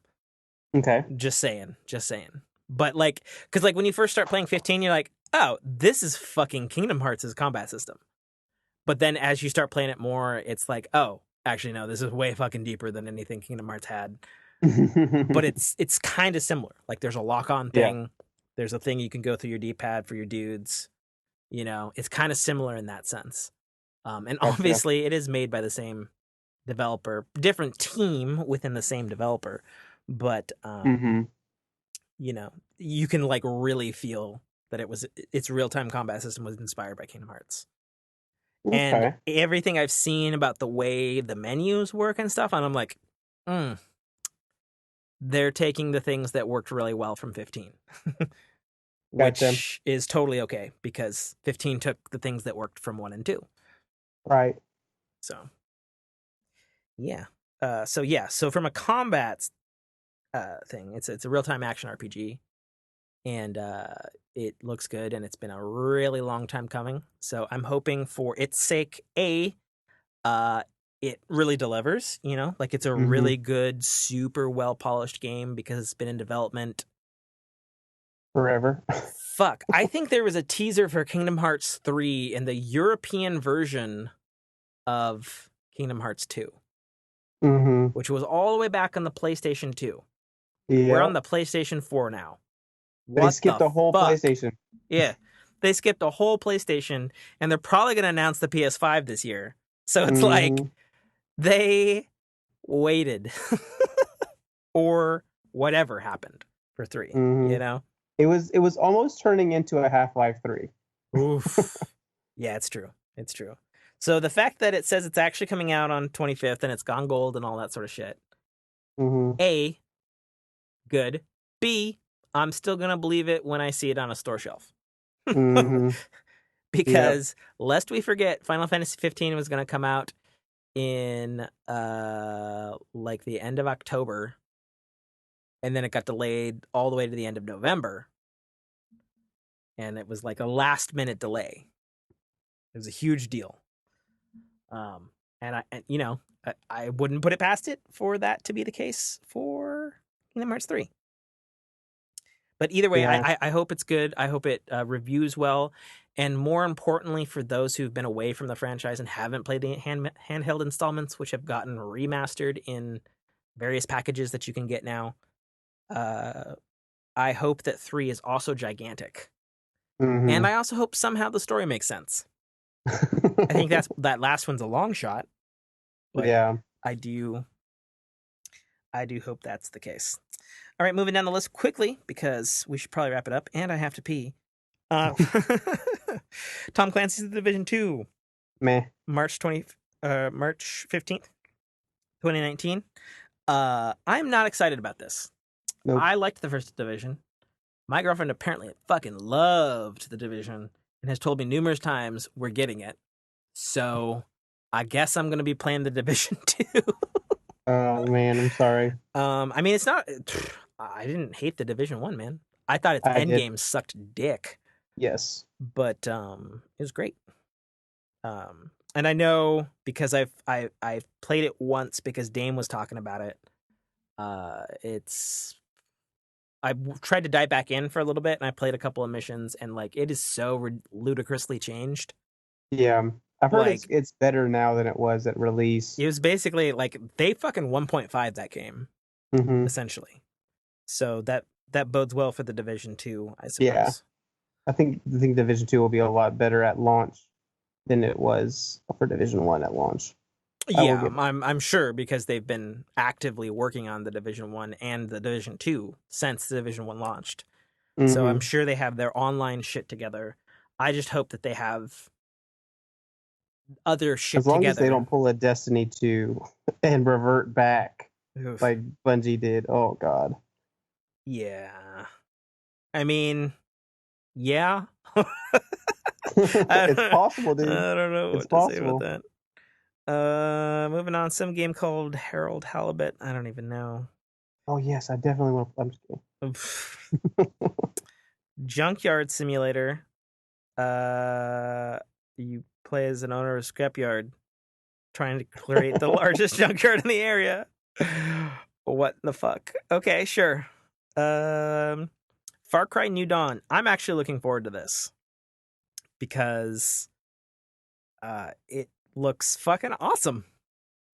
Okay. Just saying, just saying. But like, because like when you first start playing 15, you're like, oh, this is fucking Kingdom Hearts' combat system. But then as you start playing it more, it's like, oh, actually no, this is way fucking deeper than anything Kingdom Hearts had. But it's kind of similar. Like there's a lock on Yeah, thing. There's a thing you can go through your D-pad for your dudes. You know, it's kind of similar in that sense. And gotcha. obviously, it is made by the same developer, different team within the same developer, but hmm you know, you can like really feel that its real time combat system was inspired by Kingdom Hearts. And Okay. everything I've seen about the way the menus work and stuff, and I'm like, mm, they're taking the things that worked really well from 15, Gotcha. which is totally okay because 15 took the things that worked from 1 and 2. Right. So, yeah. So from a combat thing, it's a real time action RPG, and it looks good, and it's been a really long time coming. So I'm hoping for its sake, uh, it really delivers. You know, like it's a hmm really good, super well polished game because it's been in development forever. Fuck. I think there was a teaser for Kingdom Hearts 3 in the European version of Kingdom Hearts 2, Mm-hmm. which was all the way back on the PlayStation 2. We're Yeah. on the PlayStation 4 now. They What skipped the a whole fuck? PlayStation. Yeah. They skipped a whole PlayStation, and they're probably going to announce the PS5 this year. So it's like Mm-hmm. they waited or whatever happened for 3, Mm-hmm. you know? It was almost turning into a Half-Life 3. Oof. Yeah, it's true. It's true. So the fact that it says it's actually coming out on 25th and it's gone gold and all that sort of shit. Mm-hmm. A, good. B, I'm still going to believe it when I see it on a store shelf. Mm-hmm. Because lest we forget, Final Fantasy 15 was going to come out in like the end of October, and then it got delayed all the way to the end of November, and it was like a last minute delay. It was a huge deal. I wouldn't put it past it for that to be the case for Kingdom Hearts 3. But either way, Yeah. I hope it's good. I hope it reviews well. And more importantly, for those who've been away from the franchise and haven't played the handheld installments, which have gotten remastered in various packages that you can get now, I hope that 3 is also gigantic. Mm-hmm. And I also hope somehow the story makes sense. I think that last one's a long shot. But yeah. I do hope that's the case. All right, moving down the list quickly because we should probably wrap it up, and I have to pee. Tom Clancy's The Division 2, Meh. March 15th, 2019. I'm not excited about this. Nope. I liked the first Division. My girlfriend apparently fucking loved the Division and has told me numerous times we're getting it. So I guess I'm gonna be playing the Division 2. Oh man, I'm sorry. I mean, it's not. I didn't hate the Division 1, man. I thought its I did. endgame sucked dick, Yes. but it was great. And I know because I've played it once because Dame was talking about it. I tried to dive back in for a little bit, and I played a couple of missions, and like it is so ludicrously changed. Yeah. I've heard Like it's better now than it was at release. it was basically like they fucking 1.5 that game Mm-hmm. essentially. So that bodes well for the Division 2, I suppose. Yeah. I think Division 2 will be a lot better at launch than it was for Division 1 at launch. Yeah, I'm sure because they've been actively working on the Division 1 and the Division 2 since the Division 1 launched. Mm-hmm. So I'm sure they have their online shit together. I just hope that they have other shit as long together. as they don't pull a Destiny 2 and revert back Oof. like Bungie did. Oh god. Yeah. I mean, yeah. It's possible, dude. I don't know It's what to say about possible. that. Moving on, some game called Harold Halibut. I don't even know. Oh yes, I definitely want to. I'm just kidding. Junkyard Simulator. You play as an owner of a scrapyard, trying to create the largest junkyard in the area. What the fuck? Okay, sure. Far Cry New Dawn. I'm actually looking forward to this because it looks fucking awesome.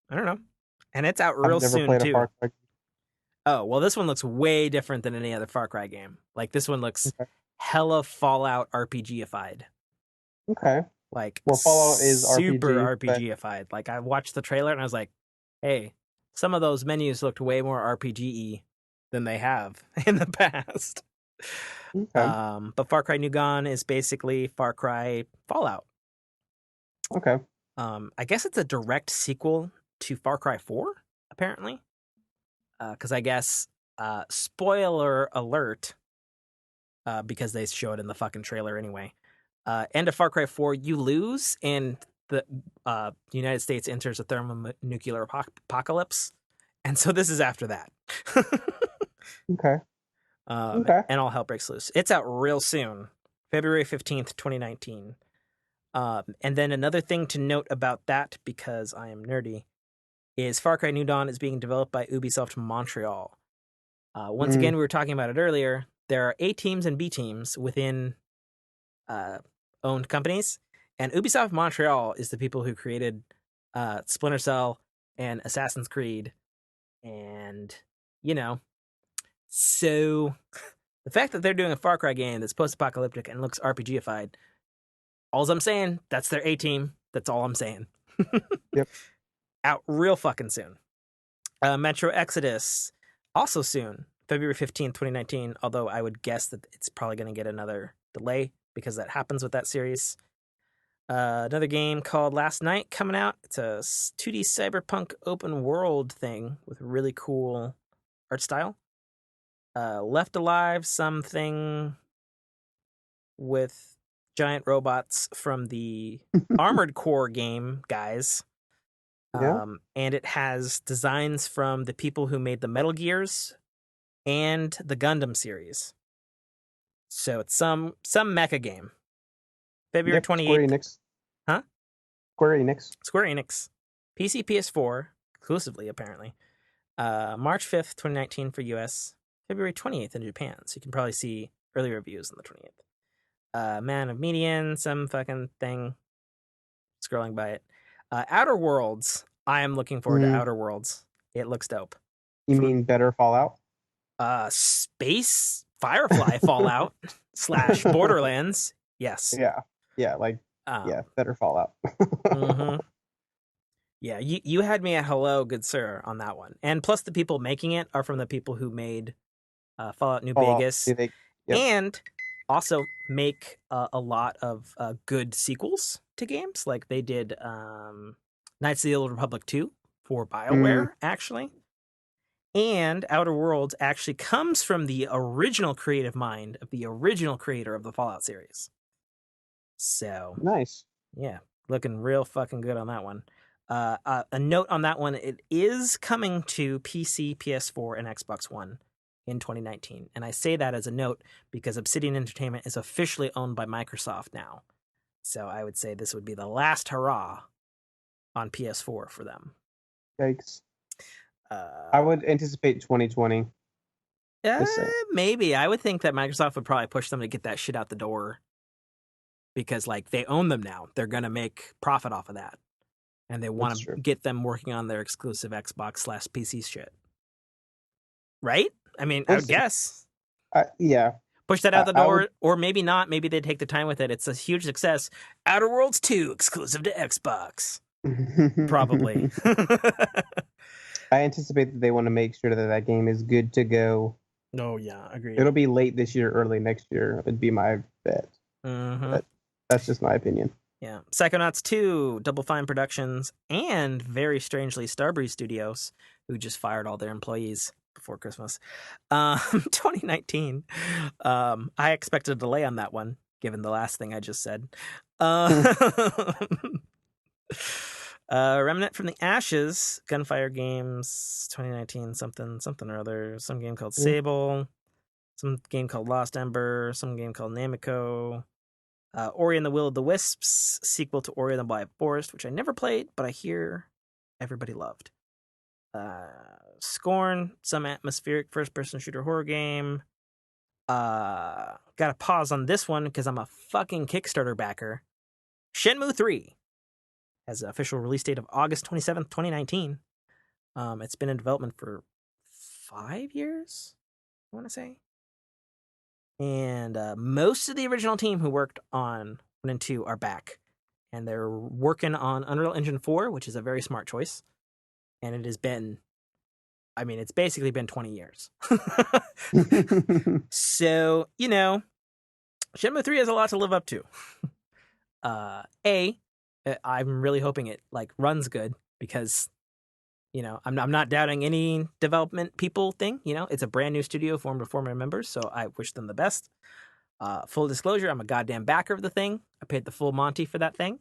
I don't know. And it's out real I've never soon played too. a Far Cry. Oh, well, this one looks way different than any other Far Cry game. Like this one looks Okay. hella Fallout RPG-ified. Okay. Like Well, Fallout is super RPG, RPG-ified. Like I watched the trailer and I was like, hey, some of those menus looked way more RPG-y than they have in the past. Okay. But Far Cry New Dawn is basically Far Cry Fallout. Okay. I guess it's a direct sequel to Far Cry 4, apparently. Because I guess, spoiler alert, because they show it in the fucking trailer anyway. End of Far Cry 4, you lose, and the United States enters a thermonuclear apocalypse. And so this is after that. Okay. And all hell breaks loose. It's out real soon, February 15th, 2019. And then another thing to note about that, because I am nerdy, is Far Cry New Dawn is being developed by Ubisoft Montreal. Once again, we were talking about it earlier. there are A teams and B teams within owned companies, and Ubisoft Montreal is the people who created Splinter Cell and Assassin's Creed, and so the fact that they're doing a Far Cry game that's post-apocalyptic and looks RPGified, all I'm saying, that's their A team. That's all I'm saying. Yep. Out real fucking soon. Metro Exodus, also soon, February 15th, 2019, although I would guess that it's probably going to get another delay because that happens with that series. Another game called Last Night coming out. It's a 2D cyberpunk open world thing with really cool art style. Left Alive, something with giant robots from the Armored Core game guys. Yeah. And it has designs from the people who made the Metal Gears and the Gundam series. So it's some mecha game. February 28th. Square Enix. Huh? Square Enix. PC, PS4, exclusively, apparently. March 5th, 2019 for US. February 28th in Japan. So you can probably see early reviews on the 28th. Man of Median, some fucking thing. Scrolling by it. Outer Worlds. I am looking forward to Outer Worlds. It looks dope. You mean better Fallout? Space Firefly Fallout / Borderlands. Yes. Yeah. Yeah, better Fallout. Mm-hmm. Yeah, you had me at hello, good sir, on that one. And plus the people making it are from the people who made Fallout New Vegas. Yep. And also make a lot of good sequels to games. Like they did Knights of the Old Republic 2 for BioWare, actually. And Outer Worlds actually comes from the original creative mind of the original creator of the Fallout series. So nice. Yeah, looking real fucking good on that one. A note on that one, it is coming to PC, PS4, and Xbox One in 2019. And I say that as a note because Obsidian Entertainment is officially owned by Microsoft now. So I would say this would be the last hurrah on PS4 for them. Yikes. I would anticipate 2020. Maybe. I would think that Microsoft would probably push them to get that shit out the door because, like, they own them now. They're going to make profit off of that. And they want to get them working on their exclusive Xbox / PC shit. Right? I mean, I would guess. Yeah. Push that out the door, or maybe not. Maybe they take the time with it. It's a huge success. Outer Worlds 2, exclusive to Xbox. Probably. I anticipate that they want to make sure that that game is good to go. Oh, yeah, agreed. It'll be late this year, early next year, would be my bet. But that's just my opinion. Yeah. Psychonauts 2, Double Fine Productions, and very strangely, Starbreeze Studios, who just fired all their employees before Christmas. 2019. I expected a delay on that one, given the last thing I just said. Remnant from the Ashes, Gunfire Games, 2019, something or other. Some game called Sable, some game called Lost Ember, some game called Namiko. Ori and the Will of the Wisps, sequel to Ori and the Blind Forest, which I never played, but I hear everybody loved. Scorn, some atmospheric first-person shooter horror game. Gotta pause on this one because I'm a fucking Kickstarter backer. Shenmue 3 has an official release date of August 27th, 2019. It's been in development for 5 years, I want to say. And most of the original team who worked on 1 and 2 are back. And they're working on Unreal Engine 4, which is a very smart choice. And it has been, it's basically been 20 years. So, Shenmue 3 has a lot to live up to. I'm really hoping it runs good because, I'm not doubting any development people thing. It's a brand new studio formed of former members, so I wish them the best. Full disclosure, I'm a goddamn backer of the thing. I paid the full Monty for that thing,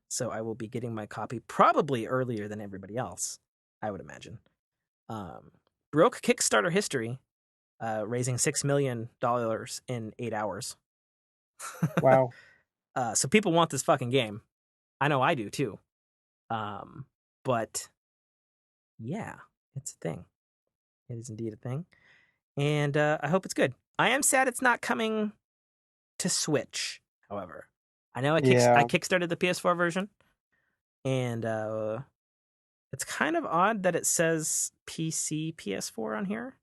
so I will be getting my copy probably earlier than everybody else, I would imagine. Broke Kickstarter history, raising $6 million in 8 hours. Wow. So people want this fucking game. I know I do too. But yeah, it's a thing. It is indeed a thing. And I hope it's good. I am sad it's not coming to Switch, however. I know I Yeah. kickstarted the PS4 version, and it's kind of odd that it says PC PS4 on here.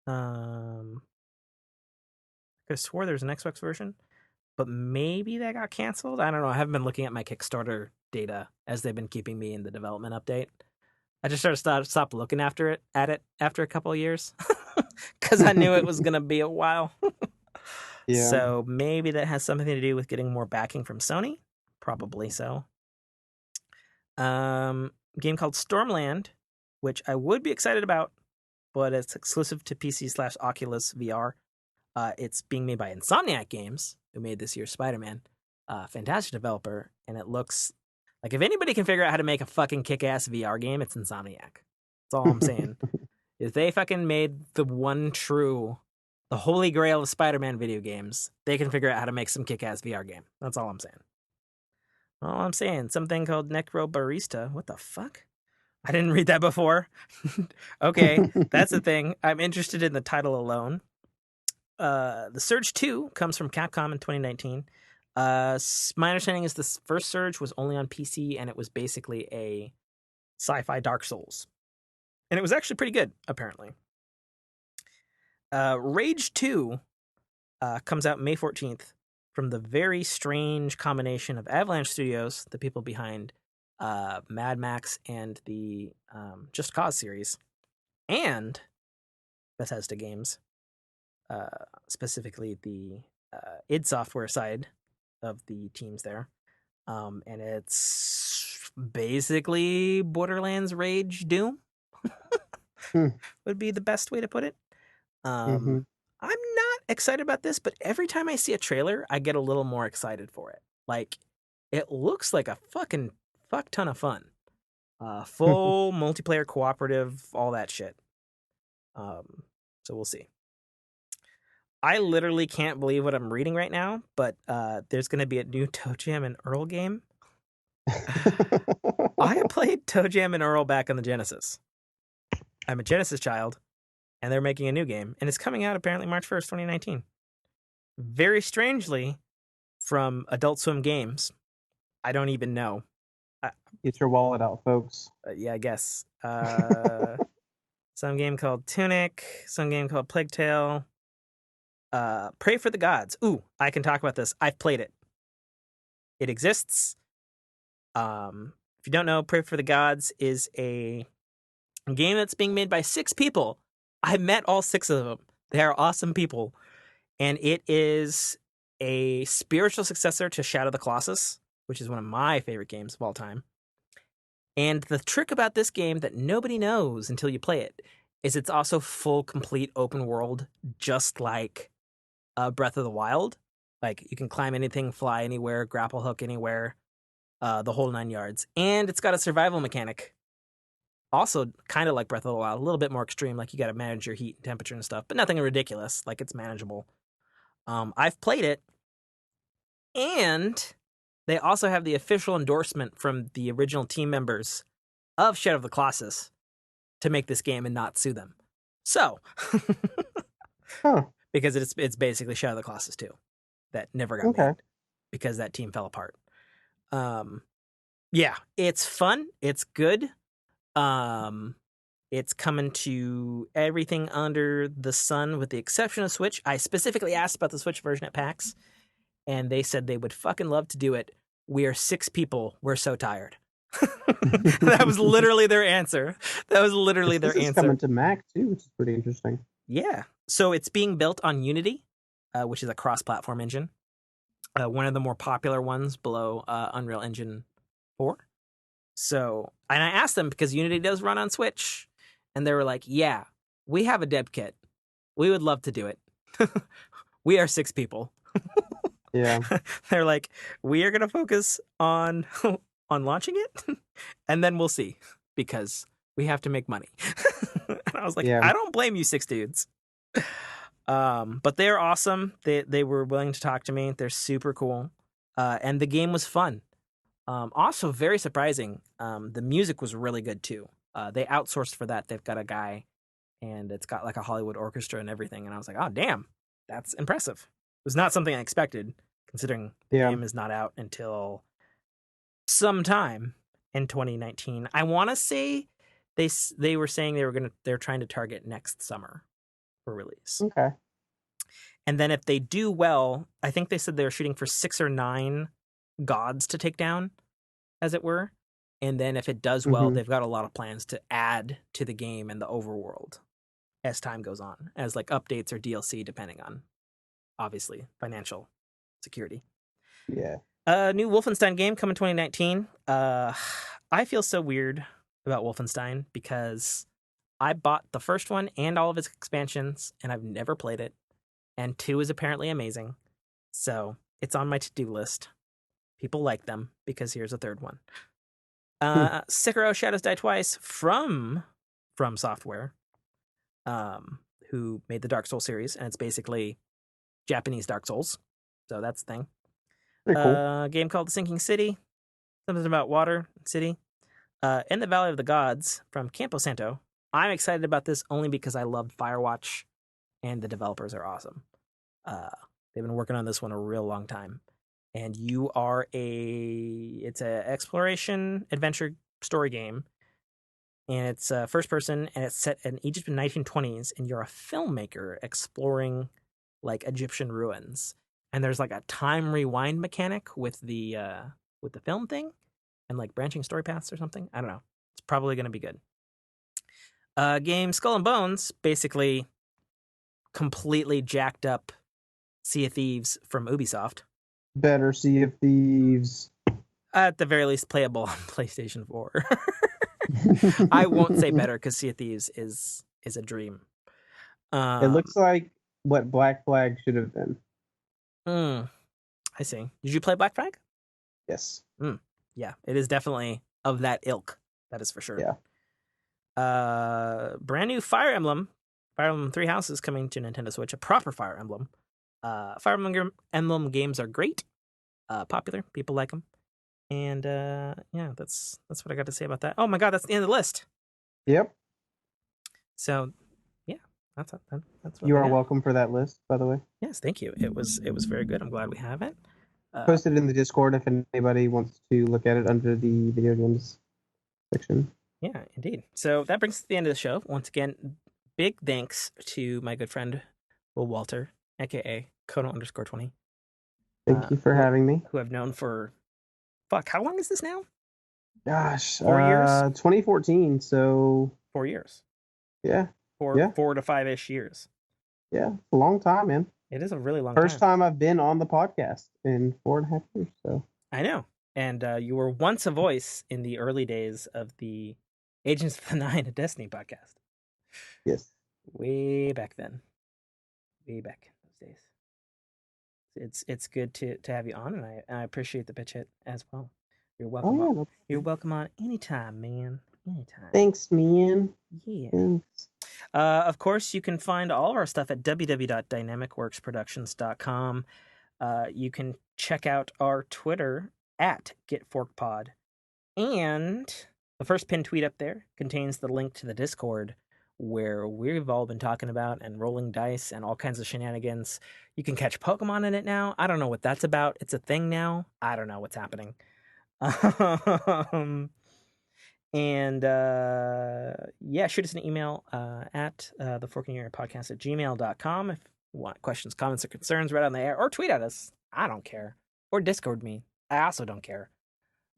I could have swore there's an Xbox version, but maybe that got canceled. I don't know. I haven't been looking at my Kickstarter data as they've been keeping me in the development update. I just sort of stopped looking at it after a couple of years because I knew it was going to be a while. Yeah. So maybe that has something to do with getting more backing from Sony. Probably so. Game called Stormland, which I would be excited about, but it's exclusive to PC/Oculus VR. It's being made by Insomniac Games, who made this year's Spider-Man. Fantastic developer, and it looks like if anybody can figure out how to make a fucking kick-ass VR game, it's Insomniac. That's all I'm saying. If they fucking made the holy grail of Spider-Man video games, they can figure out how to make some kick-ass VR game. That's all I'm saying. All I'm saying, something called Necrobarista. What the fuck? I didn't read that before. Okay, that's the thing. I'm interested in the title alone. The Surge 2 comes from Capcom in 2019. My understanding is this first Surge was only on PC, and it was basically a sci-fi Dark Souls. And it was actually pretty good, apparently. Rage 2 comes out May 14th from the very strange combination of Avalanche Studios, the people behind Mad Max and the Just Cause series, and Bethesda Games, specifically the id Software side of the teams there. And it's basically Borderlands Rage Doom would be the best way to put it. I'm not excited about this, but every time I see a trailer, I get a little more excited for it. Like, it looks like a fucking fuck ton of fun. Full multiplayer cooperative, all that shit. So we'll see. I literally can't believe what I'm reading right now, but there's going to be a new Toe Jam and Earl game. I played Toe Jam and Earl back on the Genesis. I'm a Genesis child, and they're making a new game, and it's coming out apparently March 1st, 2019. Very strangely, from Adult Swim Games. I don't even know. Get your wallet out, folks. Yeah, I guess. Some game called Tunic, some game called Plague Tale. Pray for the Gods. Ooh, I can talk about this. I've played it. It exists. If you don't know, Pray for the Gods is a game that's being made by 6 people. I met all 6 of them. They are awesome people. And it is a spiritual successor to Shadow of the Colossus, which is one of my favorite games of all time. And the trick about this game that nobody knows until you play it is it's also full, complete open world, just like Breath of the Wild. Like, you can climb anything, fly anywhere, grapple hook anywhere, the whole 9 yards. And it's got a survival mechanic. Also, kind of like Breath of the Wild, a little bit more extreme. Like, you got to manage your heat and temperature and stuff, but nothing ridiculous. Like, it's manageable. I've played it, and they also have the official endorsement from the original team members of Shadow of the Colossus to make this game and not sue them. So, because it's basically Shadow of the Colossus 2 that never got made because that team fell apart. Yeah, it's fun. It's good. It's coming to everything under the sun with the exception of Switch. I specifically asked about the Switch version at PAX, and they said they would fucking love to do it. We are 6 people. We're so tired. That was literally their answer. That was literally their answer. It's coming to Mac too, which is pretty interesting. Yeah. So it's being built on Unity, which is a cross-platform engine. One of the more popular ones below Unreal Engine 4. So, and I asked them because Unity does run on Switch, and they were like, yeah, we have a dev kit. We would love to do it. We are 6 people. Yeah. They're like, we are going to focus on launching it, and then we'll see, because we have to make money. And I was like, I don't blame you 6 dudes. But they're awesome. They were willing to talk to me. They're super cool. And the game was fun. Also very surprising. The music was really good too. They outsourced for that. They've got a guy and it's got like a Hollywood orchestra and everything. And I was like, oh damn, that's impressive. It was not something I expected, considering the game is not out until sometime in 2019. I want to say they were saying they're trying to target next summer for release. Okay. And then if they do well, I think they said they were shooting for 6 or 9 gods to take down, as it were. And then if it does well, they've got a lot of plans to add to the game and the overworld as time goes on, as like updates or DLC, depending on, obviously, financial security. Yeah. New Wolfenstein game coming 2019. I feel so weird about Wolfenstein because I bought the first one and all of its expansions, and I've never played it. And 2 is apparently amazing. So it's on my to-do list. People like them because here's a third one. Sekiro Shadows Die Twice from Software, who made the Dark Souls series, and it's basically Japanese Dark Souls. So that's the thing. Pretty cool. A game called The Sinking City. Something about water city. In the Valley of the Gods from Campo Santo. I'm excited about this only because I loved Firewatch, and the developers are awesome. They've been working on this one a real long time. And you are it's an exploration adventure story game. And it's first person, and it's set in Egypt in the 1920s, and you're a filmmaker exploring like Egyptian ruins. And there's like a time rewind mechanic with the film thing and like branching story paths or something. I don't know. It's probably going to be good. Game Skull and Bones, basically completely jacked up Sea of Thieves from Ubisoft. Better Sea of Thieves. At the very least, playable on PlayStation 4. I won't say better because Sea of Thieves is a dream. It looks like what Black Flag should have been. I see. Did you play Black Flag? Yes. Yeah, it is definitely of that ilk. That is for sure. Yeah. Brand new Fire Emblem 3 Houses coming to Nintendo Switch. A proper Fire Emblem. Fire Emblem games are great, popular. People like them, and yeah, that's what I got to say about that. Oh my god, that's the end of the list. Yep. So, yeah, that's what you are welcome for that list, by the way. Yes, thank you. It was very good. I'm glad we have it. Post it in the Discord if anybody wants to look at it under the video games section. Yeah, indeed. So that brings us to the end of the show. Once again, big thanks to my good friend Will Walter, aka Kono_20. Thank you for having me. Who I've known for how long is this now? Gosh, 4 years? 2014. So 4 years. Yeah. 4 Yeah. 4 to 5-ish years. Yeah, it's a long time, man. It is a really long First time I've been on the podcast in 4.5 years. So I know. And you were once a voice in the early days of the Agents of the Nine, a Destiny podcast. Yes. Way back then. Way back in those days. It's good to have you on, and I appreciate the pitch hit as well. You're welcome. Oh, yeah, You're welcome on anytime, man. Anytime. Thanks, man. Yeah. Thanks. Of course, you can find all of our stuff at www.dynamicworksproductions.com. You can check out our Twitter at GetForkPod. And the first pinned tweet up there contains the link to the Discord where we've all been talking about and rolling dice and all kinds of shenanigans. You can catch Pokemon in it now. I don't know what that's about. It's a thing now. I don't know what's happening. And yeah, shoot us an email at the Forking Area Podcast at gmail.com if you want questions, comments, or concerns right on the air, or tweet at us. I don't care. Or Discord me. I also don't care.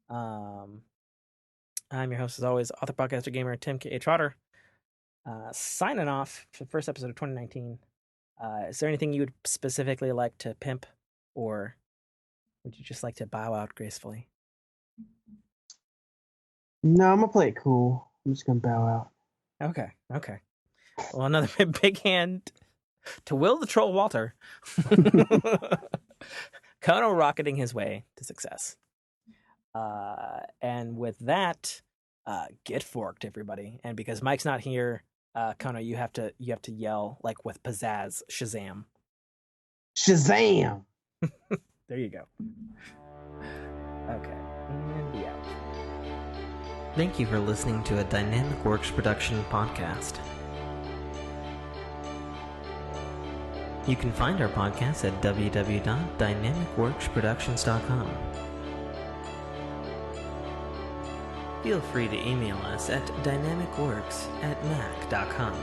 I'm your host, as always, author, podcaster, gamer, Tim K. Trotter. Signing off for the first episode of 2019. Is there anything you would specifically like to pimp, or would you just like to bow out gracefully? No, I'm gonna play it cool. I'm just gonna bow out. Okay. Well, another big hand to Will the Troll Walter. Kono rocketing his way to success. And with that, get forked, everybody. And because Mike's not here, Kono, you have to yell like with pizzazz, Shazam. Shazam! There you go. Okay. And be out. Thank you for listening to a Dynamic Works production podcast. You can find our podcast at www.dynamicworksproductions.com. Feel free to email us at dynamicworks@mac.com.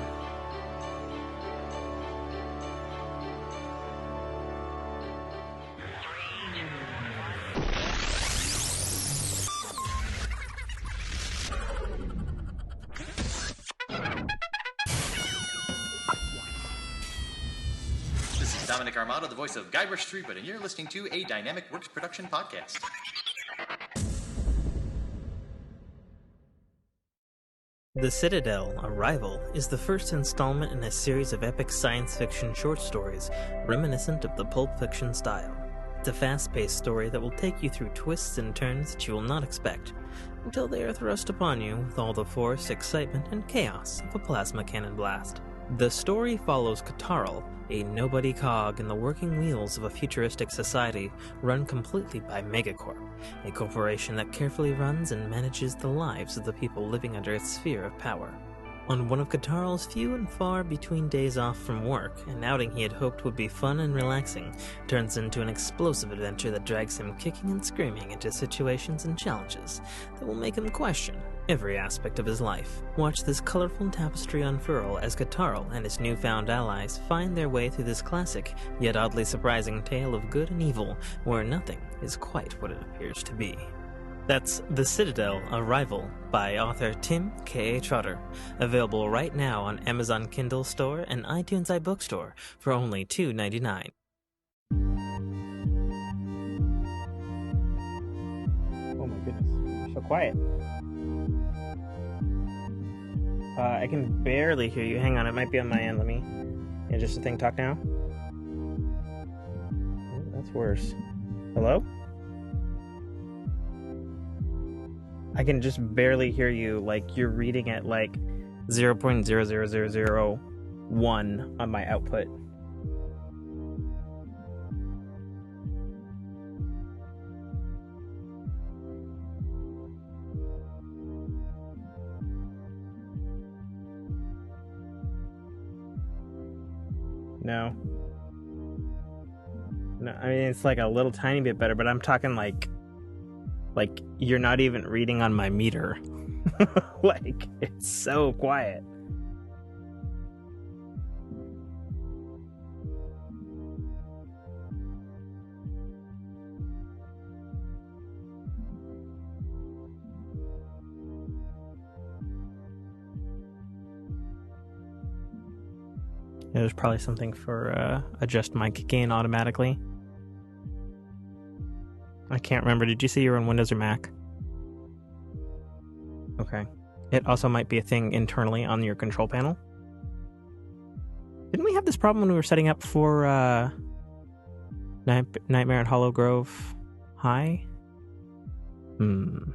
This is Dominic Armato, the voice of Guybrush Threepwood, and you're listening to a Dynamic Works production podcast. The Citadel, Arrival, is the first installment in a series of epic science fiction short stories reminiscent of the Pulp Fiction style. It's a fast-paced story that will take you through twists and turns that you will not expect, until they are thrust upon you with all the force, excitement, and chaos of a plasma cannon blast. The story follows Katarl, a nobody cog in the working wheels of a futuristic society run completely by Megacorp, a corporation that carefully runs and manages the lives of the people living under its sphere of power. On one of Katarl's few and far between days off from work, an outing he had hoped would be fun and relaxing turns into an explosive adventure that drags him kicking and screaming into situations and challenges that will make him question every aspect of his life. Watch this colorful tapestry unfurl as Katarl and his newfound allies find their way through this classic, yet oddly surprising tale of good and evil, where nothing is quite what it appears to be. That's The Citadel, Arrival, by author Tim K. Trotter, available right now on Amazon Kindle Store and iTunes iBookstore for only $2.99. Oh my goodness, you're so quiet. I can barely hear you. Hang on, it might be on my end. Let me... Yeah, just a thing. Talk now. Oh, that's worse. Hello? I can just barely hear you. Like, you're reading at, like, 0.00001 on my output. No, I mean, it's like a little tiny bit better, but I'm talking like you're not even reading on my meter. Like, it's so quiet. There's probably something for adjust mic gain automatically. I can't remember. Did you say you were on Windows or Mac? Okay. It also might be a thing internally on your control panel. Didn't we have this problem when we were setting up for Nightmare at Hollow Grove High? No.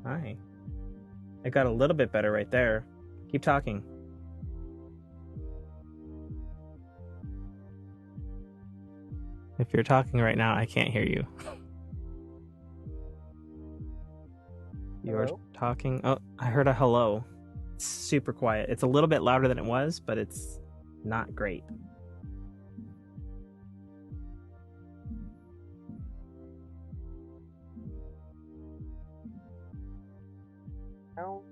Hi. It got a little bit better right there. Keep talking. If you're talking right now, I can't hear you. You're Hello? talking. Oh, I heard a hello. It's super quiet. It's a little bit louder than it was, but it's not great. No.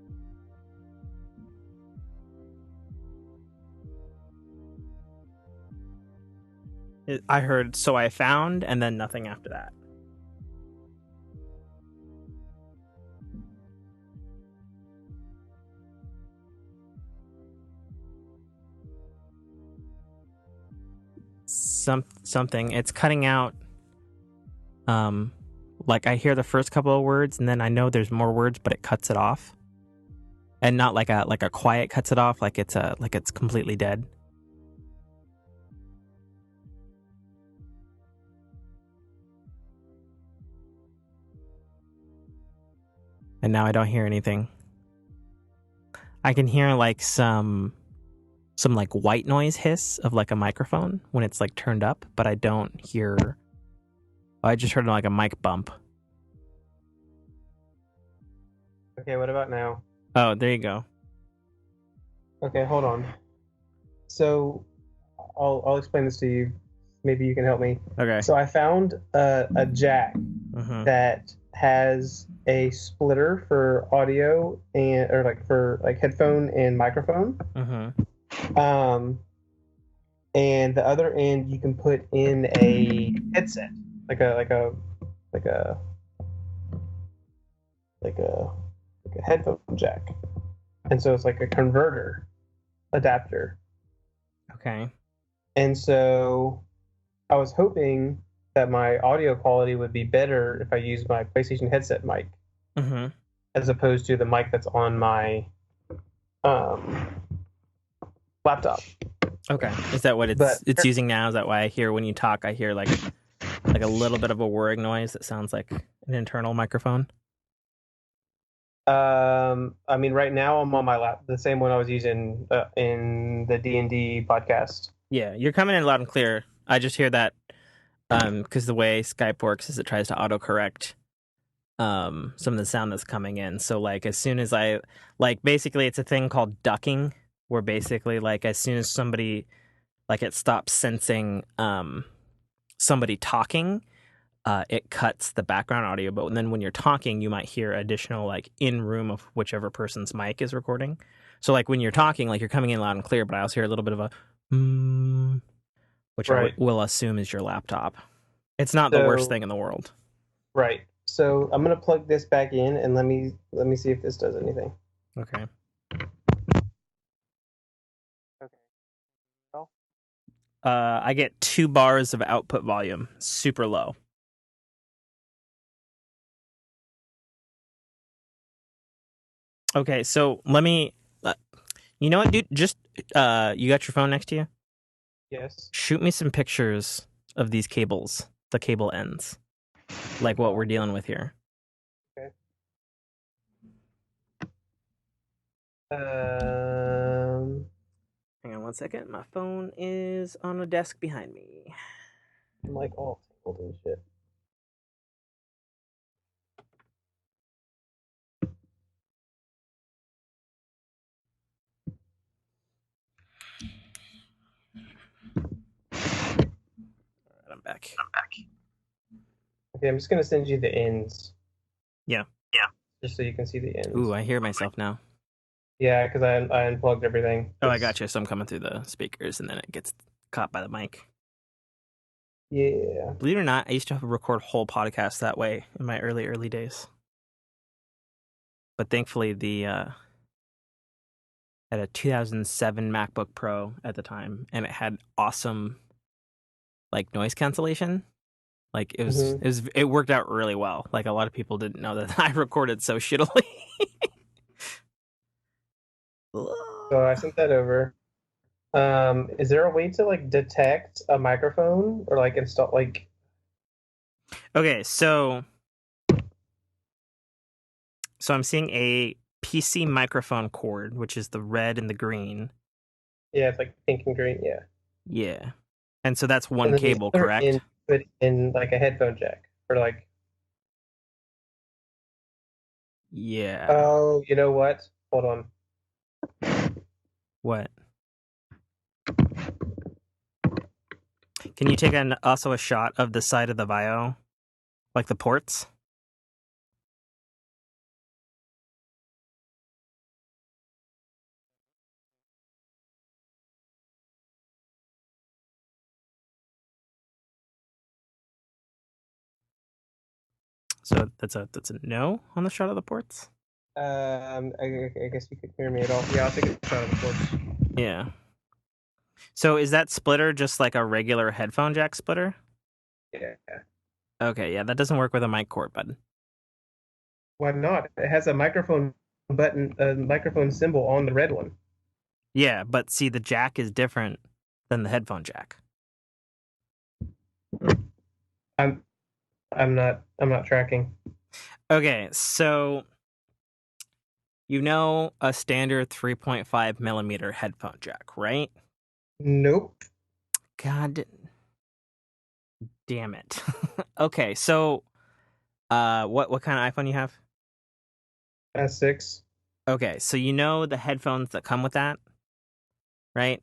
I heard, so I found, and then nothing after that. Something. It's cutting out. Like I hear the first couple of words, and then I know there's more words, but it cuts it off, and not like a quiet cuts it off, like it's completely dead. And now I don't hear anything. I can hear like some like white noise hiss of like a microphone when it's like turned up, but I don't hear. I just heard like a mic bump. Okay, what about now? Oh, there you go. Okay, hold on. So I'll explain this to you. Maybe you can help me. Okay. So I found a jack Mm-hmm. that has a splitter for audio and or like for like headphone and microphone. Mm-hmm. And the other end you can put in a headset, like a like a like a like a like a headphone jack. And so it's like a converter adapter. Okay. And so I was hoping that my audio quality would be better if I used my PlayStation headset mic Mm-hmm. as opposed to the mic that's on my um, laptop. Okay. Is that what But it's using now? Is that why I hear when you talk, I hear like a little bit of a whirring noise that sounds like an internal microphone? I mean, right now I'm on my the same one I was using in the D&D podcast. Yeah, you're coming in loud and clear. I just hear that because the way Skype works is it tries to autocorrect some of the sound that's coming in. So like as soon as I like basically it's a thing called ducking where basically like as soon as somebody like it stops sensing somebody talking, it cuts the background audio. But then when you're talking, you might hear additional like in room of whichever person's mic is recording. So like when you're talking, like you're coming in loud and clear, but I also hear a little bit of a which Right. I will assume is your laptop. It's not the worst thing in the world. Right. So I'm gonna plug this back in and let me see if this does anything. Okay. Okay. Well, I get 2 bars of output volume, super low. Okay, so let me. You know what, dude? Just you got your phone next to you? yes. Shoot me some pictures of these cables, the cable ends, like what we're dealing with here. Okay. Hang on one second. My phone is on a desk behind me. I'm like all tangled and shit. All right, I'm back. Okay, I'm just gonna send you the ends. Yeah. Just so you can see the ends. Ooh, I hear myself now. Yeah, because I unplugged everything. Oh, I got you. So I'm coming through the speakers, and then it gets caught by the mic. Yeah. Believe it or not, I used to record whole podcasts that way in my early days. But thankfully, I had a 2007 MacBook Pro at the time, and it had awesome like noise cancellation. Like it worked out really well. Like a lot of people didn't know that I recorded so shittily. So I sent that over. Is there a way to like detect a microphone or like install like? Okay, so I'm seeing a PC microphone cord, which is the red and the green. Yeah, it's like pink and green. Yeah. Yeah. And so that's one And then the cable, other correct? end, put in like a headphone jack or like. Yeah. Oh, you know what? Hold on. What? Can you take also a shot of the side of the Vio? Like the ports? So that's a no on the shot of the ports? I guess you could hear me at all. Yeah, I'll take a shot of the ports. Yeah. So is that splitter just like a regular headphone jack splitter? Yeah. Okay, yeah, that doesn't work with a mic cord, bud. Why not? It has a microphone button, a microphone symbol on the red one. Yeah, but see, the jack is different than the headphone jack. I'm not tracking. Okay, so you know a standard 3.5 millimeter headphone jack, right? Nope. God damn it. Okay, so what kind of iPhone you have? S6. Okay, so you know the headphones that come with that, right?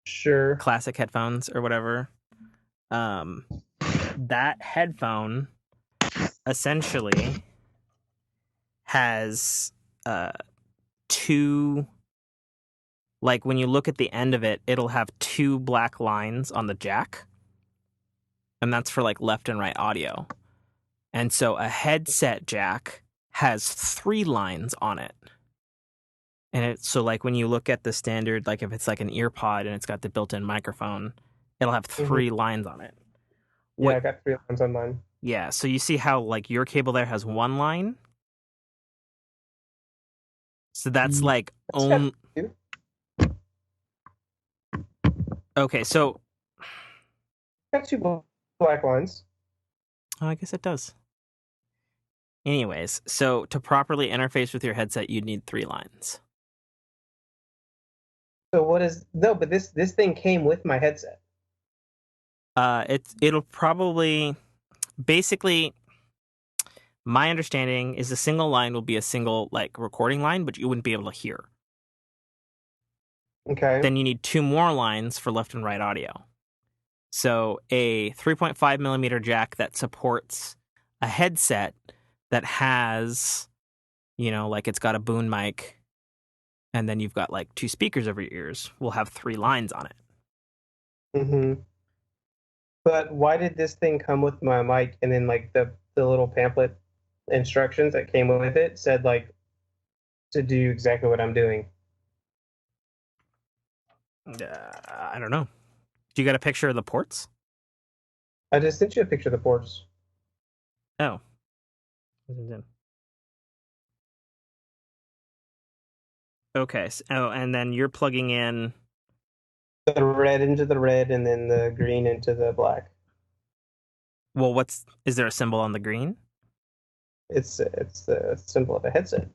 Sure. classic headphones or whatever. That headphone essentially has two, like when you look at the end of it, it'll have two black lines on the jack, and that's for like left and right audio. And so a headset jack has three lines on it. And it's so like when you look at the standard, like if it's like an ear pod and it's got the built-in microphone, it'll have three lines on it. Yeah, I got 3 lines on mine. Yeah, so you see how like your cable there has one line? So that's like It's got own. 2. Okay, so Got 2 black lines. oh, I guess it does. Anyways, so to properly interface with your headset, you'd need three lines. So what is no? But this thing came with my headset. It'll probably basically. My understanding is a single line will be a single like recording line, but you wouldn't be able to hear. Okay. Then you need two more lines for left and right audio. So a 3.5 millimeter jack that supports a headset that has, like it's got a boom mic, and then you've got like two speakers over your ears, will have three lines on it. Mm-hmm. But why did this thing come with my mic and then like the little pamphlet instructions that came with it said like to do exactly what I'm doing? I don't know. Do you got a picture of the ports? I just sent you a picture of the ports. Oh. Okay. Oh, and then you're plugging in. The red into the red and then the green into the black. Well, is there a symbol on the green? It's the symbol of a headset.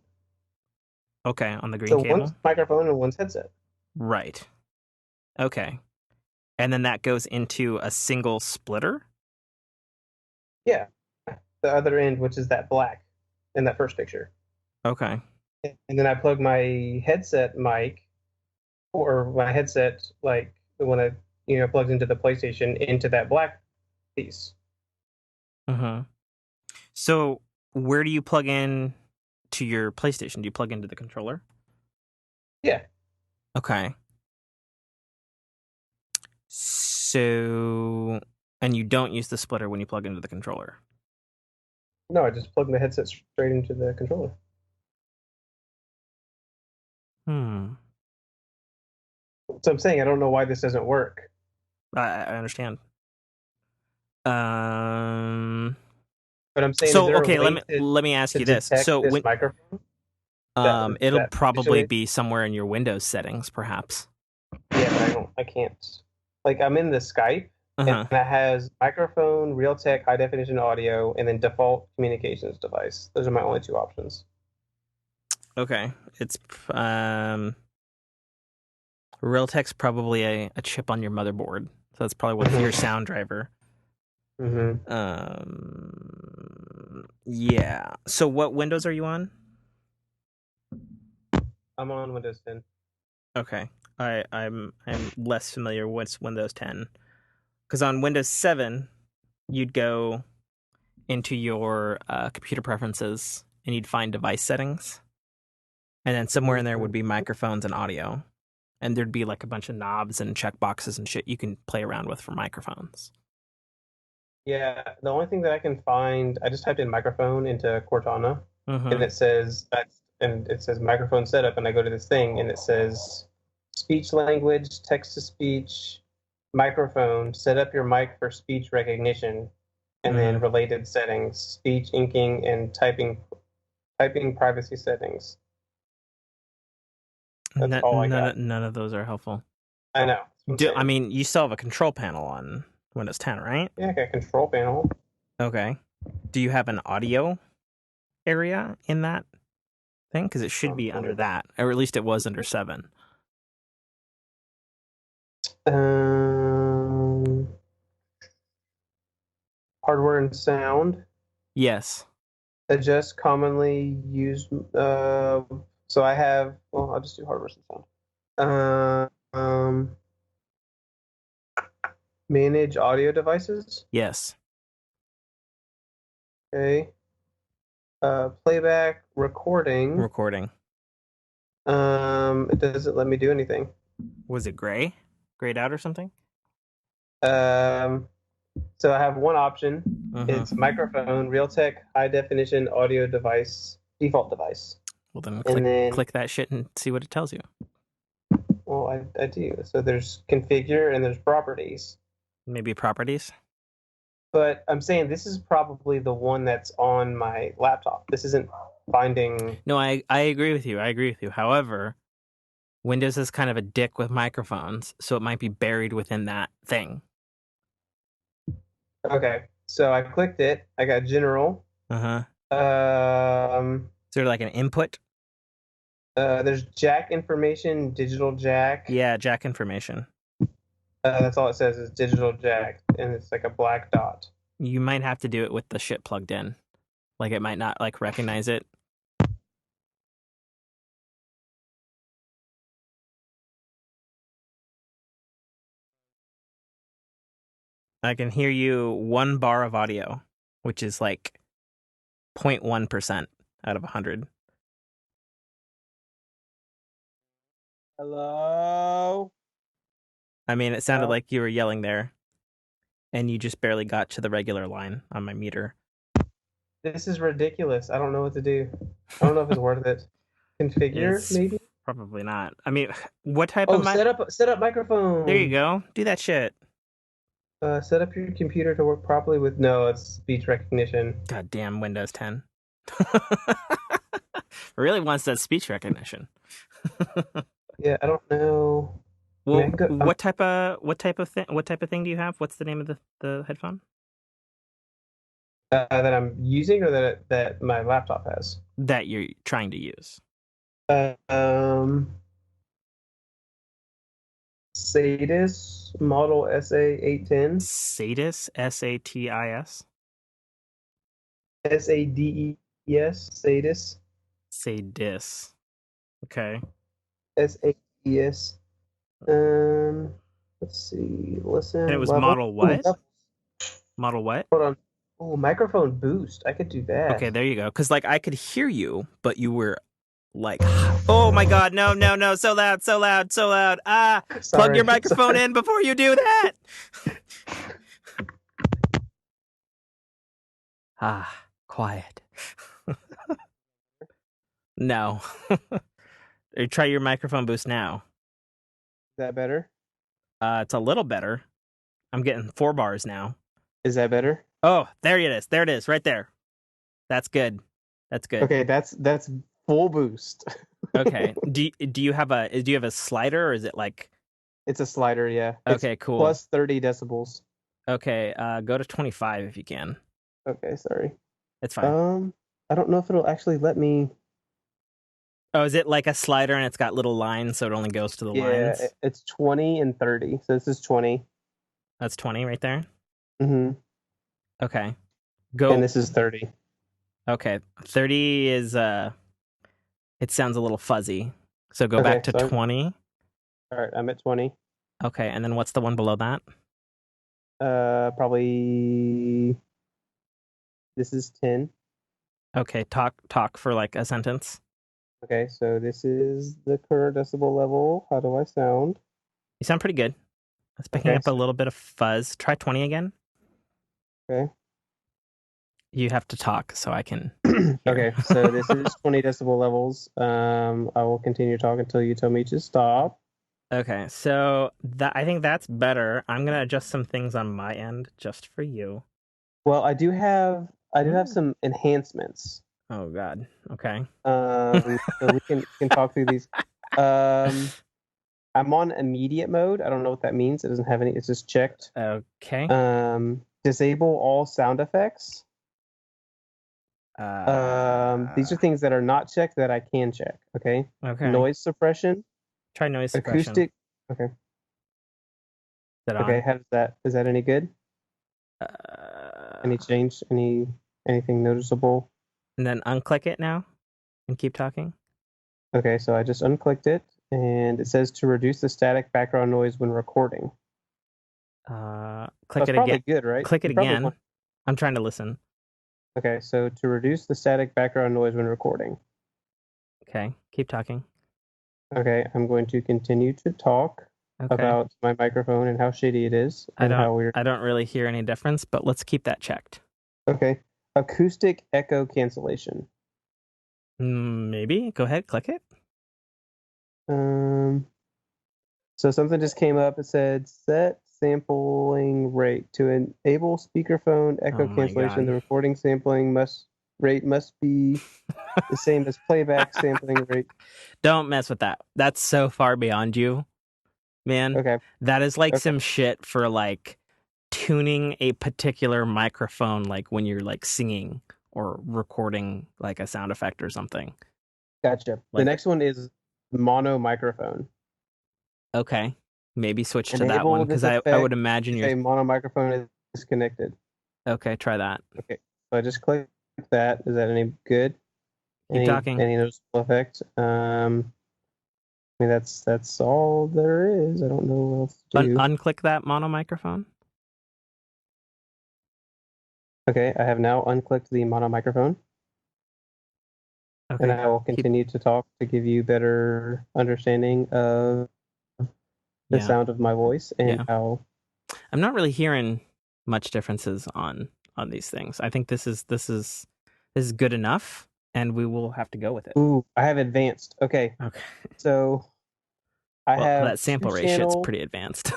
Okay, on the green So cable. one's microphone and one's headset. Right. Okay. And then that goes into a single splitter? Yeah. The other end, which is that black in that first picture. Okay. And then I plug my headset mic or my headset, like the one that plugs into the PlayStation, into that black piece. Uh-huh. So where do you plug in to your PlayStation? Do you plug into the controller? Yeah. Okay. So, and you don't use the splitter when you plug into the controller? No, I just plug my headset straight into the controller. So I'm saying I don't know why this doesn't work. I understand. But I'm saying, so is there okay, a way let me ask to you this. detect So this microphone? it'll that probably visually? be somewhere in your Windows settings, perhaps. Yeah, but I can't. Like I'm in the Skype, Uh-huh. and it has microphone, Realtek high definition audio, and then default communications device. Those are my only 2 options. Okay. It's Realtek's probably a chip on your motherboard. So that's probably what's your sound driver. Mm-hmm. Yeah. So what Windows are you on? I'm on Windows 10. Okay. I'm less familiar with Windows 10. Because on Windows 7, you'd go into your computer preferences and you'd find device settings. And then somewhere in there would be microphones and audio. And there'd be like a bunch of knobs and checkboxes and shit you can play around with for microphones. Yeah, the only thing that I can find, I just typed in microphone into Cortana, and it says microphone setup, and I go to this thing, and it says speech language, text to speech, microphone, set up your mic for speech recognition, and then related settings, speech, inking, and typing privacy settings. That's all I got. None of those are helpful. I know. I mean, you still have a control panel on Windows 10, right? Yeah, I got a control panel. Okay. Do you have an audio area in that thing? Because it should be under that, or at least it was under 7. Hardware and sound. Yes. Adjust commonly used. So I have. Well, I'll just do hardware and sound. Manage audio devices. Yes. Okay. Playback, recording. Recording. It doesn't let me do anything. Was it gray? Grayed out or something? So I have one option. Mhm. It's microphone, Realtek, high definition audio device, default device. Well, then And then, click that shit and see what it tells you. well, I do. So there's configure and there's properties. Maybe properties. But I'm saying this is probably the one that's on my laptop. This isn't finding. No, I agree with you. I agree with you. However, Windows is kind of a dick with microphones, so it might be buried within that thing. Okay. So I clicked it. I got general. Uh-huh. Um, Is there like an input? there's jack information, digital jack. Yeah, jack information. That's all it says is digital jack, and it's like a black dot. You might have to do it with the shit plugged in. Like it might not like recognize it. I can hear you 1 bar of audio, which is like 0.1% out of 100. Hello. I mean, it sounded Oh. like you were yelling there, and you just barely got to the regular line on my meter. This is ridiculous. I don't know what to do. I don't know if it's worth it. Configure, It's maybe? probably not. I mean, what type Oh, of set up microphone. There you go. Do that shit. Set up your computer to work properly with. No, it's speech recognition. Goddamn Windows 10. Really wants that speech recognition. Yeah, I don't know. Well, I mean, what type of thing do you have? What's the name of the headphone? that I'm using or that my laptop has? That you're trying to use. Satis model SA810. Satis, Satis. SADES. Satis. Sadis. Okay. SADES. Let's see. Listen. And it was level. model what? Ooh, Model what? hold on. Oh, microphone boost. I could do that. Okay, there you go. Because like I could hear you, but you were like, oh my god, no, so loud, so loud, so loud. Ah, Sorry, plug your microphone sorry. in before you do that. Ah, quiet. No. Try your microphone boost now. Is that better? It's a little better. I'm getting 4 bars now. Is that better? Oh, there it is. There it is, right there. That's good. That's good. Okay, that's full boost. Okay. Do you have a slider, or is it like? It's a slider, yeah. Okay, It's cool. plus 30 decibels. Okay, go to 25 if you can. Okay, sorry. It's fine. I don't know if it'll actually let me. Oh, is it like a slider and it's got little lines, so it only goes to the lines? It's 20 and 30. So this is 20. That's 20 right there. Mm-hmm. Okay, go. And this is 30. Okay, 30 is it sounds a little fuzzy. So go Okay, back to so 20. All right, I'm at 20. Okay, and then what's the one below that? Probably this is 10. Okay, talk for like a sentence. Okay, so this is the current decibel level. How do I sound? You sound pretty good. It's picking Okay, up a little bit of fuzz. Try 20 again. Okay. You have to talk so I can. Okay, so this is 20 decibel levels. I will continue talking until you tell me to stop. Okay, so I think that's better. I'm gonna adjust some things on my end just for you. Well, I do have some enhancements. Oh God. Okay. So we can talk through these. I'm on immediate mode. I don't know what that means. It doesn't have any. It's just checked. Okay. Disable all sound effects. These are things that are not checked that I can check. Okay. Okay. Noise suppression. Try noise suppression. Acoustic. Okay. Is that on? Okay. Is that any good? Any change? Anything noticeable? And then unclick it now, and keep talking. Okay. So I just unclicked it, and it says to reduce the static background noise when recording. Click That's it probably again. good, right? Click it You probably again. want- I'm trying to listen. Okay, so to reduce the static background noise when recording. Okay, keep talking. Okay, I'm going to continue to talk Okay. about my microphone and how shitty it is and how weird. I don't really hear any difference, but let's keep that checked. Okay, acoustic echo cancellation. Maybe. Go ahead, click it. So something just came up. It said set sampling rate to enable speakerphone echo Oh my cancellation. God. The recording sampling rate must be the same as playback sampling rate. Don't mess with that. That's so far beyond you, man. Okay. That is like Okay. some shit for like tuning a particular microphone, like when you're like singing or recording like a sound effect or something. Gotcha. Like- The next one is mono microphone. Okay. Maybe switch to that Enable one because this I effect would imagine if you're a mono microphone is disconnected. okay. Try that. Okay. So I just click that. Is that any good? Keep talking. Any noticeable effect? I mean that's all there is. I don't know what else to do. Unclick that mono microphone. Okay, I have now unclicked the mono microphone, Okay. and I will continue to talk to give you better understanding of the sound of my voice and how. I'm not really hearing much differences on these things. I think this is good enough, and we will have to go with it. Ooh, I have advanced. Okay, Okay. so I have that sample rate shit's pretty advanced.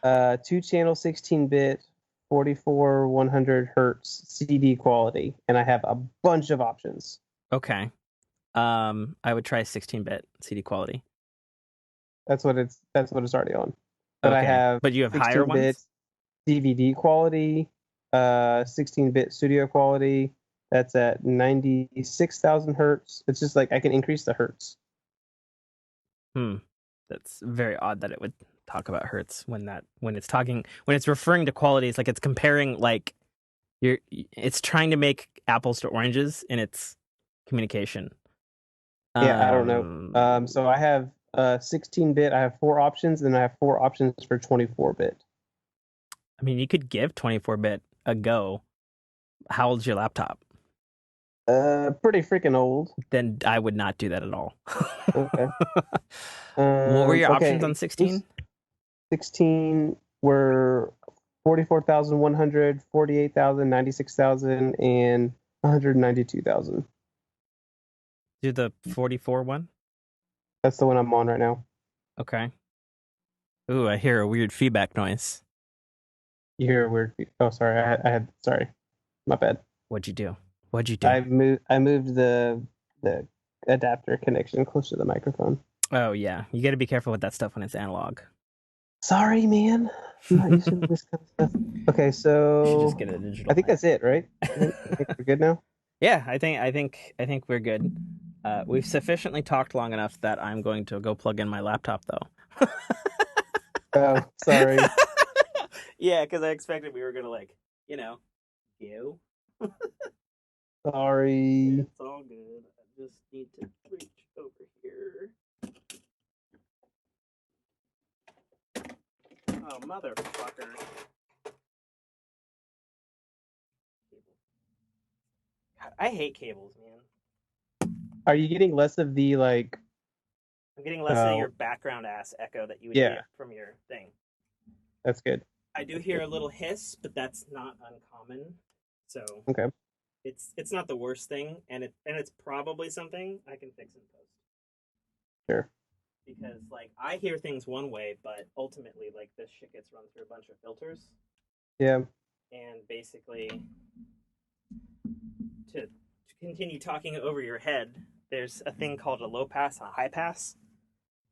2-channel 16-bit 44 100 hertz CD quality, and I have a bunch of options. Okay. I would try 16-bit CD quality. That's what it's already on. But okay. I have But you have higher ones? DVD quality, 16-bit studio quality. That's at 96,000 hertz. It's just like I can increase the hertz. That's very odd that it would talk about hertz when it's referring to qualities, like it's comparing, like it's trying to make apples to oranges in its communication. Yeah, I don't know. So I have 16-bit. I have 4 options, and I have 4 options for 24-bit. I mean, you could give 24-bit a go. How old's your laptop? Pretty freaking old. Then I would not do that at all. Okay. What were your options on 16? 16 were 44,100, 48,000, 96,000, and 192,000. Do the 44 one? That's the one I'm on right now. Okay. Ooh, I hear a weird feedback noise. You hear a weird. Oh, sorry. I had. Sorry, my bad. What'd you do? I moved the adapter connection closer to the microphone. Oh yeah, you got to be careful with that stuff when it's analog. Sorry, man. I'm not used to this kind of stuff. Okay, so You should just get a digital. I think that's it, right? I think we're good now. Yeah, I think we're good. We've sufficiently talked long enough that I'm going to go plug in my laptop, though. Oh, sorry. Yeah, because I expected we were gonna go. Sorry. It's all good. I just need to reach over here. Oh, motherfucker. I hate cables, man. Are you getting less of the like? I'm getting less of your background ass echo that you would get from your thing. That's good. I do hear a little hiss, but that's not uncommon. So okay, it's not the worst thing, and it's probably something I can fix in post. Sure. Because like I hear things one way, but ultimately like this shit gets run through a bunch of filters. Yeah. And basically, to continue talking over your head, there's a thing called a low pass and a high pass.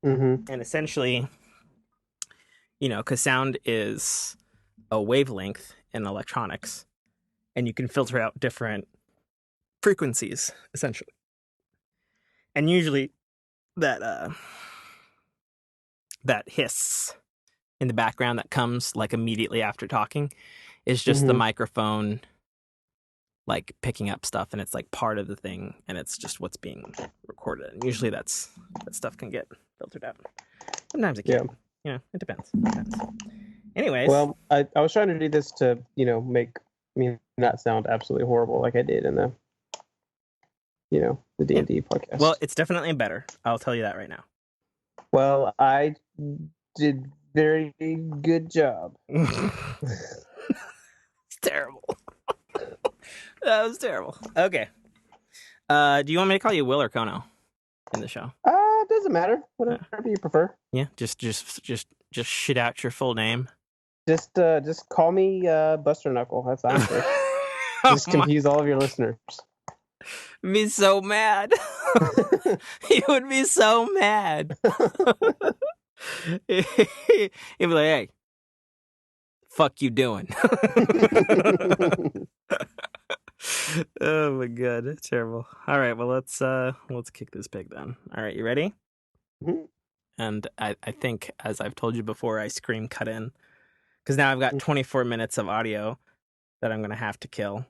Mm-hmm. And essentially, because sound is a wavelength in electronics, and you can filter out different frequencies, essentially. And usually that hiss in the background that comes like immediately after talking is just the microphone like picking up stuff, and it's like part of the thing, and it's just what's being recorded. And usually that stuff can get filtered out. Sometimes it can't. it depends. Anyways, Well, I was trying to do this to, make me not sound absolutely horrible like I did in the D&D podcast. well, it's definitely better. I'll tell you that right now. Well, I did very good job. It's terrible. That was terrible. Okay. Do you want me to call you Will or Kono in the show? It doesn't matter. Whatever you prefer. Yeah, just shit out your full name. Just call me Buster Knuckle. That's honestly. Just confuse all of your listeners. Be so mad. He would be so mad. He'd be like, "Hey, fuck you doing?" Oh my god, that's terrible. All right, well let's kick this pig then. All right, you ready? Mhm. And I think, as I've told you before, I scream cut in because now I've got 24 minutes of audio that I'm gonna have to kill.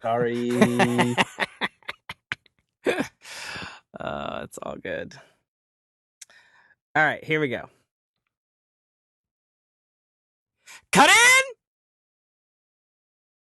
Sorry. It's all good. All right, here we go.